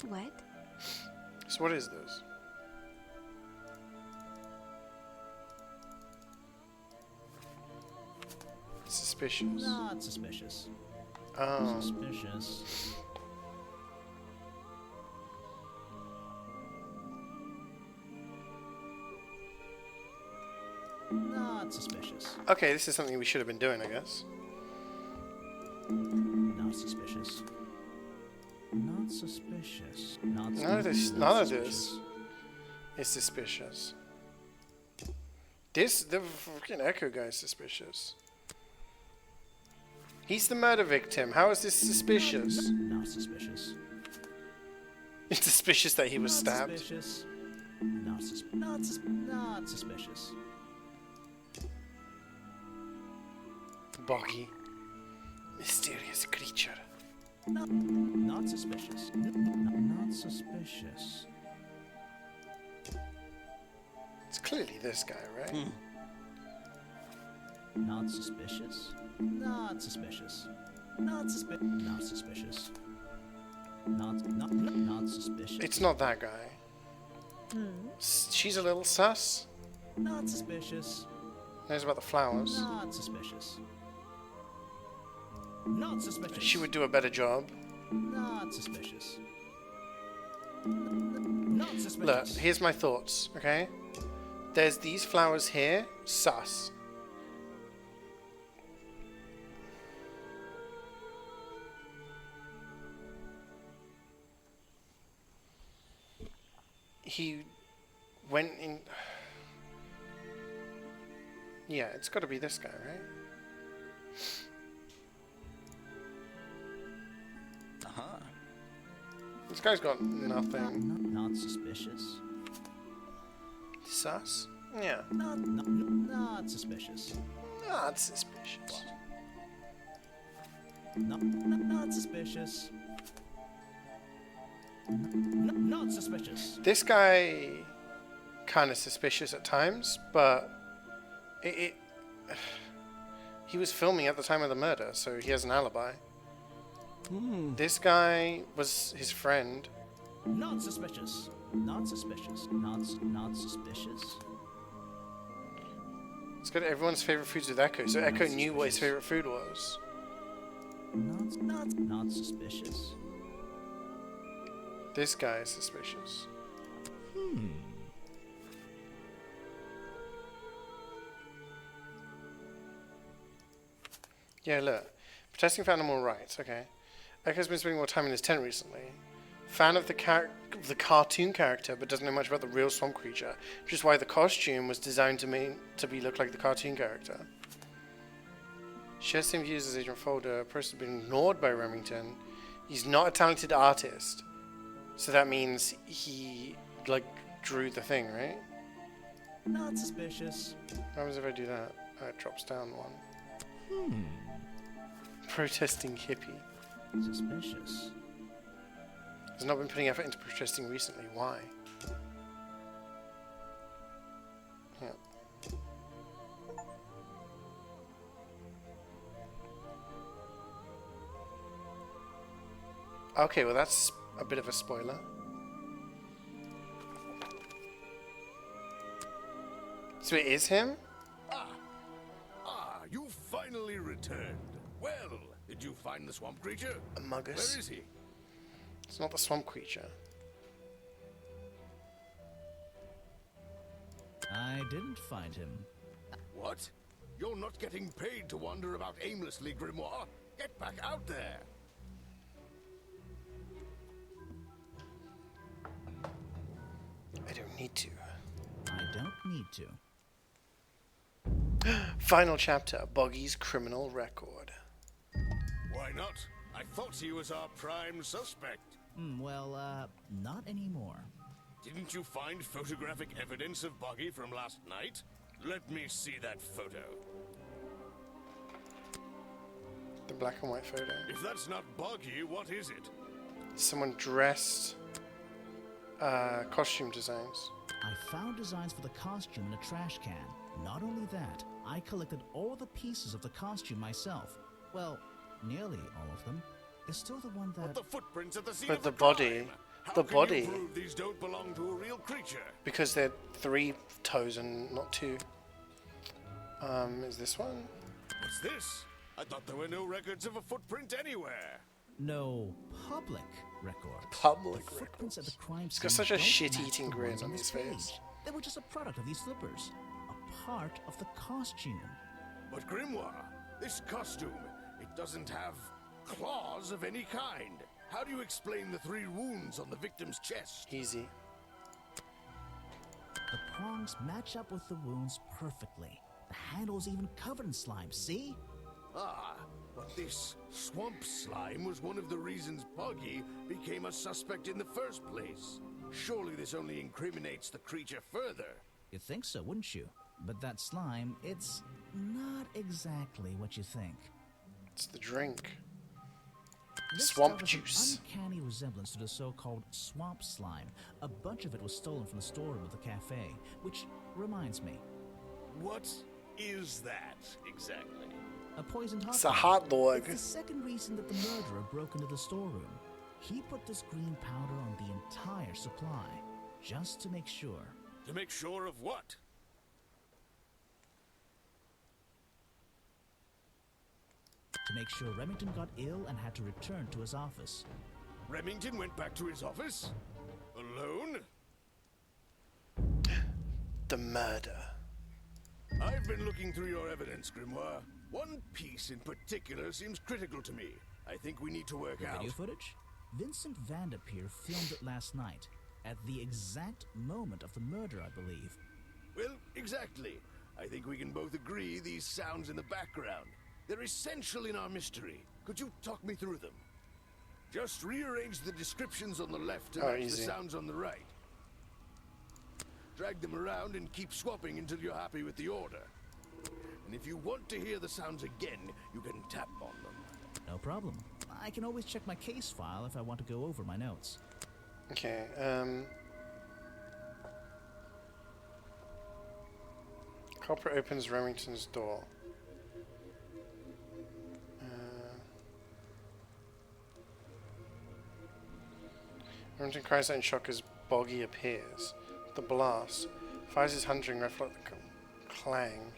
What? So what is this? Suspicious. Not suspicious. Oh. Suspicious. Not suspicious. Okay, this is something we should have been doing, I guess. Not suspicious. Not suspicious. Not None of this. not None of suspicious. this is suspicious. The freaking Echo guy is suspicious. He's the murder victim. How is this suspicious? Not suspicious. It's suspicious that he was Not stabbed. Suspicious. Not suspicious. Boggy. Mysterious creature. Not suspicious. Not suspicious. It's clearly this guy, right? Not suspicious. Not suspicious. Not suspicious. Not suspicious. It's not that guy. She's a little sus. Not suspicious. Knows about the flowers. Not suspicious. Not suspicious. She would do a better job. Not suspicious. Not suspicious. Look, here's my thoughts, okay? There's these flowers here. Sus. He went in... Yeah, it's got to be this guy, right? This guy's got nothing. Not suspicious. Sus? Yeah. Not suspicious. Not suspicious. Not suspicious. Not suspicious. This guy kind of suspicious at times, but he was filming at the time of the murder, so he has an alibi. This guy was his friend. Not suspicious. Not suspicious. Not suspicious. It's got everyone's favorite foods with Echo, so Echo knew what his favorite food was. Not suspicious. This guy is suspicious. Yeah, look. Protesting for animal rights, okay. Echo's been spending more time in his tent recently. Fan of the cartoon character, but doesn't know much about the real swamp creature, which is why the costume was designed to look like the cartoon character. Shares same views as Agent Folder. A person has been ignored by Remington. He's not a talented artist, so that means he drew the thing, right? Not suspicious. What happens if I do that? Oh, it drops down one. Protesting hippie. Suspicious. Has not been putting effort into protesting recently. Why? Yeah. Okay, well that's a bit of a spoiler. So it is him? You finally returned. Well, did you find the swamp creature? Among Us. Where is he? It's not the swamp creature. I didn't find him. What? You're not getting paid to wander about aimlessly, Grimoire. Get back out there. I don't need to. I don't need to. Final chapter, Boggy's criminal record. Why not? I thought he was our prime suspect. Not anymore. Didn't you find photographic evidence of Boggy from last night? Let me see that photo. The black and white photo. If that's not Boggy, what is it? Someone dressed Costume designs. I found designs for the costume in a trash can. Not only that, I collected all the pieces of the costume myself. Well, nearly all of them. There's still the one that... But the footprints at the scene But of the the body. crime. How The can body. you prove these don't belong to a real creature? Because they're 3 toes and not 2. Is this one? What's this? I thought there were no records of a footprint anywhere. No public records. Public the footprints at records. the crime He's scene got such a don't shit-eating match the grin ones on this his face. page. They were just a product of these slippers. A part of the costume. But Grimoire, this costume, it doesn't have claws of any kind. How do you explain the 3 wounds on the victim's chest? Easy. The prongs match up with the wounds perfectly. The handle's even covered in slime, see? Ah, but this swamp slime was one of the reasons Buggy became a suspect in the first place. Surely this only incriminates the creature further. You'd think so, wouldn't you? But that slime, it's not exactly what you think. It's the drink. This Swamp stuff has an juice. uncanny resemblance to the so-called swamp slime. A bunch of it was stolen from the storeroom of the cafe, which reminds me, What is that exactly? a poisoned hot It's a dog. hot dog. It's the second reason that the murderer broke into the storeroom. He put this green powder on the entire supply, just to make sure. To make sure of what? To make sure Remington got ill and had to return to his office. Remington went back to his office? Alone? The murder. I've been looking through your evidence, Grimoire. One piece in particular seems critical to me. I think we need to work The out. video footage? Vincent Vanderpeer filmed it last night, at the exact moment of the murder, I believe. Well, exactly. I think we can both agree these sounds in the background. They're essential in our mystery. Could you talk me through them? Just rearrange the descriptions on the left to match easy. the sounds on the right. Drag them around and keep swapping until you're happy with the order. And if you want to hear the sounds again, you can tap on them. No problem. I can always check my case file if I want to go over my notes. Okay, culprit opens Remington's door. Remington cries out in shock as Boggy appears. The blast fires his hunting rifle at the clang.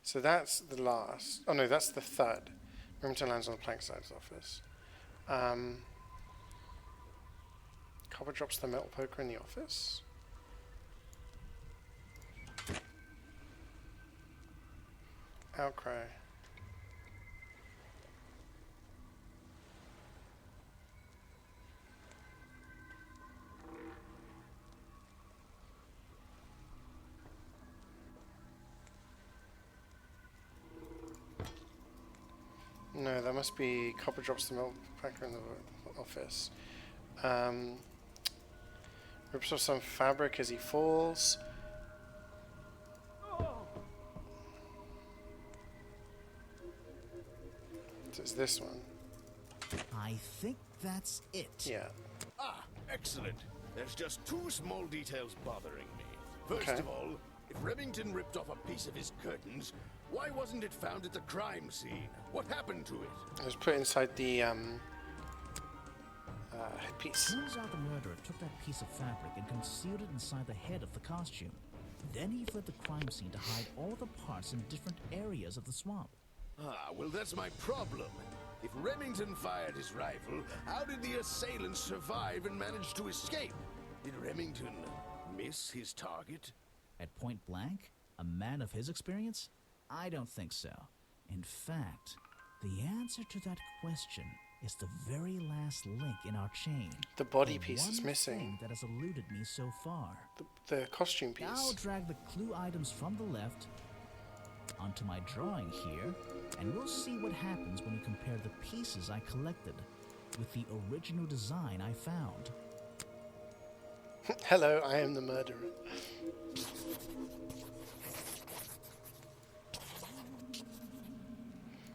So that's the last. Oh no, that's the third. Remington lands on the plank side of his office. Copper drops the metal poker in the office. Outcry. No, that must be Copper drops the metal poker in the office. Rips off some fabric as he falls. So it's this one. I think that's it. Yeah. Ah, excellent. There's just 2 small details bothering me. First Okay. of all, if Remington ripped off a piece of his curtains, why wasn't it found at the crime scene? What happened to it? It was put inside the headpiece. Turns out the murderer took that piece of fabric and concealed it inside the head of the costume. Then he fled the crime scene to hide all the parts in different areas of the swamp. Ah, well, that's my problem. If Remington fired his rifle, how did the assailant survive and manage to escape? Did Remington miss his target? At point blank? A man of his experience? I don't think so. In fact, the answer to that question is the very last link in our chain. The body The piece is one missing. thing that has eluded me so far. The costume piece. I'll drag the clue items from the left onto my drawing here, and we'll see what happens when we compare the pieces I collected with the original design I found. Hello, I am the murderer.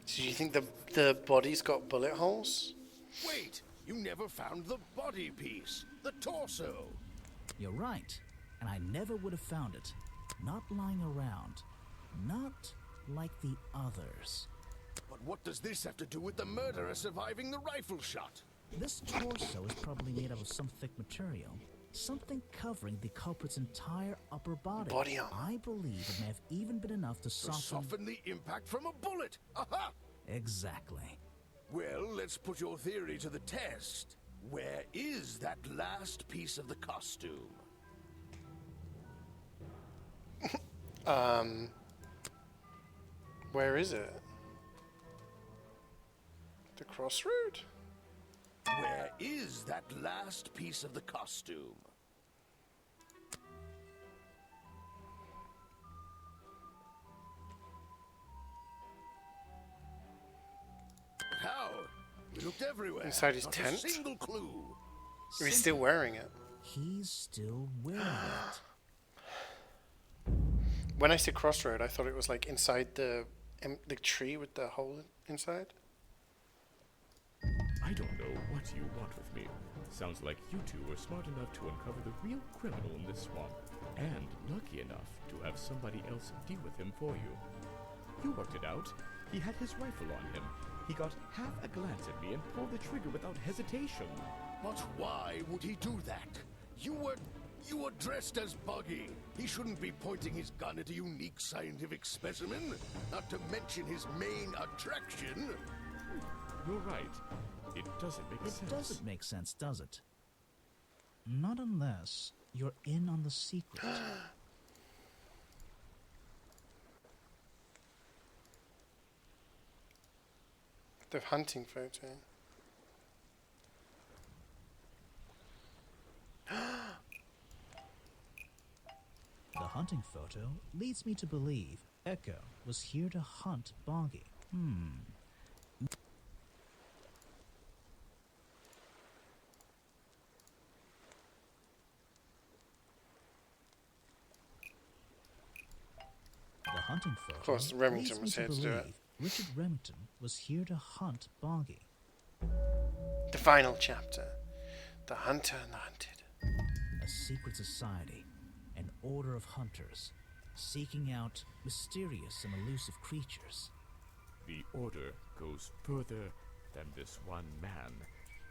So you think the body's got bullet holes? Wait, you never found the body piece, the torso. You're right, and I never would have found it. Not lying around. Not like the others. But what does this have to do with the murderer surviving the rifle shot? This torso is probably made out of some thick material. Something covering the culprit's entire upper body. Body armor. I believe it may have even been enough to Soften the impact from a bullet. Aha! Exactly. Well, let's put your theory to the test. Where is that last piece of the costume? Where is it? The crossroad? Where is that last piece of the costume? How? We looked everywhere. Inside his Not tent? a single clue. Or he's still wearing it? He's still wearing it. When I said crossroad, I thought it was like inside the tree with the hole inside. I don't know what you want with me. Sounds like you two were smart enough to uncover the real criminal in this swamp, and lucky enough to have somebody else deal with him for you. You worked it out. He had his rifle on him. He got half a glance at me and pulled the trigger without hesitation. But why would he do that? You were dressed as Buggy. He shouldn't be pointing his gun at a unique scientific specimen, not to mention his main attraction. You're right. It doesn't make sense. It doesn't make sense, does it? Not unless you're in on the secret. The hunting photo. The hunting photo leads me to believe Echo was here to hunt Boggy. The hunting photo Of course, Remington leads was me here to do it. believe Richard Remington was here to hunt Boggy. The final chapter. The hunter and the hunted. A secret society, an order of hunters, seeking out mysterious and elusive creatures. The Order goes further than this one man,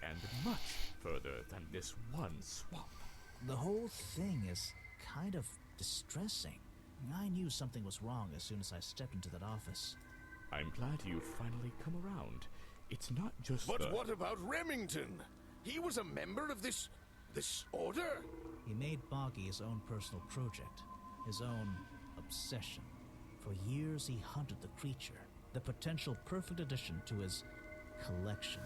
and much further than this one swamp. The whole thing is kind of distressing. I knew something was wrong as soon as I stepped into that office. I'm glad you've finally come around. It's not just But what about Remington? He was a member of this order? He made Boggy his own personal project, his own obsession. For years he hunted the creature, the potential perfect addition to his collection.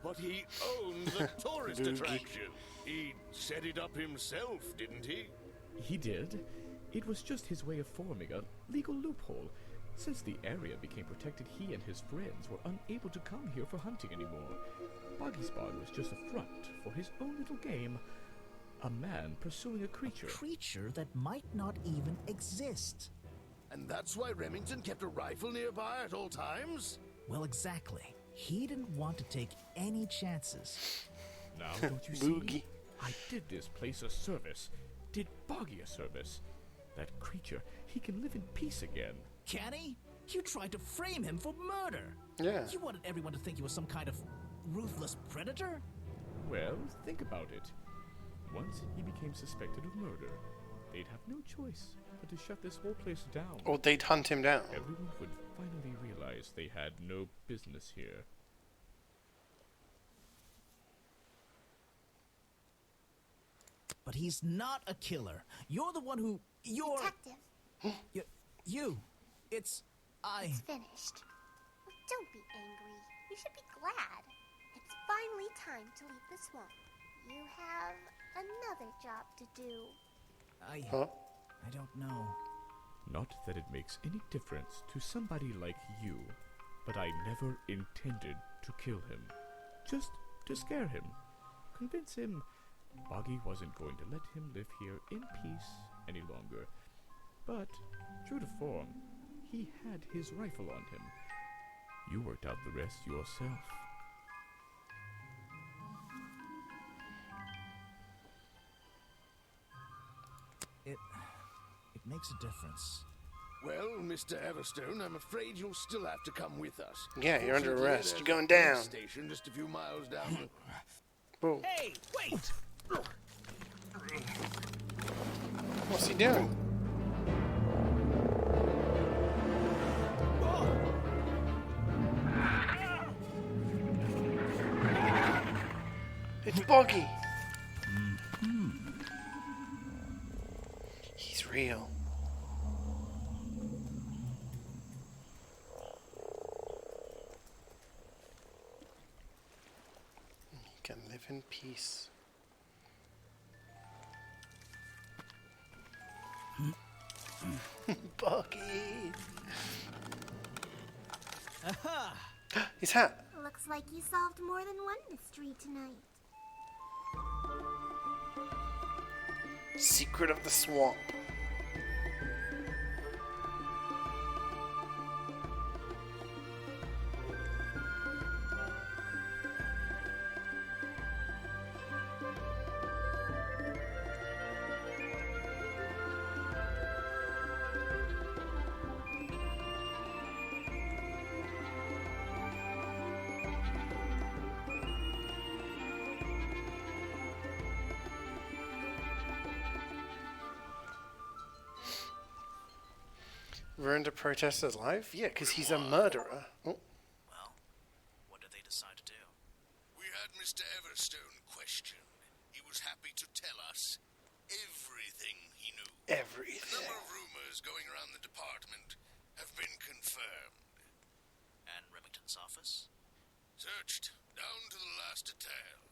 But he owned the tourist attraction. He set it up himself, didn't he? He did. It was just his way of forming a legal loophole. Since the area became protected, he and his friends were unable to come here for hunting anymore. Boggy's Bog was just a front for his own little game. A man pursuing a creature. A creature that might not even exist. And that's why Remington kept a rifle nearby at all times? Well, exactly. He didn't want to take any chances. Now, don't you see? I did this place a service. Did Boggy a service. That creature, he can live in peace again. Can he? You tried to frame him for murder. Yeah. You wanted everyone to think he was some kind of ruthless predator? Well, think about it. Once he became suspected of murder, they'd have no choice but to shut this whole place down. Or they'd hunt him down. Everyone would finally realize they had no business here. But he's not a killer. You're the one who... You're... Detective. You. It's... It's finished. Don't be angry. You should be glad. It's finally time to leave the swamp. You have another job to do. I don't know. Not that it makes any difference to somebody like you, but I never intended to kill him. Just to scare him. Convince him Boggy wasn't going to let him live here in peace any longer. But, true to form, he had his rifle on him. You worked out the rest yourself. It makes a difference. Well, Mr. Everstone, I'm afraid you'll still have to come with us. Yeah, you're under Fortunately, arrest. there's You're going a police down. Station just a few miles down. Boom. Hey, wait! What's he doing? It's Boggy. He's real. You can live in peace. Boggy. His hat. Looks like you solved more than one mystery tonight. Secret of the Swamp. Ruined a protester's life? Yeah, because he's a murderer. Oh. Well, what did they decide to do? We had Mr. Everstone questioned. He was happy to tell us everything he knew. A Everything. number of rumors going around the department have been confirmed. And Remington's office? Searched down to the last detail.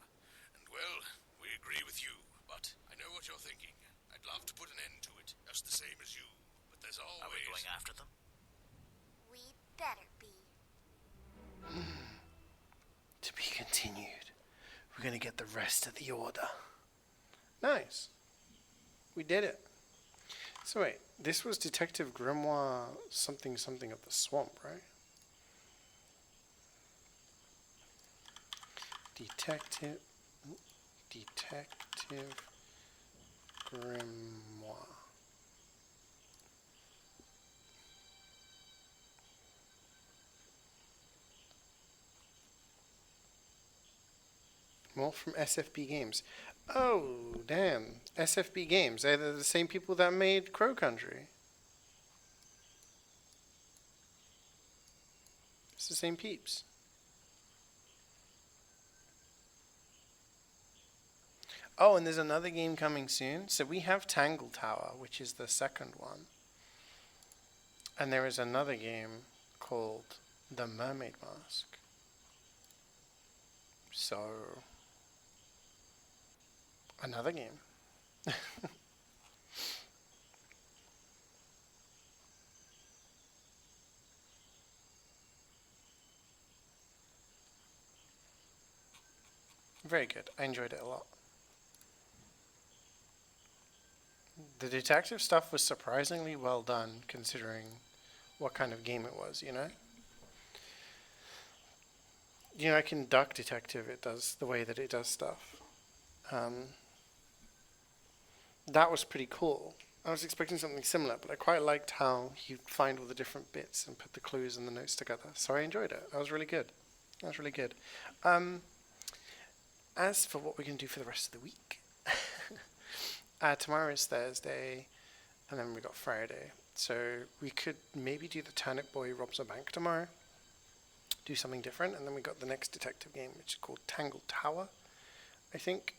And well, we agree with you, but I know what you're thinking. I'd love to put an end to it, just the same as you. But there's always... Are we going after them? We better be. To be continued. We're going to get the rest of the order. Nice. We did it. So wait, this was Detective Grimoire something something of the swamp, right? Detective Grimoire. More from SFB Games. Oh, damn. SFB Games. They're the same people that made Crow Country. It's the same peeps. Oh, and there's another game coming soon. So we have Tangle Tower, which is the second one. And there is another game called The Mermaid Mask. So, another game. Very good. I enjoyed it a lot. The detective stuff was surprisingly well done, considering what kind of game it was, you know? You know, I can Duck Detective, it does the way that it does stuff. That was pretty cool. I was expecting something similar, but I quite liked how you find all the different bits and put the clues and the notes together. So I enjoyed it. That was really good. That was really good. As for what we're going to do for the rest of the week, tomorrow is Thursday, and then we got Friday. So we could maybe do the Turnip Boy robs a bank tomorrow. Do something different, and then we got the next detective game, which is called Tangle Tower, I think,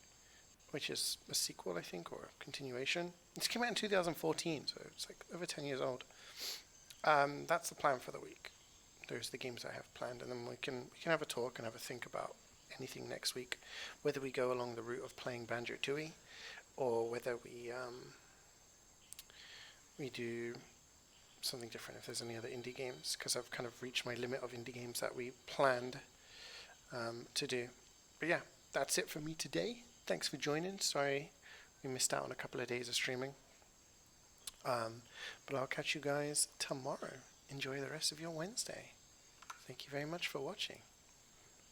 which is a sequel, I think, or a continuation. This came out in 2014, so it's like over 10 years old. That's the plan for the week. Those are the games I have planned, and then we can have a talk and have a think about anything next week, whether we go along the route of playing Banjo-Tooie, or whether we do something different if there's any other indie games, because I've kind of reached my limit of indie games that we planned to do. But yeah, that's it for me today. thanks for joining. Sorry we missed out on a couple of days of streaming. But I'll catch you guys tomorrow. Enjoy the rest of your Wednesday. Thank you very much for watching.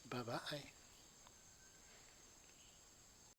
Bye-bye.